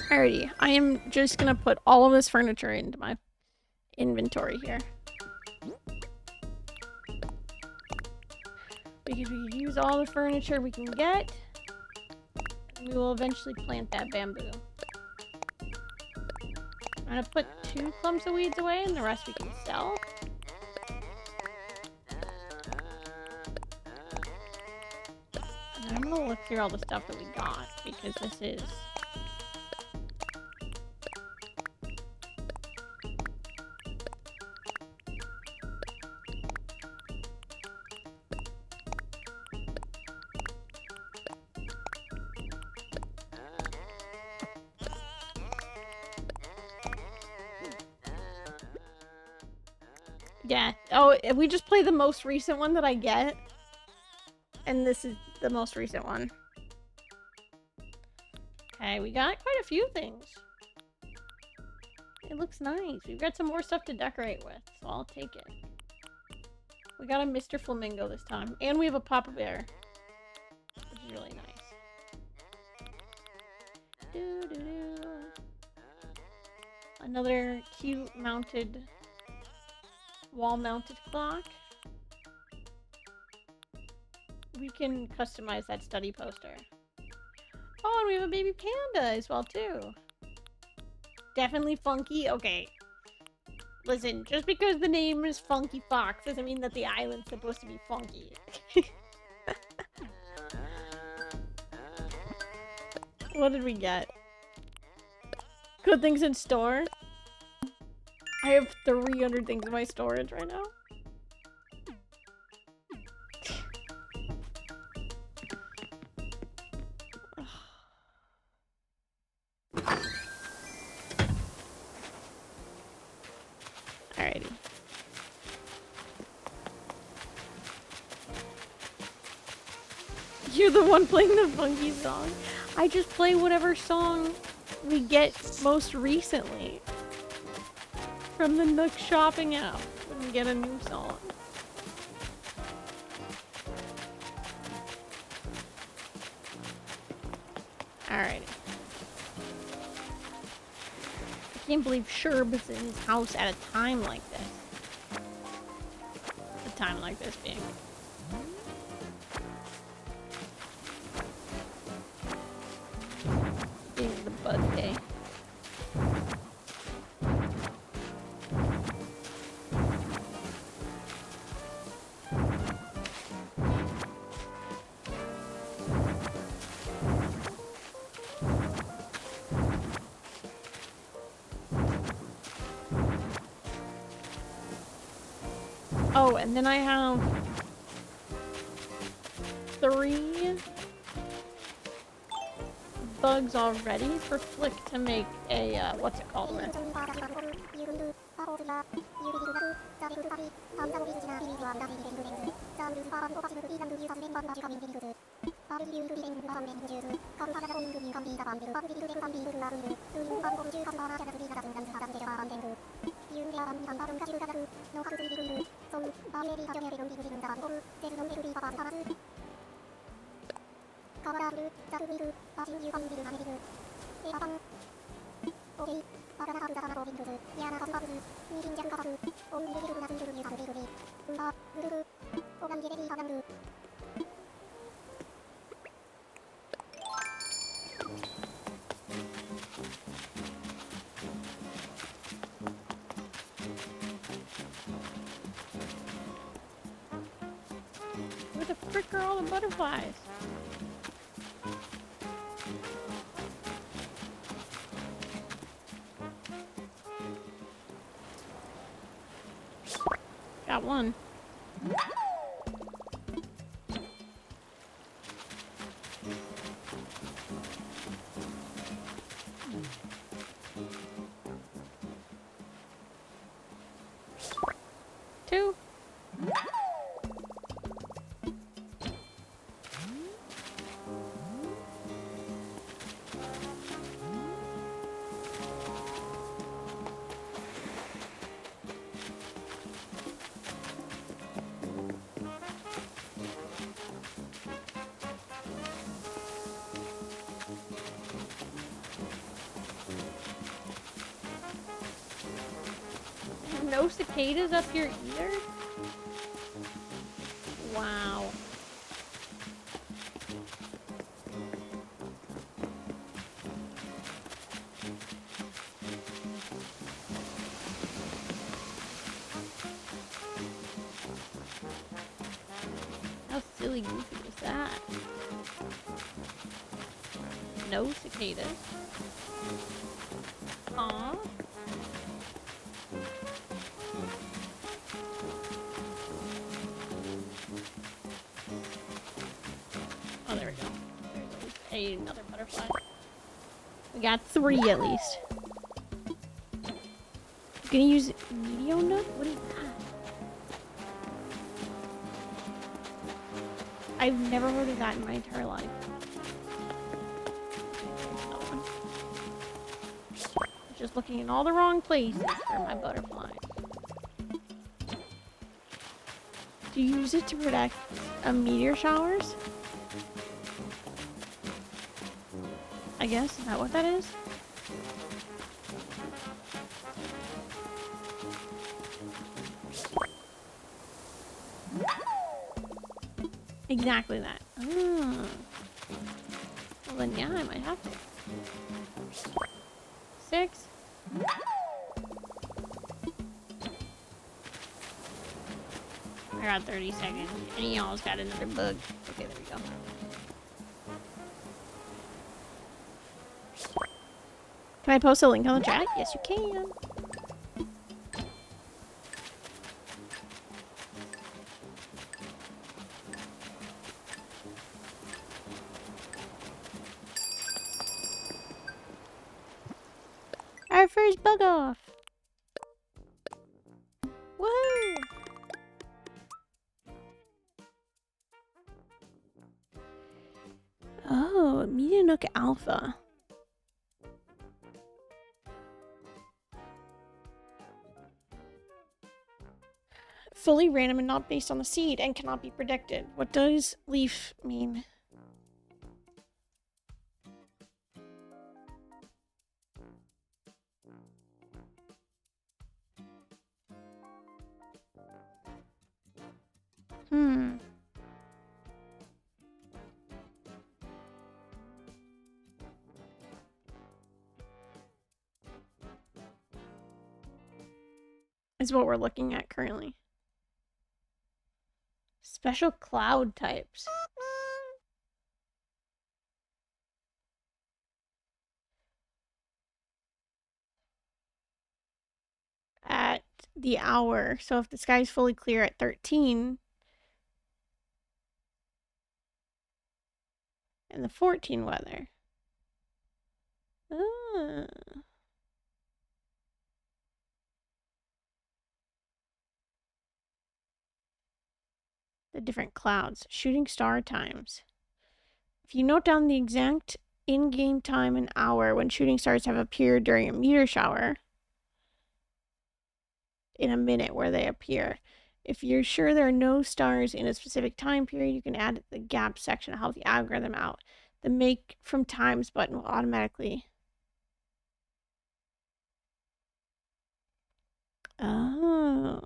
Alrighty, I am just gonna put all of this furniture into my inventory here. Because we can use all the furniture we can get. And we will eventually plant that bamboo. I'm gonna put 2 clumps of weeds away and the rest we can sell. And then I'm gonna look through all the stuff that we got because this is... Yeah. Oh, if we just play the most recent one that I get. And this is the most recent one. Okay, we got quite a few things. It looks nice. We've got some more stuff to decorate with, so I'll take it. We got a Mr. Flamingo this time. And we have a Papa Bear. Which is really nice. Doo-doo-doo. Another cute mounted... wall-mounted clock. We can customize that study poster. Oh, and we have a baby panda as well, too. Definitely funky. Okay. Listen, just because the name is Funky Fox doesn't mean that the island's supposed to be funky. What did we get? Good things in store? I have 300 things in my storage right now. Alrighty. You're the one playing the funky song. I just play whatever song we get most recently. From the Nook shopping app and get a new song. Alrighty. I can't believe Sherb is in his house at a time like this. A time like this being. Being the bud day. Oh, and then I have 3 bugs already for Flick to make a, what's it called with? Where the frick are all the butterflies? Got one. Two. no cicadas up here either? Wow. How silly goofy was that? No cicadas. Aww. Oh, there we go. There's at least another butterfly. We got 3 at least. You gonna use Meteor Nook? What is that? I've never heard of that in my entire life. Another one. Just looking in all the wrong places for my butterfly. Do you use it to protect meteor showers? I guess, is that what that is? Exactly that. Oh. Well then, yeah, I might have to. 6. I got 30 seconds. And he almost got another bug. Okay, there we go. Can I post a link on the chat? Yes, you can. Our first bug off. Woohoo! Oh, Media Nook Alpha. Fully random and not based on the seed and cannot be predicted. What does leaf mean? Is what we're looking at currently. Special cloud types. At the hour. So if the sky is fully clear at 13 and the 14 weather. Ah. The different clouds. Shooting star times. If you note down the exact in-game time and hour when shooting stars have appeared during a meteor shower in a minute where they appear. If you're sure there are no stars in a specific time period, you can add the gap section to help the algorithm out. The make from times button will automatically... Oh.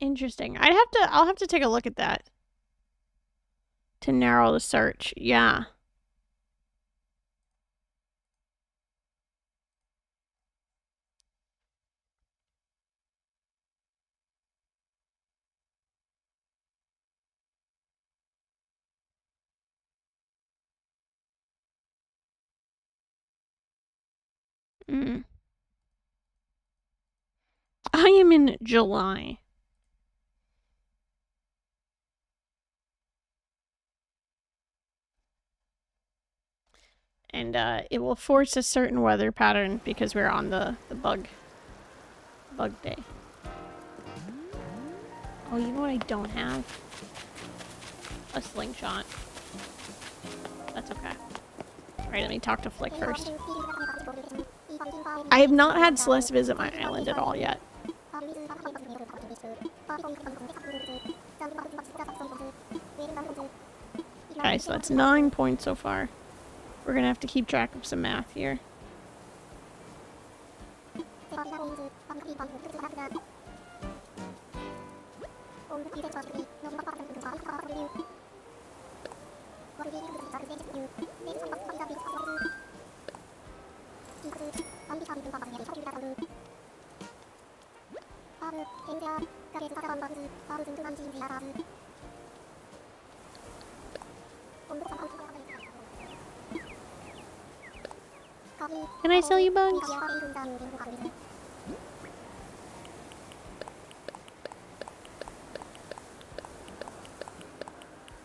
Interesting. I'll have to take a look at that to narrow the search. Yeah. I am in July. And it will force a certain weather pattern because we're on the bug day. Oh, you know what I don't have? A slingshot. That's okay. Alright, let me talk to Flick first. I have not had Celeste visit my island at all yet. Okay, so that's 9 points so far. We're gonna have to keep track of some math here. Can I sell you bugs?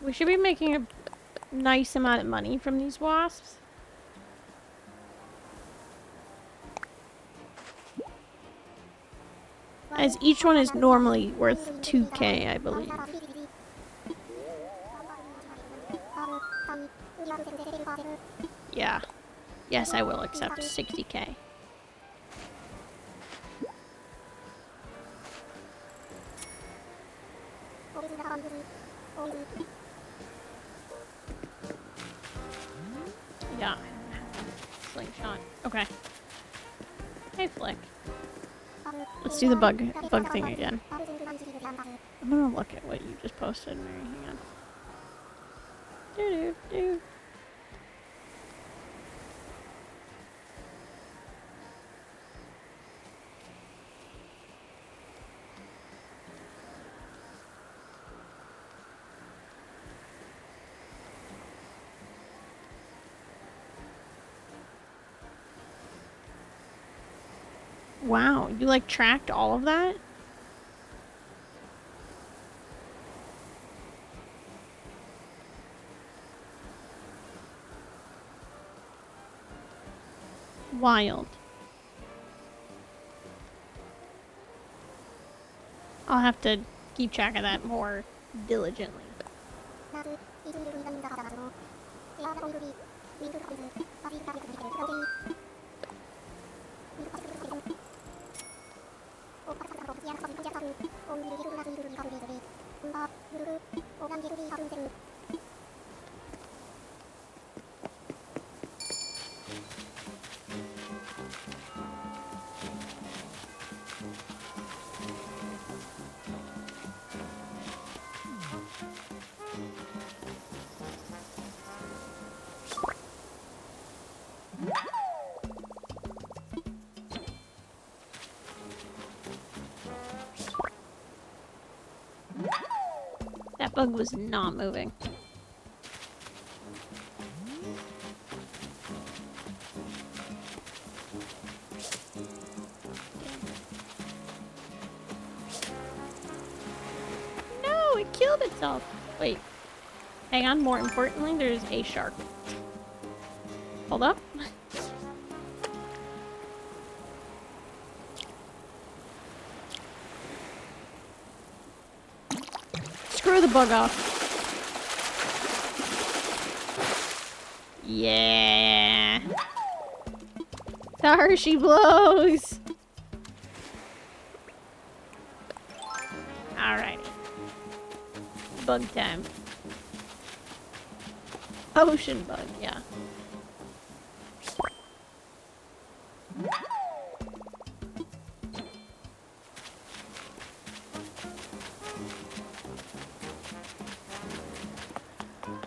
We should be making a nice amount of money from these wasps. As each one is normally worth 2k, I believe. Yeah. Yes, I will accept 60k. Yeah. Slingshot. Okay. Hey, Flick. Let's do the bug thing again. I'm gonna look at what you just posted, Mary. Hang on. Do-do-do. Wow, you like tracked all of that? Wild. I'll have to keep track of that more diligently. That bug was not moving. No, it killed itself. Wait. Hang on, more importantly, there's a shark. Hold up. Screw the bug off. Yeah. Thurs, she blows. Alright. Bug time. Ocean bug, yeah.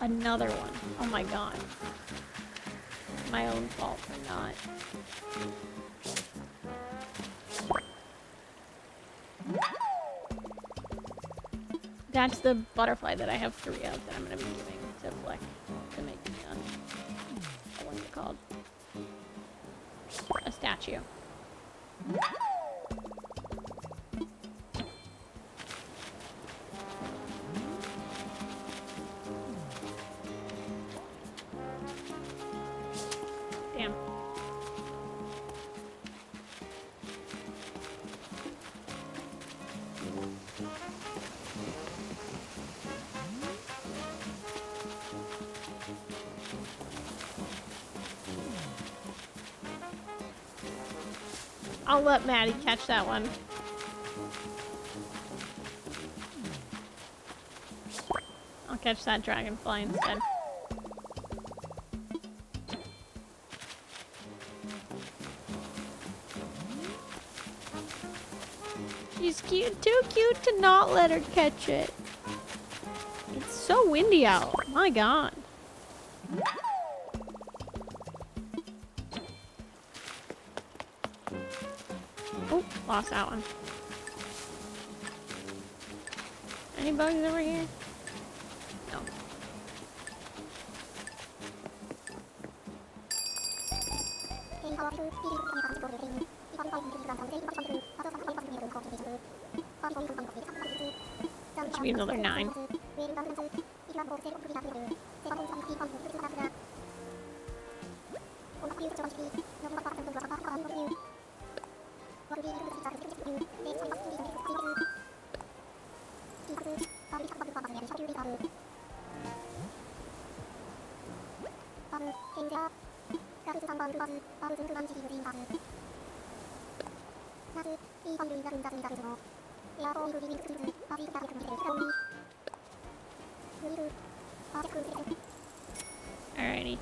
Another one. Oh my god. My own fault for not. That's the butterfly that I have 3 of that I'm gonna be giving to Fleck to make me what's it called? A statue. I'll let Maddie catch that one. I'll catch that dragonfly instead. She's cute, too cute to not let her catch it. It's so windy out. My god. Oh, lost that one. Any bugs over here? No. That should be another 9. Alrighty.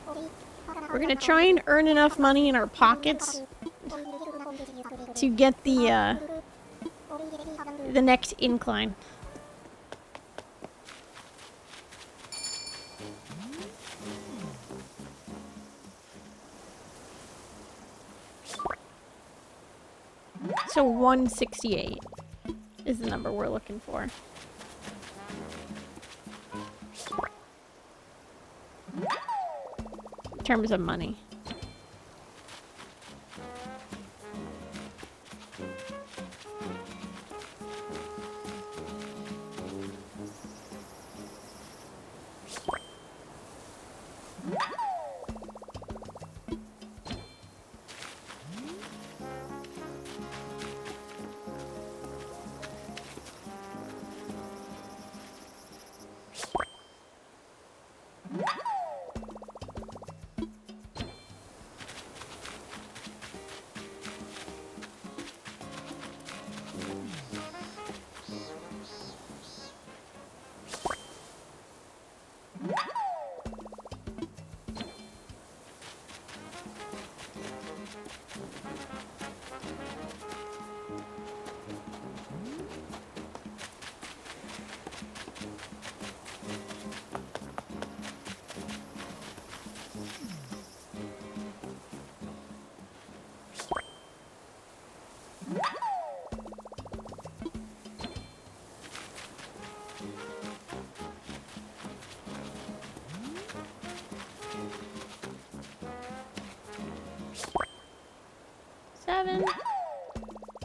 We're gonna try and earn enough money in our pockets to get the next incline. So 168 is the number we're looking for. In terms of money.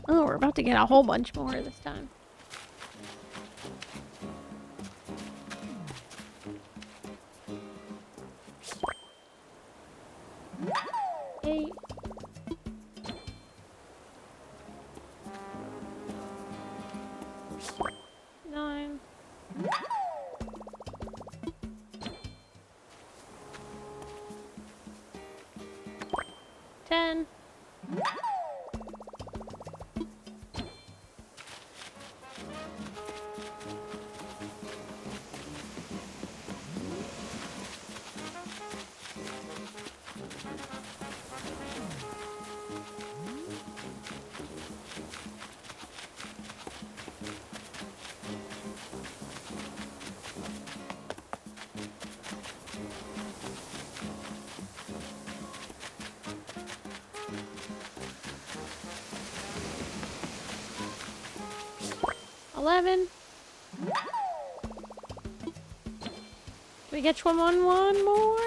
Oh, we're about to get a whole bunch more this time. Eight. Nine. 10. 11. Do we get one more?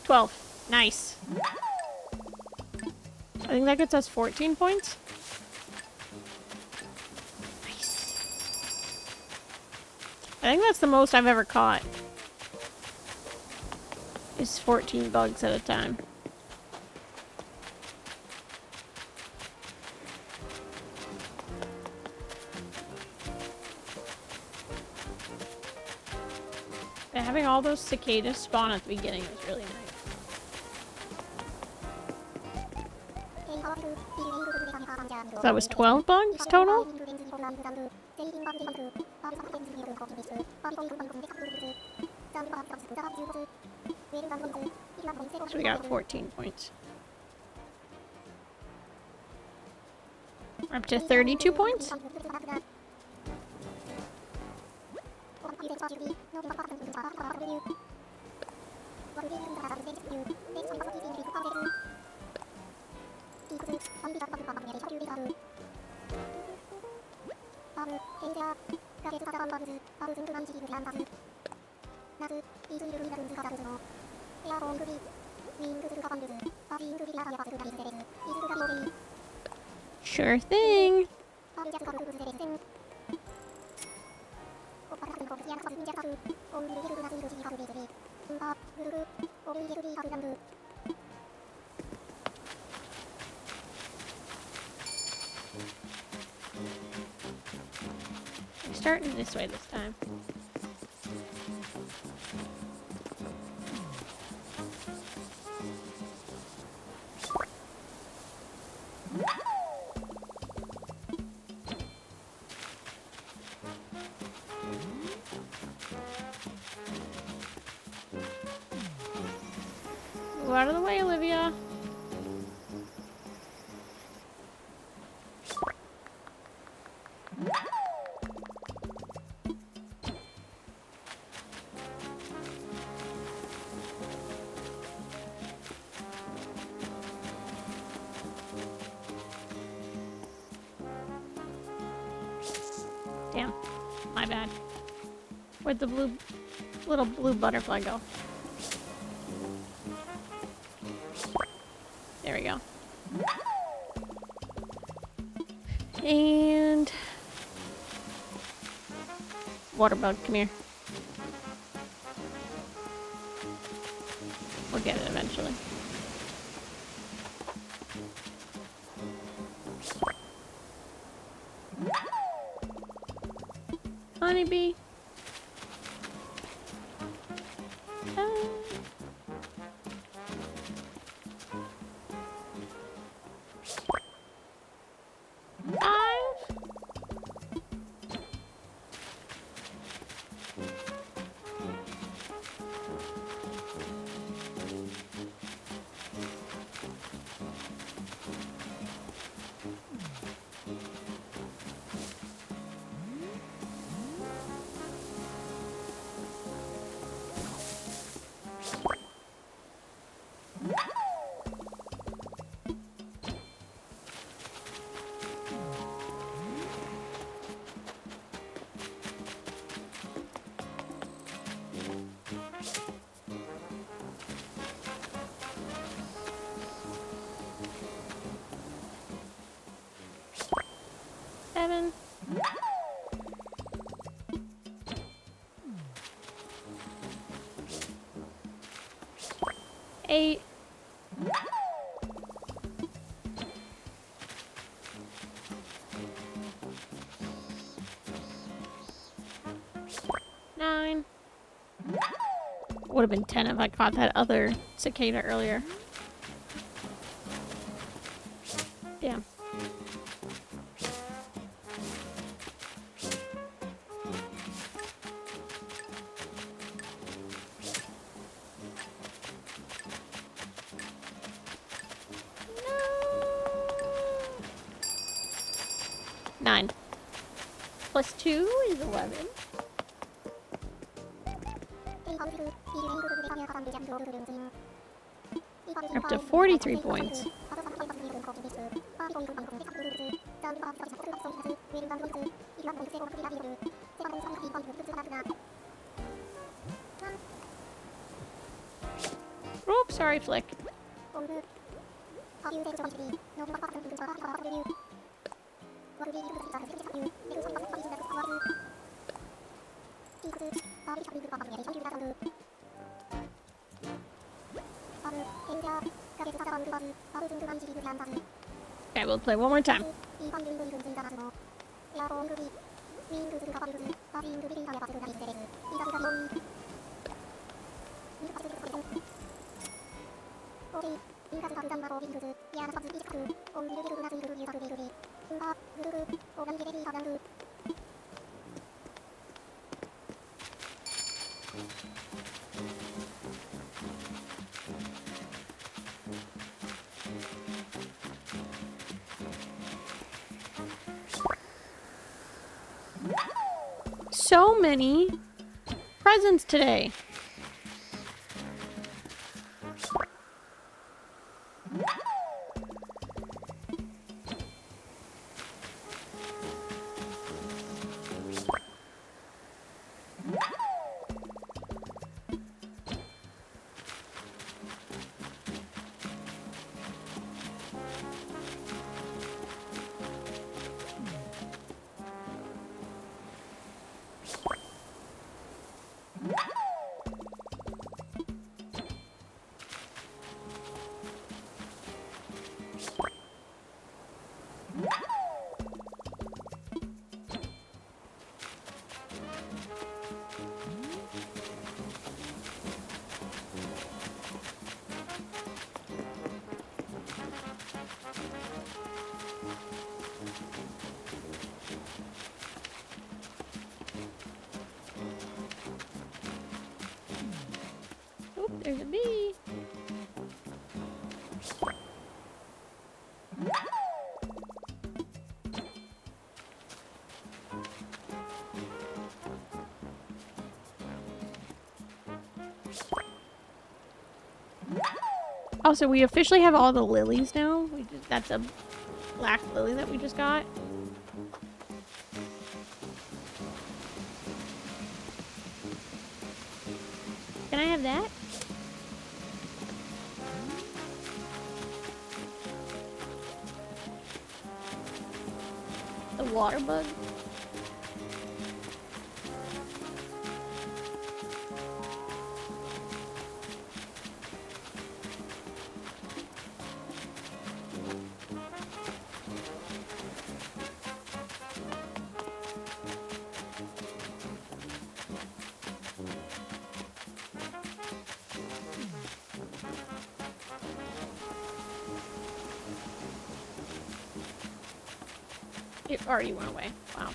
12. Nice. I think that gets us 14 points. Nice. I think that's the most I've ever caught. Is 14 bugs at a time. Having all those cicadas spawn at the beginning was really nice. That was 12 bugs total? So we got 14 points. We're up to 32 points? Sure thing. We're starting this way this time. Move out of the way, Olivia. Damn, my bad. Where'd the little blue butterfly go? There we go. And water bug, come here. We'll get it eventually. Honeybee. Seven. 8. 9. Would have been 10 if I caught that other cicada earlier. Damn. No. 9. Plus 2 is 11. Up to 43 points. Oops, sorry, Flick. Okay, we'll play one more time. So many presents today. Oop, there's a bee. Oh, so we officially have all the lilies now. That's a black lily that we just got. Can I have that? The water bug. It already went away. Wow.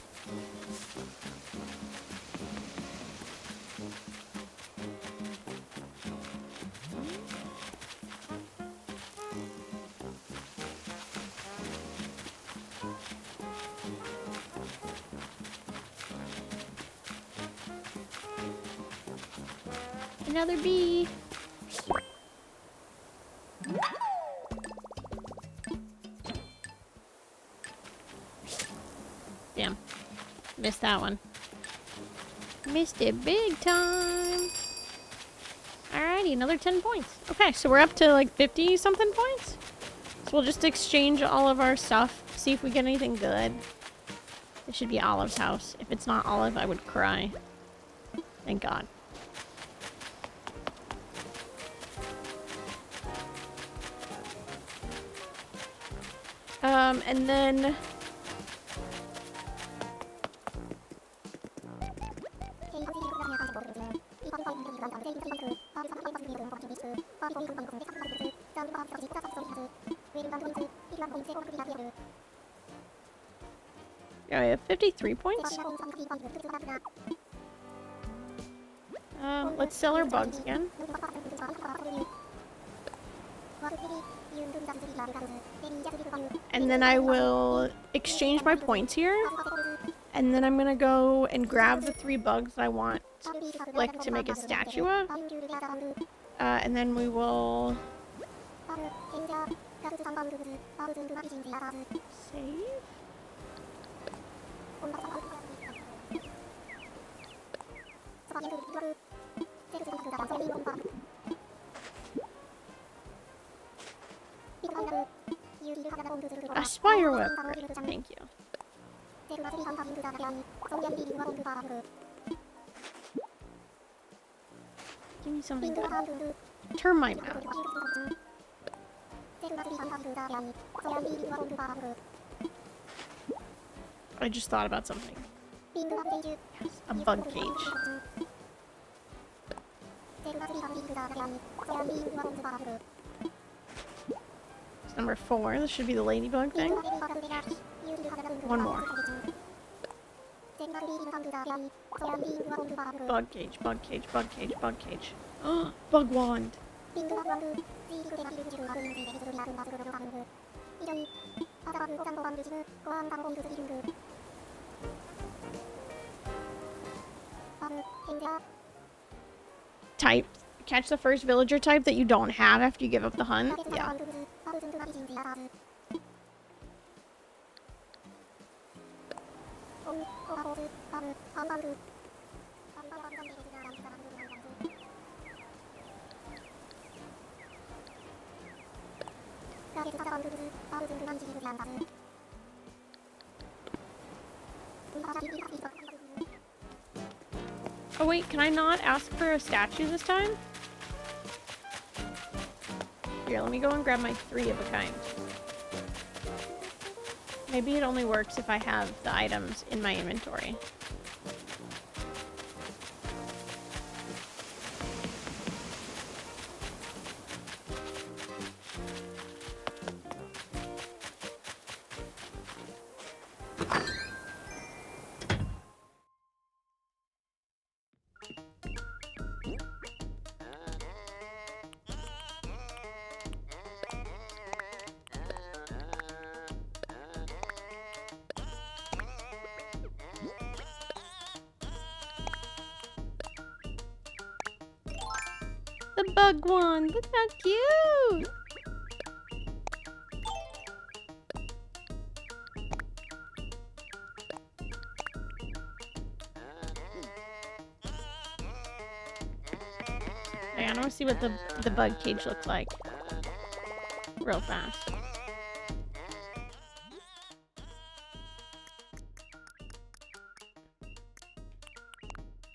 Another bee. Damn. Missed that one. Missed it big time. Alrighty, another 10 points. Okay, so we're up to like 50 something points. So we'll just exchange all of our stuff, see if we get anything good. This should be Olive's house. If it's not Olive, I would cry. Thank God. And then... Yeah, we have 53 points. Let's sell our bugs again. And then I will exchange my points here. And then I'm gonna go and grab the 3 bugs that I want Flick to make a statue of. And then we will... save. A spider web. Great, thank you. Give me something good. Termite mound. I just thought about something. Yes, a bug cage. It's number 4. This should be the ladybug thing. Yes. One more. Bug cage, bug cage, bug cage, bug cage. Bug wand. Type. Catch the first villager type that you don't have after you give up the hunt. Yeah. Oh wait, can I not ask for a statue this time? Here, let me go and grab my 3 of a kind. Maybe it only works if I have the items in my inventory. The bug one! Look how cute! Okay, I want to see what the bug cage looks like. Real fast.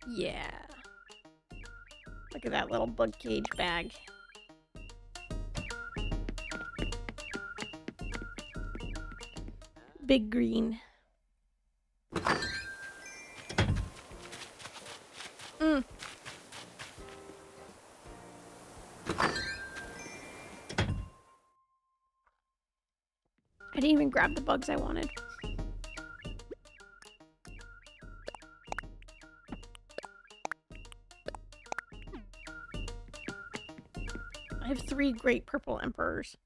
Yeah. Look at that little bug cage bag. Big green. I didn't even grab the bugs I wanted. I have 3 great purple emperors.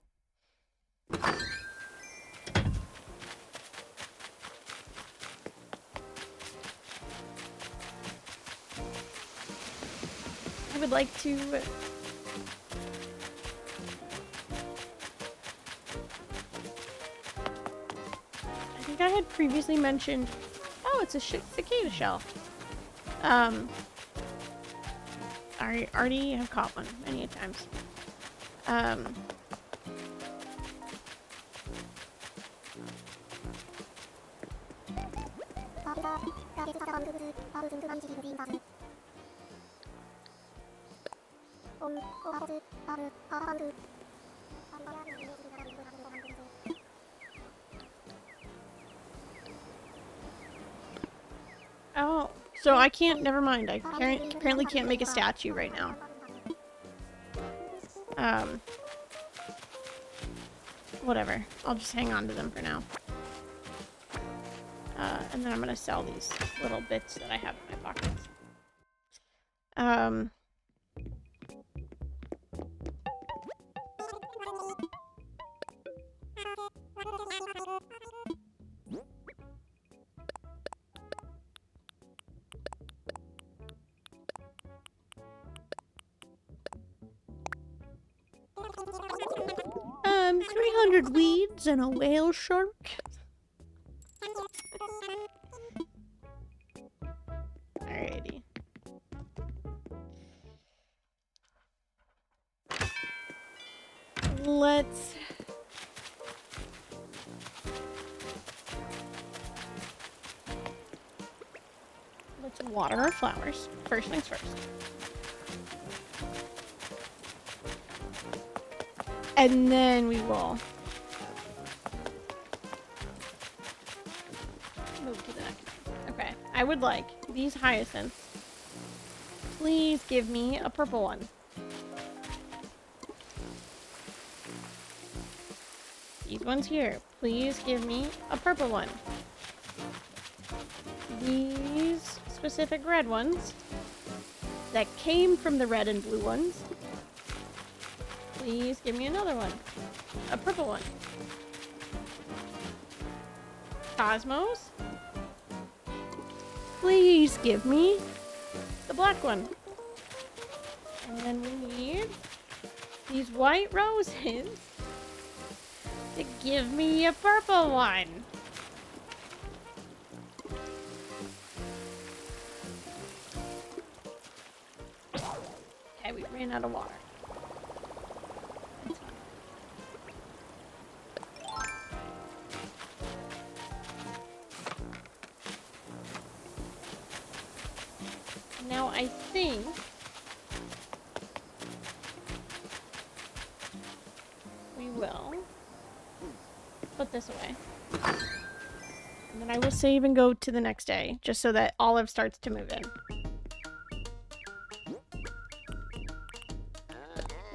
I would like to... I think I had previously mentioned... Oh, it's a cicada shell. I already have caught one many a times. Oh, so I can't, never mind. I apparently can't make a statue right now. Whatever. I'll just hang on to them for now. And then I'm gonna sell these little bits that I have in my pockets. 300 weeds and a whale shark. Alrighty. Let's water our flowers. First things first. And then we will move to the next one. Okay. I would like these hyacinths. Please give me a purple one. These ones here. Please give me a purple one. These specific red ones that came from the red and blue ones. Please give me another one. A purple one. Cosmos. Please give me the black one. And then we need these white roses to give me a purple one. Okay, we ran out of water. That's fine. Now I think we will put this away. And then I will save and go to the next day, just so that Olive starts to move in.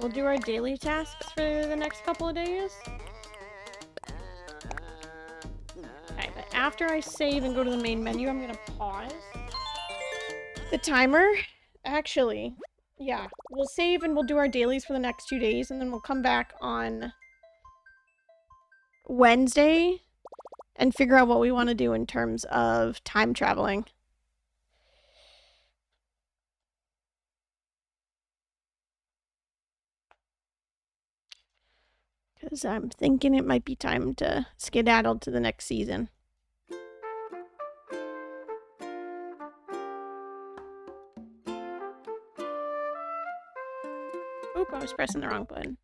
We'll do our daily tasks for the next couple of days. Okay, but after I save and go to the main menu, I'm gonna pause the timer. Actually, yeah, we'll save and we'll do our dailies for the next 2 days, and then we'll come back on Wednesday and figure out what we want to do in terms of time traveling. Because I'm thinking it might be time to skedaddle to the next season. Oop, I was pressing the wrong button.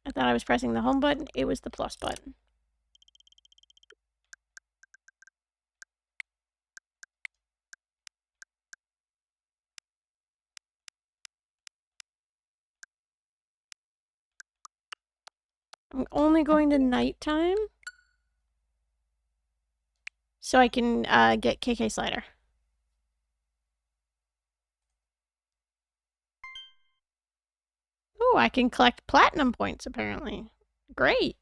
I thought I was pressing the home button. It was the plus button. I'm only going to nighttime so I can get KK Slider. Oh, I can collect platinum points apparently. Great.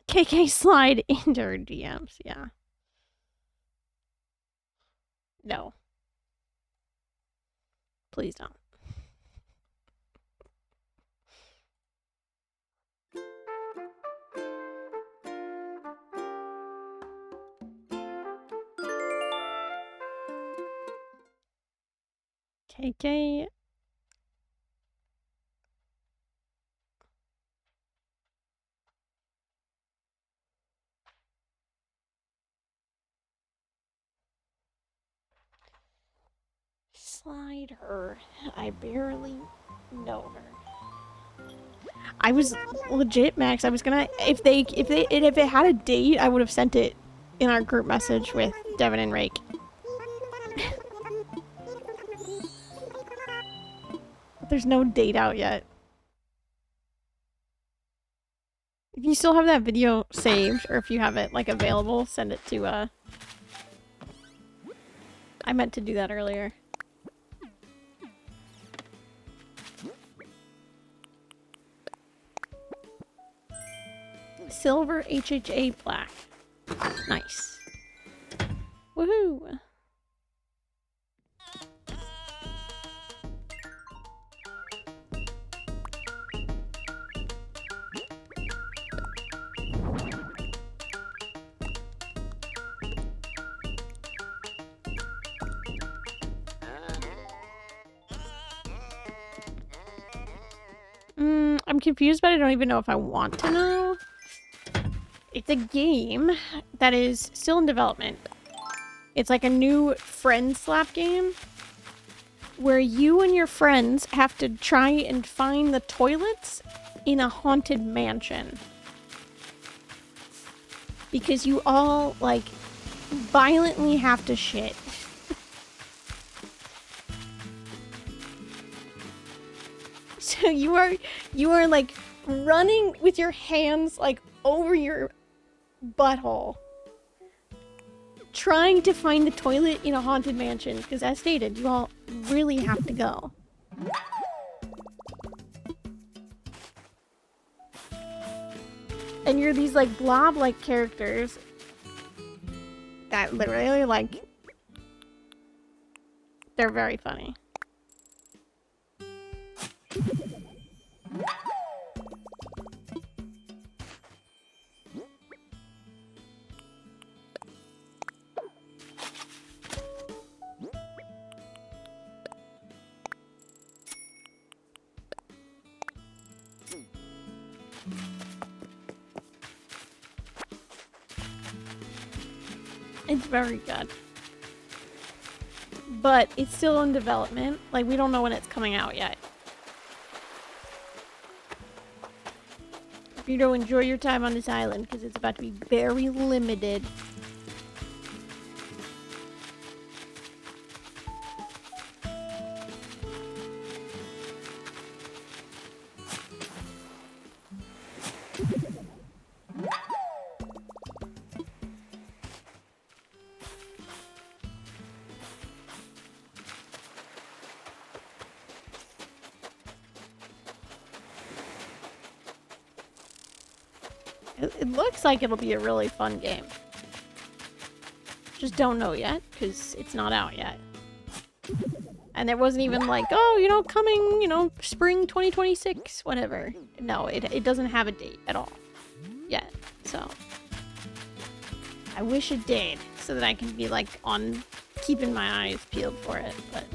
KK slide into her DMs, yeah. No. Please don't. KK. Slide her. I barely know her. I was legit, Max. I was gonna if it had a date, I would have sent it in our group message with Devin and Rake. But there's no date out yet. If you still have that video saved, or if you have it like available, send it to I meant to do that earlier. Silver HHA plaque. Nice. Woohoo! I'm confused, but I don't even know if I want to know. It's a game that is still in development. It's like a new friend slap game where you and your friends have to try and find the toilets in a haunted mansion. Because you all, like, violently have to shit. So you are like running with your hands like over your butthole trying to find the toilet in a haunted mansion, because as stated, you all really have to go. And you're these like blob-like characters that literally like, they're very funny. It's very good. But it's still in development. Like, we don't know when it's coming out yet. If you don't enjoy your time on this island, because it's about to be very limited. It looks like it'll be a really fun game. Just don't know yet, because it's not out yet. And there wasn't even like, oh, you know, coming, you know, spring 2026, whatever. No, it doesn't have a date at all yet, so. I wish it did, so that I can be like on keeping my eyes peeled for it, but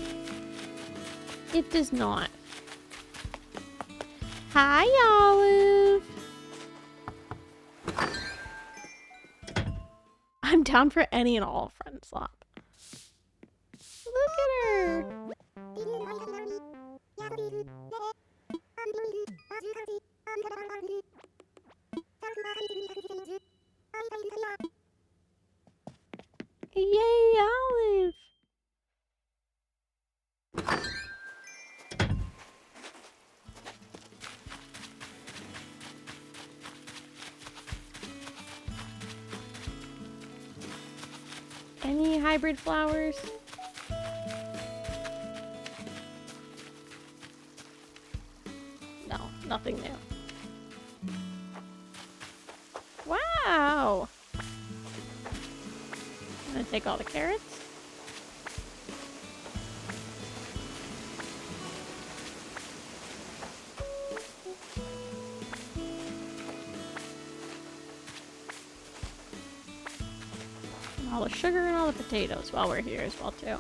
it does not. Hi, Olive! I'm down for any and all friend swap. Look at her! Yay, Olive! Any hybrid flowers? No, nothing new. Wow! I'm gonna take all the carrots. And all the sugar and all the potatoes while we're here as well too.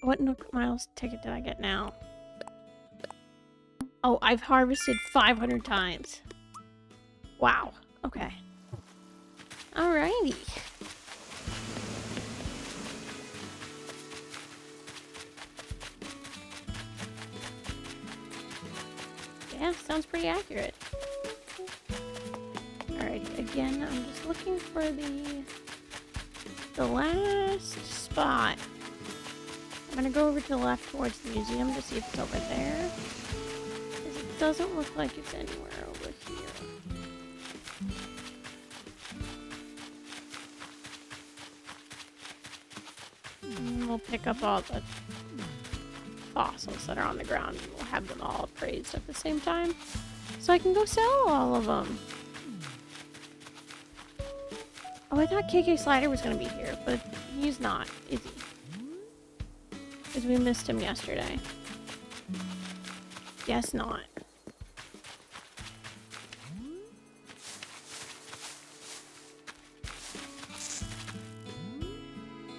What Nook Miles ticket did I get now? Oh, I've harvested 500 times. Wow. Okay. Alrighty. Yeah, sounds pretty accurate. Alright, again, I'm just looking for the last spot. I'm gonna go over to the left towards the museum to see if it's over there. Because it doesn't look like it's anywhere over here. And we'll pick up all the fossils that are on the ground and we'll have them all appraised at the same time. So I can go sell all of them. Oh, I thought KK Slider was gonna be here, but he's not, is he? Because we missed him yesterday. Guess not.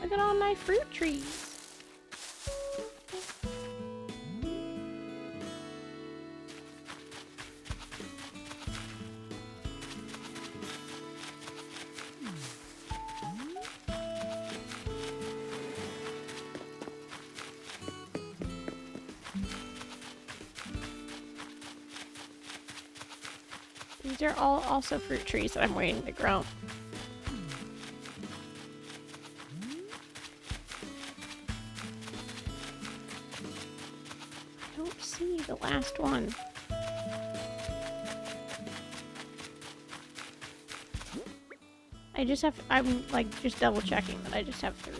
Look at all my fruit trees. These are all also fruit trees that I'm waiting to grow. I don't see the last one. I'm like just double checking that I just have 3.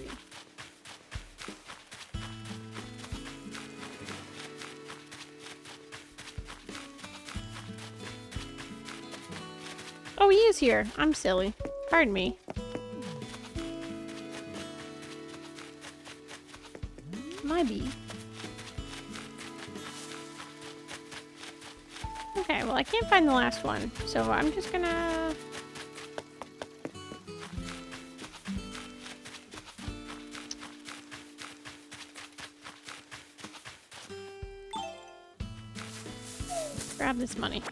Oh, he is here. I'm silly. Pardon me. My bee. Okay, well I can't find the last one, so I'm just gonna... grab this money.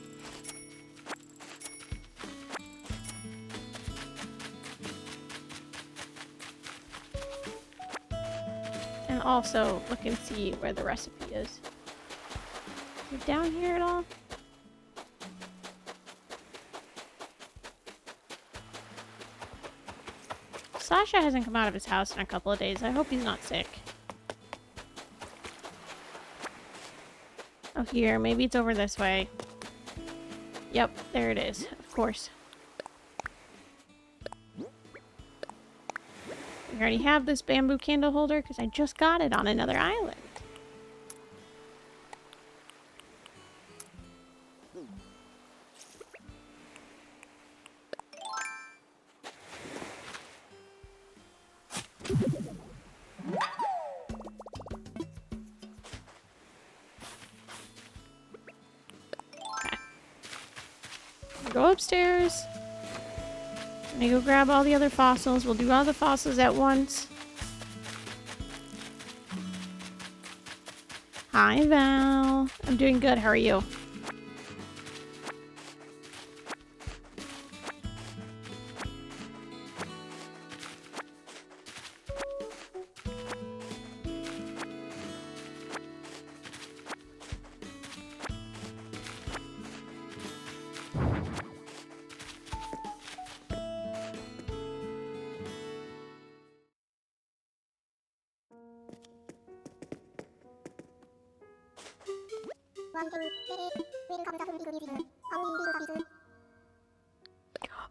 And also look and see where the recipe is. Is it down here at all? Sasha hasn't come out of his house in a couple of days. I hope he's not sick. Oh, here. Maybe it's over this way. Yep, there it is. Of course. We already have this bamboo candle holder because I just got it on another island. Go upstairs. Let me go grab all the other fossils. We'll do all the fossils at once. Hi, Val. I'm doing good. How are you?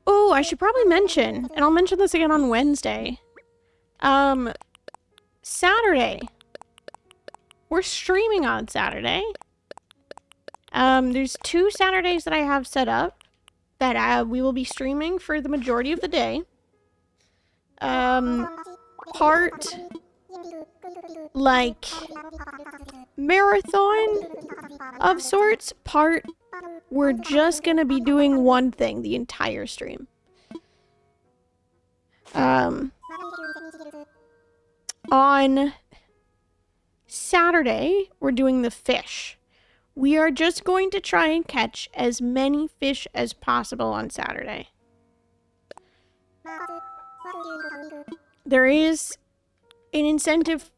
Oh, I should probably mention, and I'll mention this again on Wednesday. Saturday. We're streaming on Saturday. There's 2 Saturdays that I have set up that we will be streaming for the majority of the day. Part like marathon of sorts, part we're just gonna be doing one thing the entire stream. On Saturday, we're doing the fish. We are just going to try and catch as many fish as possible on Saturday. There is an incentive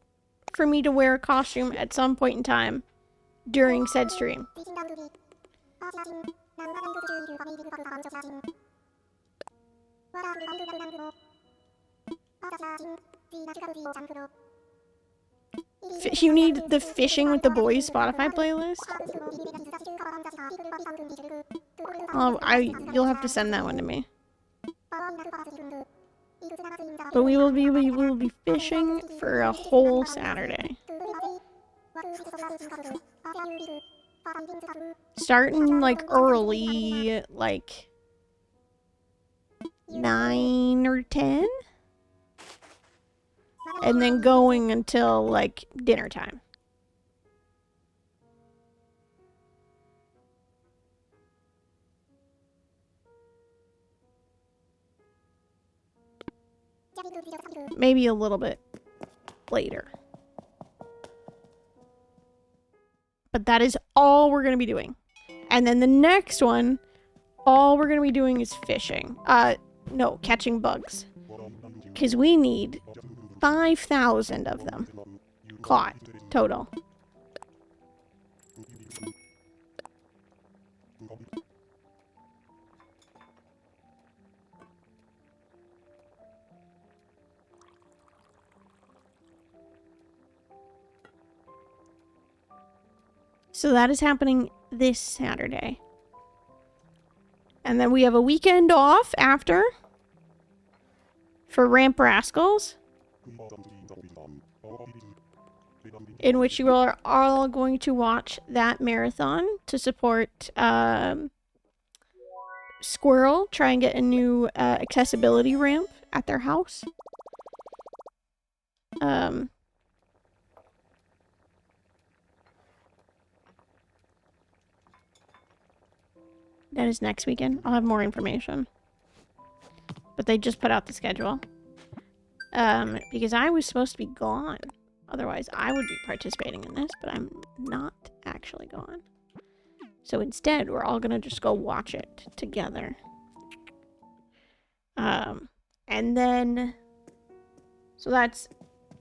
for me to wear a costume at some point in time during said stream. You need the Fishing with the Boys Spotify playlist? Oh, you'll have to send that one to me. But we will be fishing for a whole Saturday. Starting like early, like 9 or 10. And then going until like dinner time. Maybe a little bit later. But that is all we're going to be doing. And then the next one, all we're going to be doing is fishing. No, catching bugs. Because we need 5,000 of them caught total. So that is happening this Saturday. And then we have a weekend off after for Ramp Rascals, in which you are all going to watch that marathon to support Squirrel try and get a new accessibility ramp at their house. That is next weekend. I'll have more information. But they just put out the schedule. Because I was supposed to be gone. Otherwise, I would be participating in this, but I'm not actually gone. So instead, we're all gonna just go watch it together. And then... So that's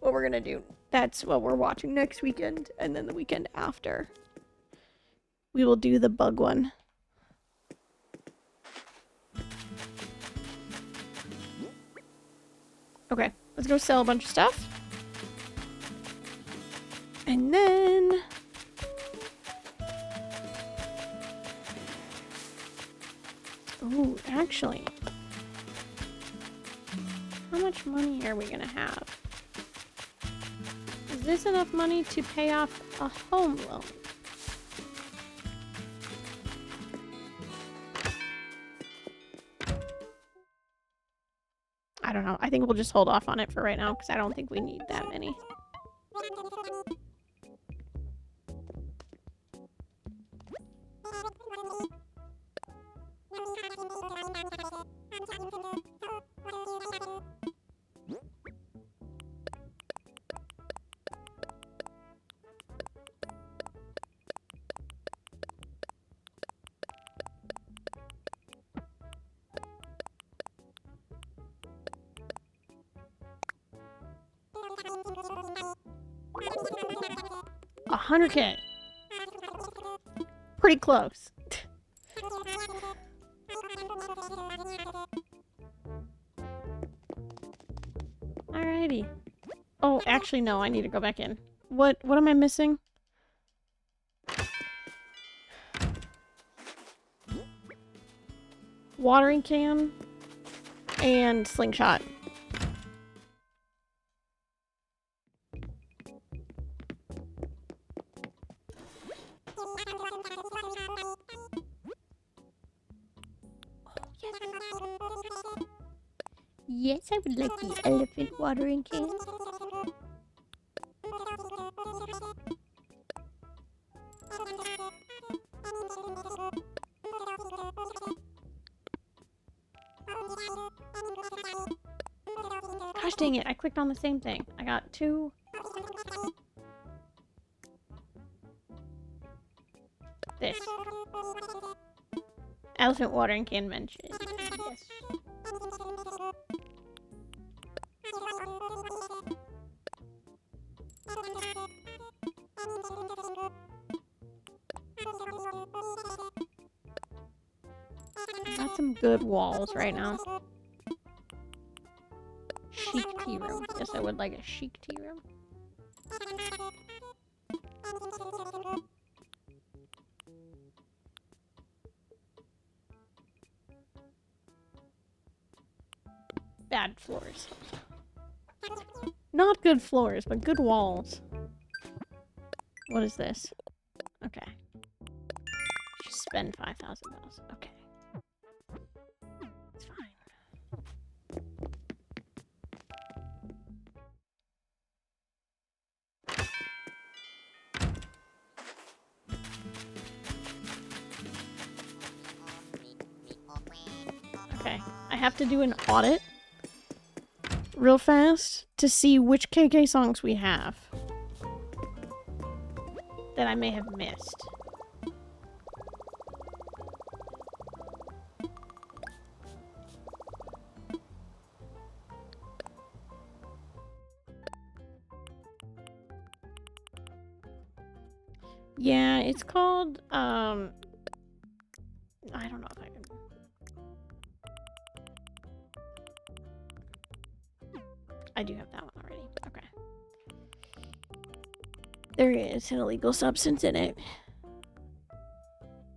what we're gonna do. That's what we're watching next weekend. And then the weekend after, we will do the bug one. Okay, let's go sell a bunch of stuff. And then... Oh, actually... How much money are we gonna have? Is this enough money to pay off a home loan? I don't know. I think we'll just hold off on it for right now because I don't think we need that many. $100K. Pretty close. Alrighty. Oh, actually, no. I need to go back in. What am I missing? Watering can and slingshot. Yes, I would like the elephant watering can. Gosh dang it, I clicked on the same thing. I got two. This. Elephant watering can mentioned. Yes. Got some good walls right now. Chic tea room. Yes, I would like a chic tea room. Bad floors. Not good floors, but good walls. What is this? Okay. Just spend $5,000. Okay. It's fine. Okay. I have to do an audit real fast to see which KK songs we have that I may have missed. Yeah, it's called, I don't know if I can... I do have that one already. Okay. There is an illegal substance in it.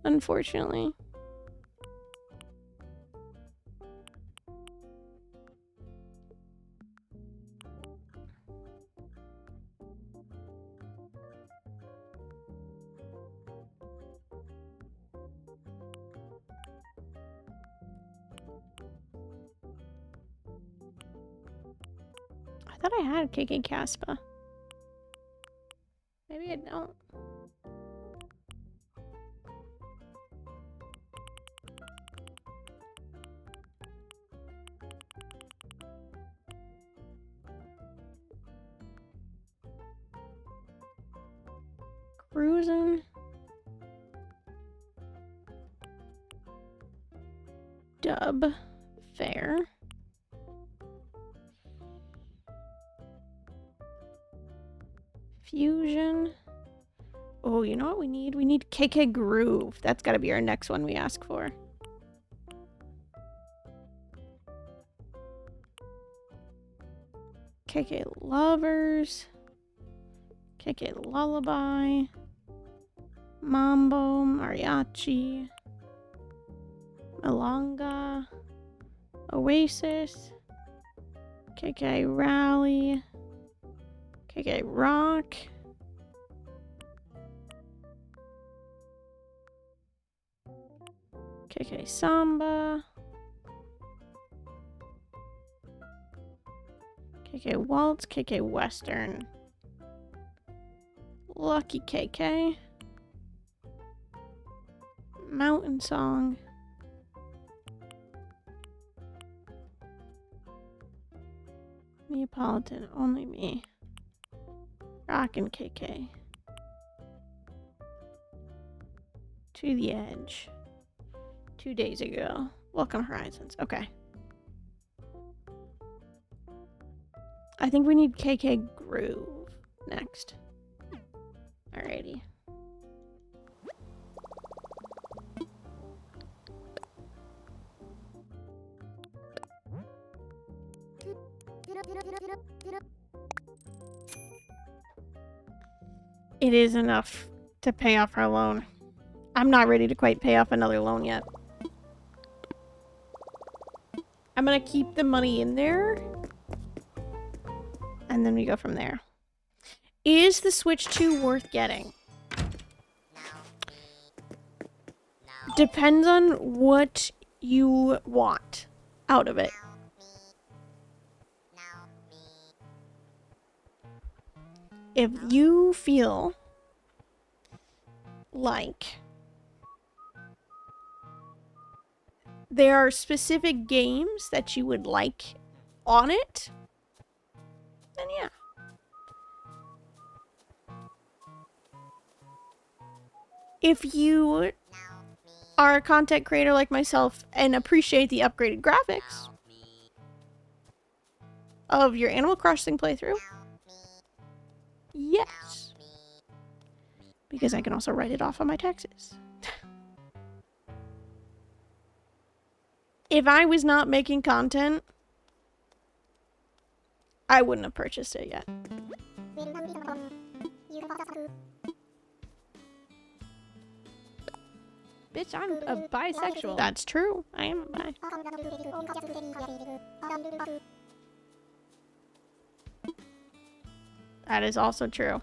unfortunately. I thought I had KK Caspa. Maybe I don't. Cruising. Dub. Fair. Fusion. Oh, you know what we need? We need KK Groove. That's gotta be our next one we ask for. KK Lovers. KK Lullaby. Mambo. Mariachi. Milonga. Oasis. KK Rally. KK Rock. KK Samba. KK Waltz. KK Western. Lucky KK. Mountain Song. Neapolitan. Only Me. Rockin' KK. To the Edge. 2 days ago. Welcome Horizons. Okay. I think we need KK Groove next. Alrighty. It is enough to pay off our loan. I'm not ready to quite pay off another loan yet. I'm gonna keep the money in there. And then we go from there. Is the Switch 2 worth getting? Depends on what you want out of it. If you feel like there are specific games that you would like on it, then yeah. If you are a content creator like myself and appreciate the upgraded graphics of your Animal Crossing playthrough, yes. Because I can also write it off on my taxes. If I was not making content, I wouldn't have purchased it yet. Bitch, I'm a bisexual. That's true. I am a bi. That is also true.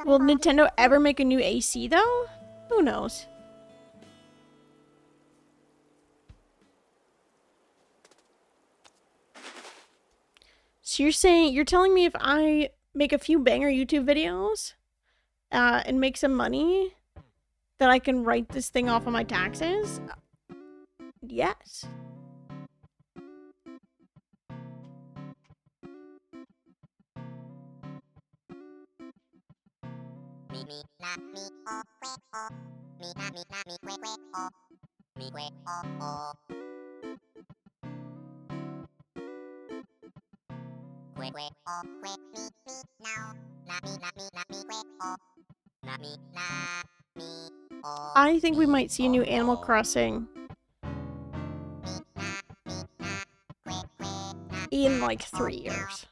Will Nintendo ever make a new AC though? Who knows? So you're telling me if I make a few banger YouTube videos and make some money, that I can write this thing off on my taxes? Yes. I think we might see a new Animal Crossing in like 3 years.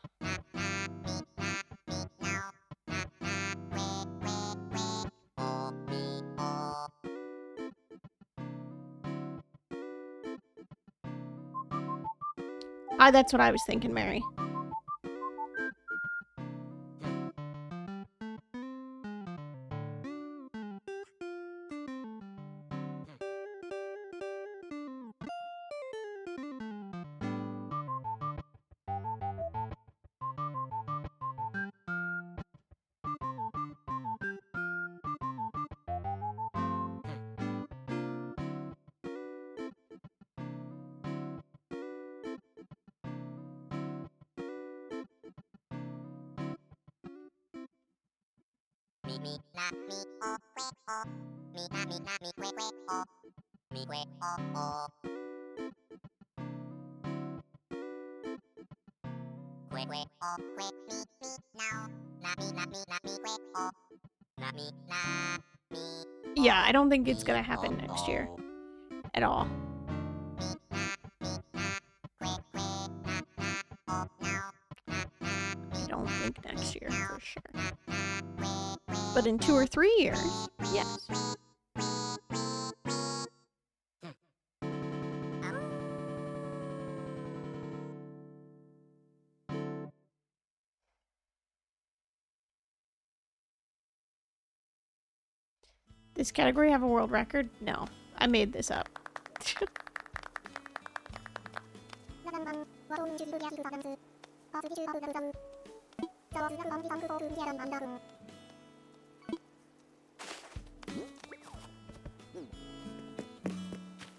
That's what I was thinking, Mary. Yeah, I don't think it's gonna happen next year at all. I don't think next year for sure. But in 2 or 3 years, yes. This category have a world record? No, I made this up.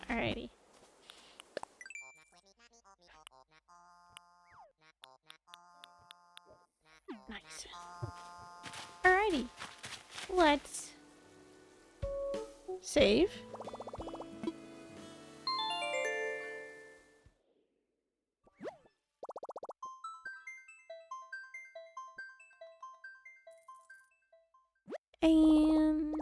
Alrighty. Nice. Alrighty. Let's save. And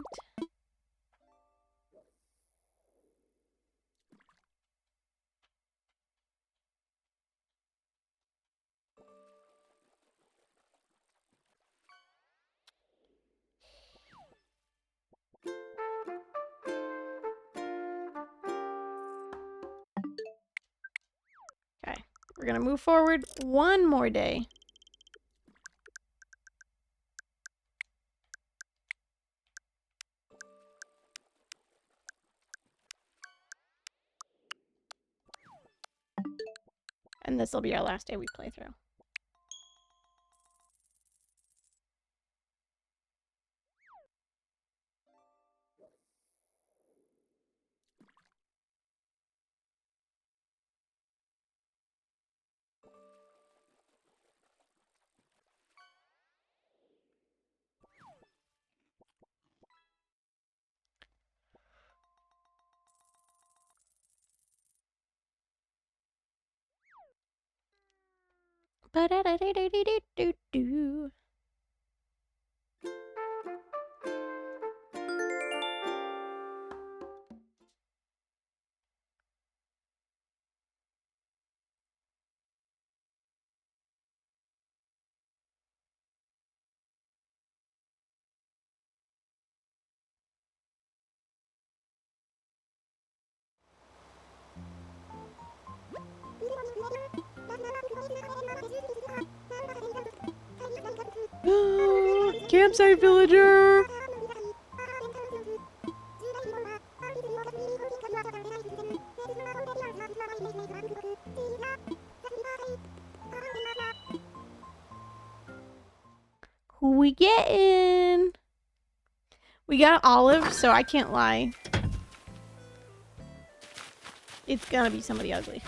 okay, we're gonna move forward one more day. And this will be our last day we play through. Ba-da-da-da-da-da-do-do. Campsite villager! Who we getting? We got olive, so I can't lie. It's gonna be somebody ugly.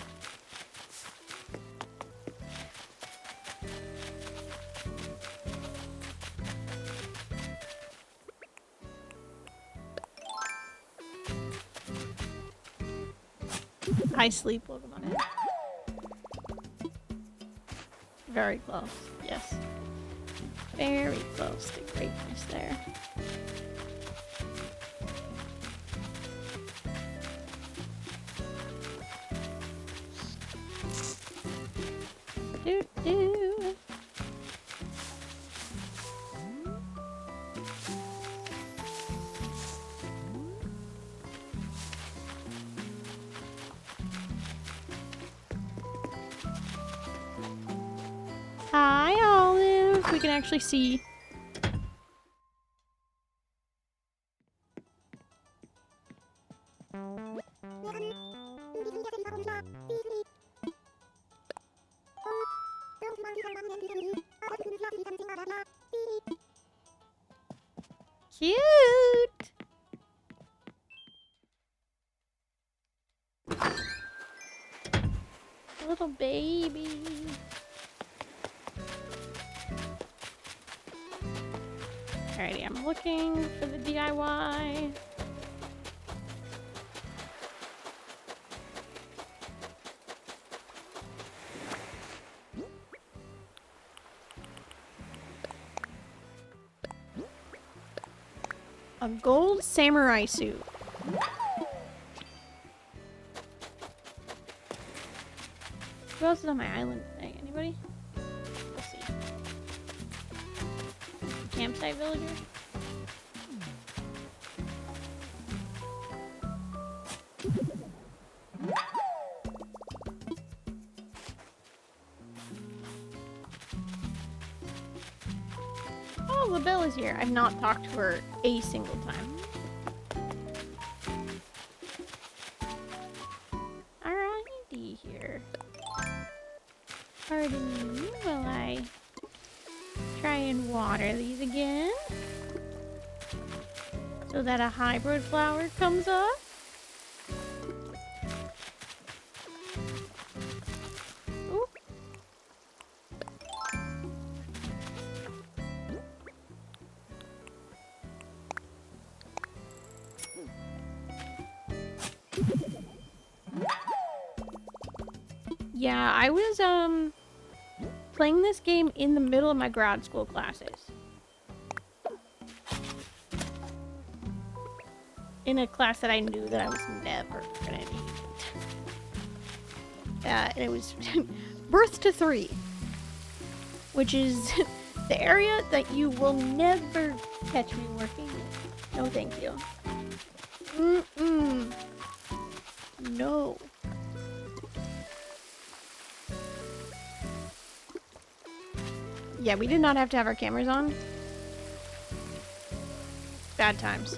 I sleep Pokemon in. Very close, yes. Very close to greatness there. Do do. Hi, Olive. We can actually see. Cute. Little baby. Alrighty, I'm looking for the DIY. A gold samurai suit. Who else is on my island today? Anybody? Let's see. Campsite villager? Oh, LaBelle is here. I've not talked to her a single time. Alrighty here. Pardon me while I try and water these again. So that a hybrid flower comes up. Ooh. Yeah, I was playing this game in the middle of my grad school classes. In a class that I knew that I was never gonna need. And it was Birth to 3, which is the area that you will never catch me working in. No, thank you. Mm-mm. No. Yeah, we did not have to have our cameras on. Bad times.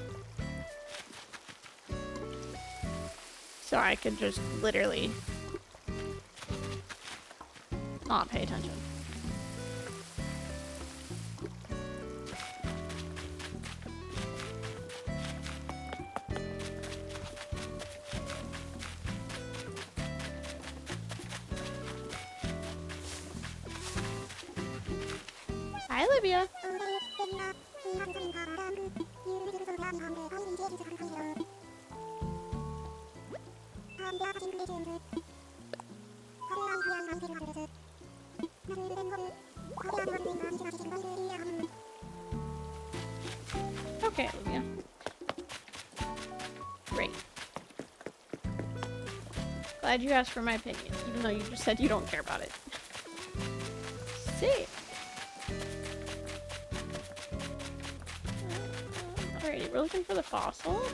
So I could just literally not pay attention. Hi, Olivia. Okay, Olivia. Great. Glad you asked for my opinion, even though you just said you don't care about it. Sick. Alrighty, we're looking for the fossils.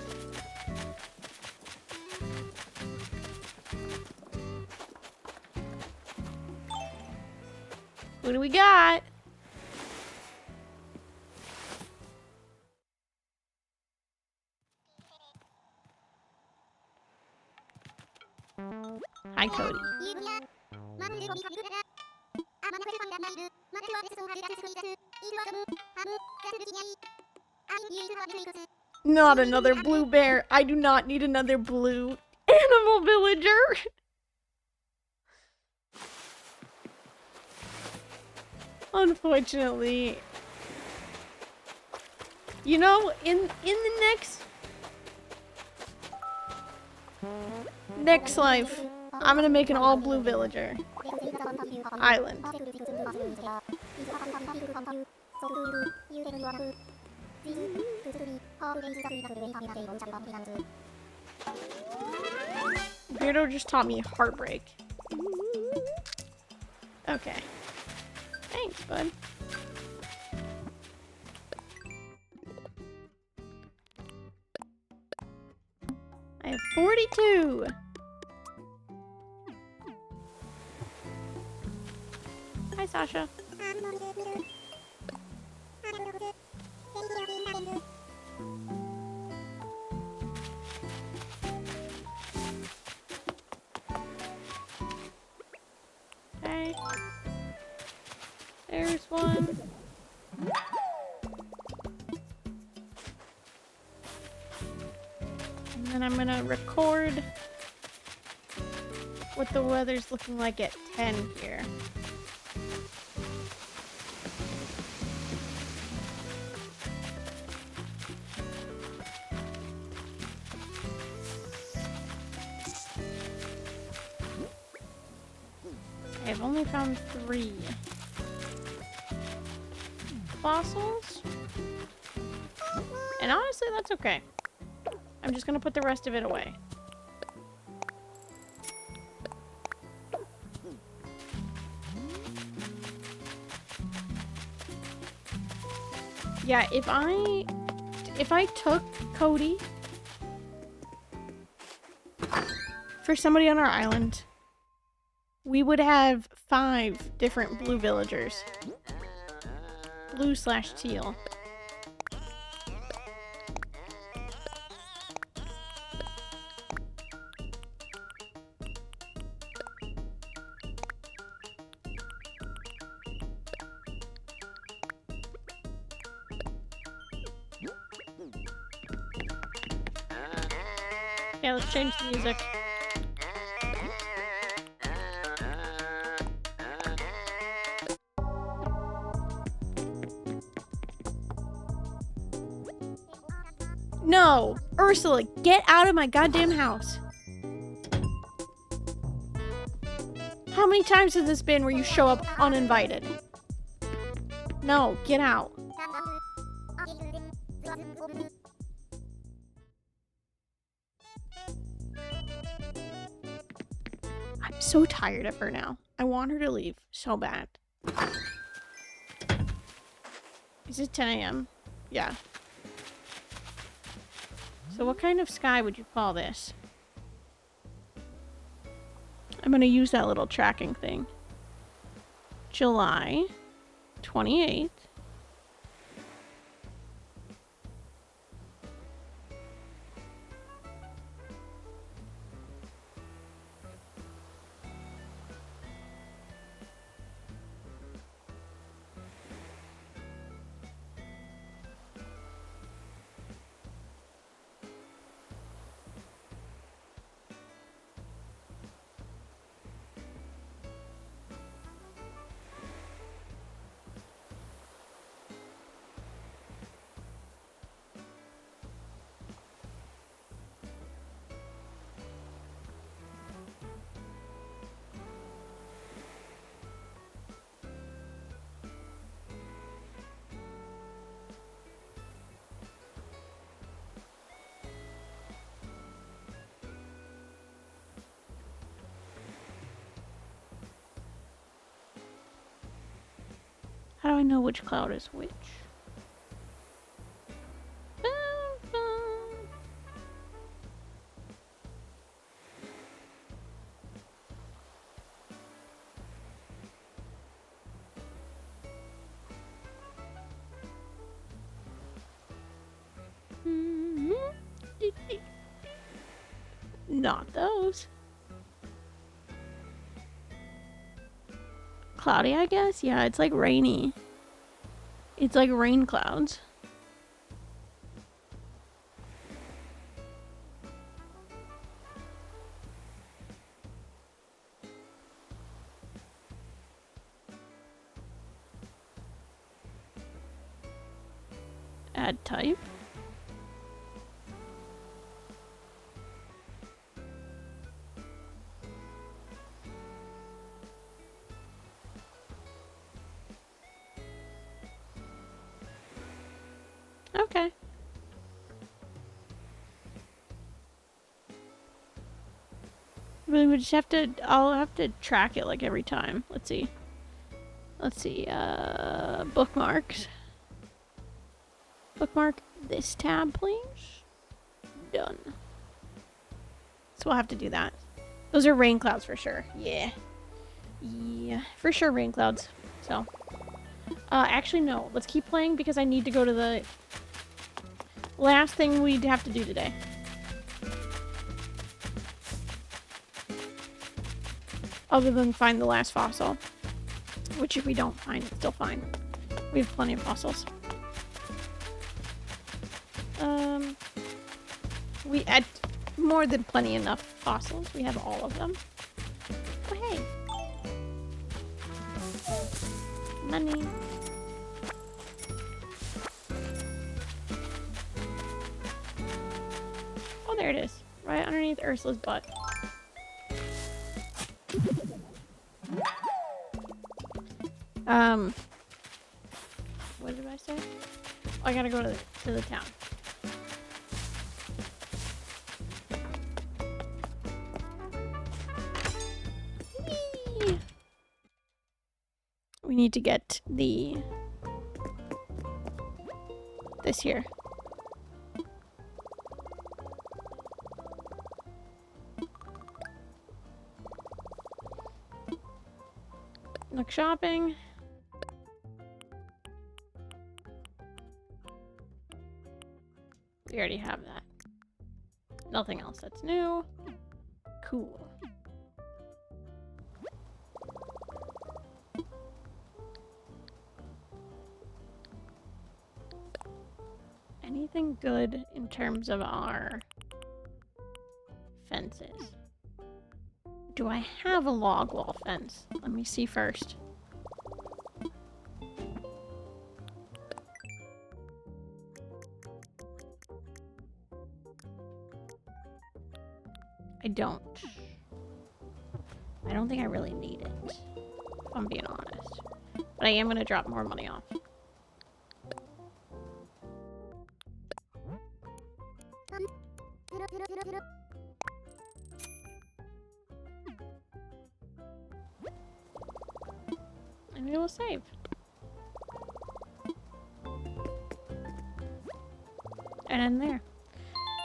What do we got? Hi, Cody. Not another blue bear. I do not need another blue animal villager. Unfortunately. You know, in the next life, I'm gonna make an all blue villager. Island. Beardo just taught me heartbreak. Okay. Thanks, bud. I have 42. Hi, Sasha. Okay. There's one. And then I'm gonna record what the weather's looking like at 10 here. I've only found 3 fossils. And honestly, that's okay. I'm just gonna put the rest of it away. Yeah, if I took Cody for somebody on our island, we would have 5 different blue villagers. Blue/teal. Yeah, let's change the music. No! Ursula, get out of my goddamn house. How many times has this been where you show up uninvited? No, get out. I'm so tired of her now. I want her to leave so bad. Is it 10 a.m.? Yeah. So what kind of sky would you call this? I'm gonna use that little tracking thing. July 28th. How do I know which cloud is which? Not those. Cloudy, I guess? Yeah, it's like rainy. It's like rain clouds. Add type. Okay. We would just have to, I'll have to track it like every time. Let's see. Bookmarks. Bookmark this tab, please. Done. So we'll have to do that. Those are rain clouds for sure. Yeah. Yeah, for sure rain clouds. So. Actually no. Let's keep playing because I need to go to the last thing we'd have to do today. Other than find the last fossil. Which if we don't find, it's still fine. We have plenty of fossils. We had more than plenty enough fossils. We have all of them. Oh, hey. Money. Oh, there it is. Right underneath Ursula's butt. What did I say? Oh, I gotta go to the town. Whee! We need to get this here. Look shopping. We already have that. Nothing else that's new. Cool. Anything good in terms of our fences? Do I have a log wall fence? Let me see first. I don't. I don't think I really need it, if I'm being honest. But I am going to drop more money off. And we will save. And then there.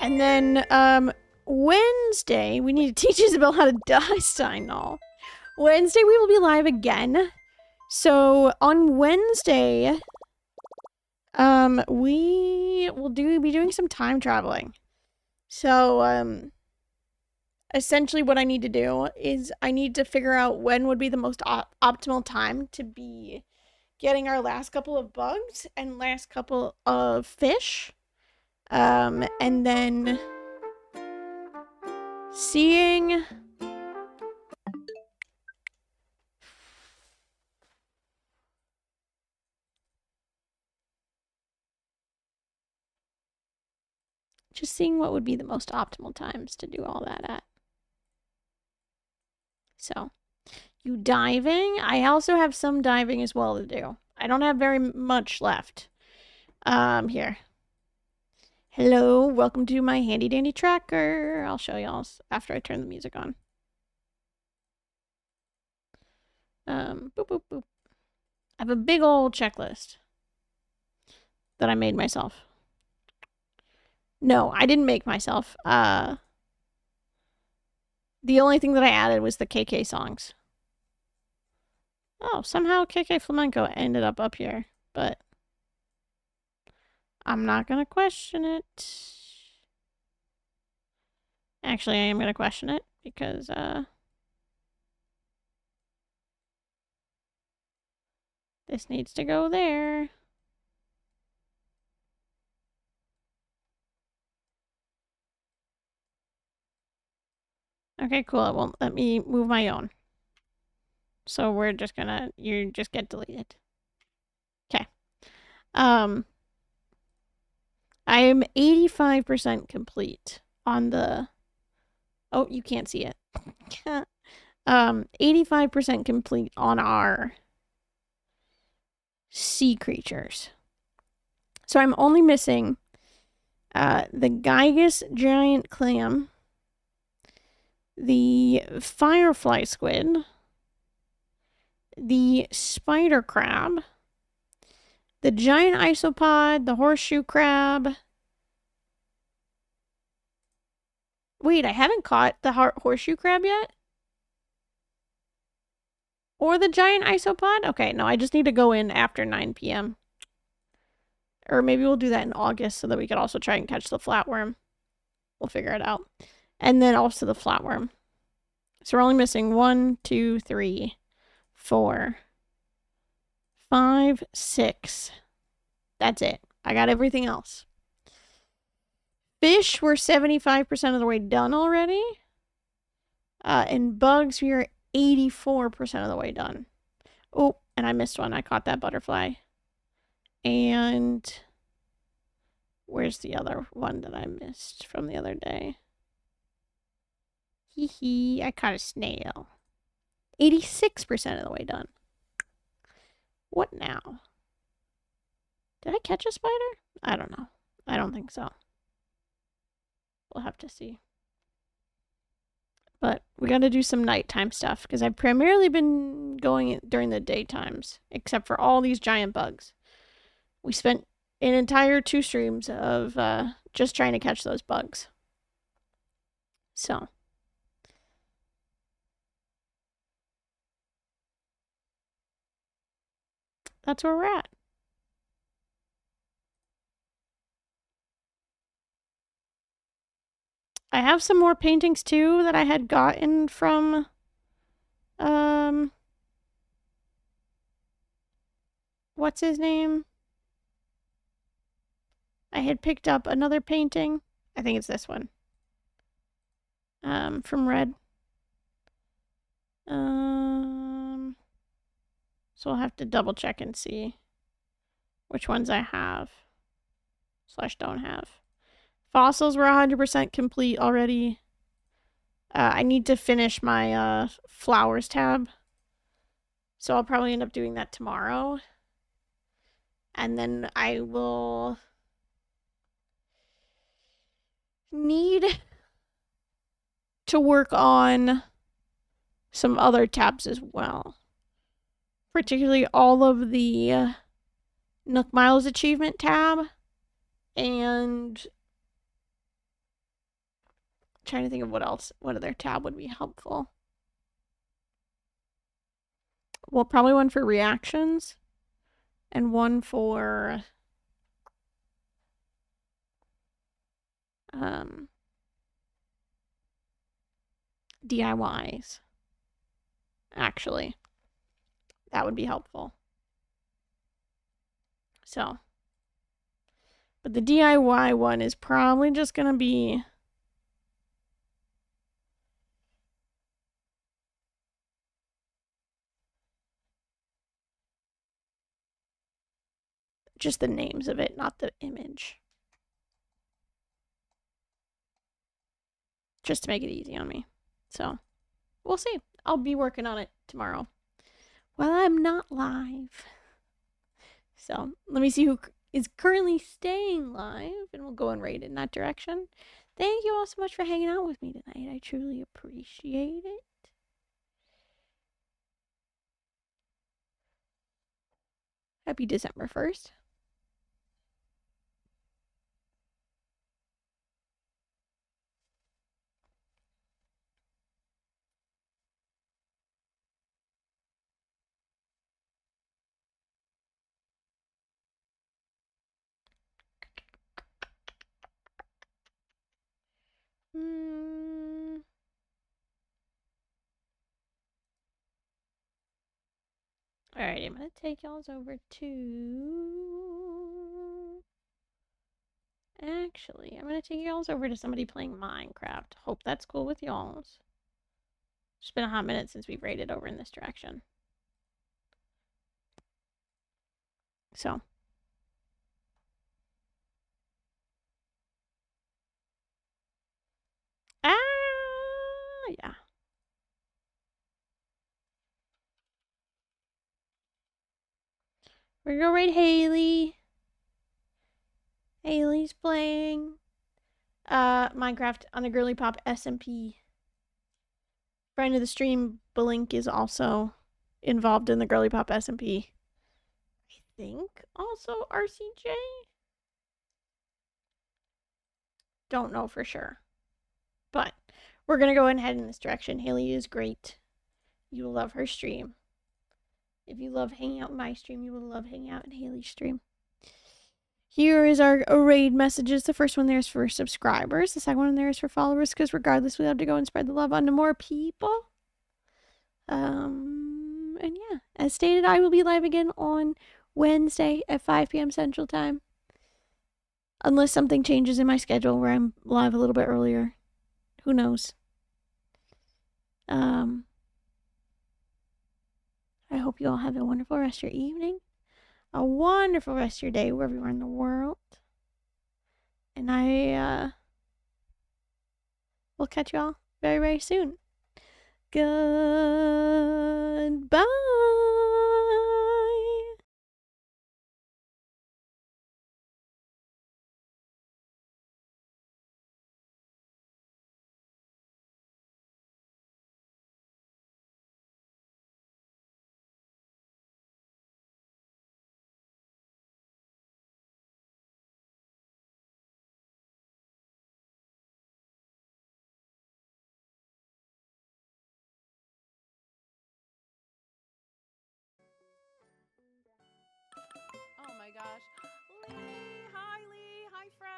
And then, Wednesday, we need to teach Isabel how to die sign all. Wednesday, we will be live again. So, on Wednesday, we will be doing some time traveling. So, essentially what I need to do is I need to figure out when would be the most optimal time to be getting our last couple of bugs and last couple of fish. And then seeing what would be the most optimal times to do all that at. So, you diving. I also have some diving as well to do. I don't have very much left. Here. Hello, welcome to my handy dandy tracker. I'll show y'all after I turn the music on. Boop, boop, boop. I have a big old checklist that I made myself. No, I didn't make myself. The only thing that I added was the KK songs. Oh, somehow KK Flamenco ended up here, but I'm not gonna question it. Actually, I am gonna question it because, this needs to go there. Okay, cool. It won't let me move my own. So we're just gonna, you just get deleted. Okay. I am 85% complete on the... Oh, you can't see it. 85% complete on our sea creatures. So I'm only missing the Gygus giant clam, the firefly squid, the spider crab, the giant isopod, the horseshoe crab. Wait, I haven't caught the horseshoe crab yet? Or the giant isopod? Okay, no, I just need to go in after 9 p.m. Or maybe we'll do that in August so that we could also try and catch the flatworm. We'll figure it out. And then also the flatworm. So we're only missing 1, 2, 3, 4, 5, 6. That's it. I got everything else. Fish, we're 75% of the way done already. And bugs, we are 84% of the way done. Oh, and I missed one. I caught that butterfly. And where's the other one that I missed from the other day? Hee hee, I caught a snail. 86% of the way done. What now? Did I catch a spider? I don't know. I don't think so. We'll have to see. But we got to do some nighttime stuff because I've primarily been going during the daytimes, except for all these giant bugs. We spent an entire 2 streams of just trying to catch those bugs. So. That's where we're at. I have some more paintings too that I had gotten from what's his name? I had picked up another painting. I think it's this one. From Red. So I'll have to double check and see which ones I have / don't have. Fossils were 100% complete already. I need to finish my flowers tab. So I'll probably end up doing that tomorrow. And then I will need to work on some other tabs as well. Particularly all of the Nook Miles achievement tab. And trying to think of what else, what other tab would be helpful. Well, probably one for reactions and one for DIYs. Actually, that would be helpful. So, but the DIY one is probably just gonna be just the names of it, not the image. Just to make it easy on me. So, we'll see. I'll be working on it tomorrow. Well, I'm not live. So, let me see who is currently staying live, and we'll go and rate in that direction. Thank you all so much for hanging out with me tonight. I truly appreciate it. Happy December 1st. Alright, I'm gonna take y'all's over to... Actually, I'm gonna take y'all's over to somebody playing Minecraft. Hope that's cool with y'all's. It's been a hot minute since we've raided over in this direction. So. Oh, yeah. We're gonna raid Haley. Haley's playing Minecraft on a Girly Pop SMP. Friend of the stream, Blink, is also involved in the Girly Pop SMP. I think also RCJ? Don't know for sure. But we're gonna go ahead in this direction. Haley is great. You will love her stream. If you love hanging out in my stream, you will love hanging out in Haley's stream. Here is our raid messages. The first one there is for subscribers. The second one there is for followers, because regardless, we have to go and spread the love onto more people. And yeah, as stated, I will be live again on Wednesday at 5 p.m. Central Time. Unless something changes in my schedule where I'm live a little bit earlier. Who knows? I hope you all have a wonderful rest of your evening. A wonderful rest of your day wherever you are in the world. And I will catch you all very, very soon. Goodbye. Oh my gosh. Lee! Hi, Lee! Hi, Fred!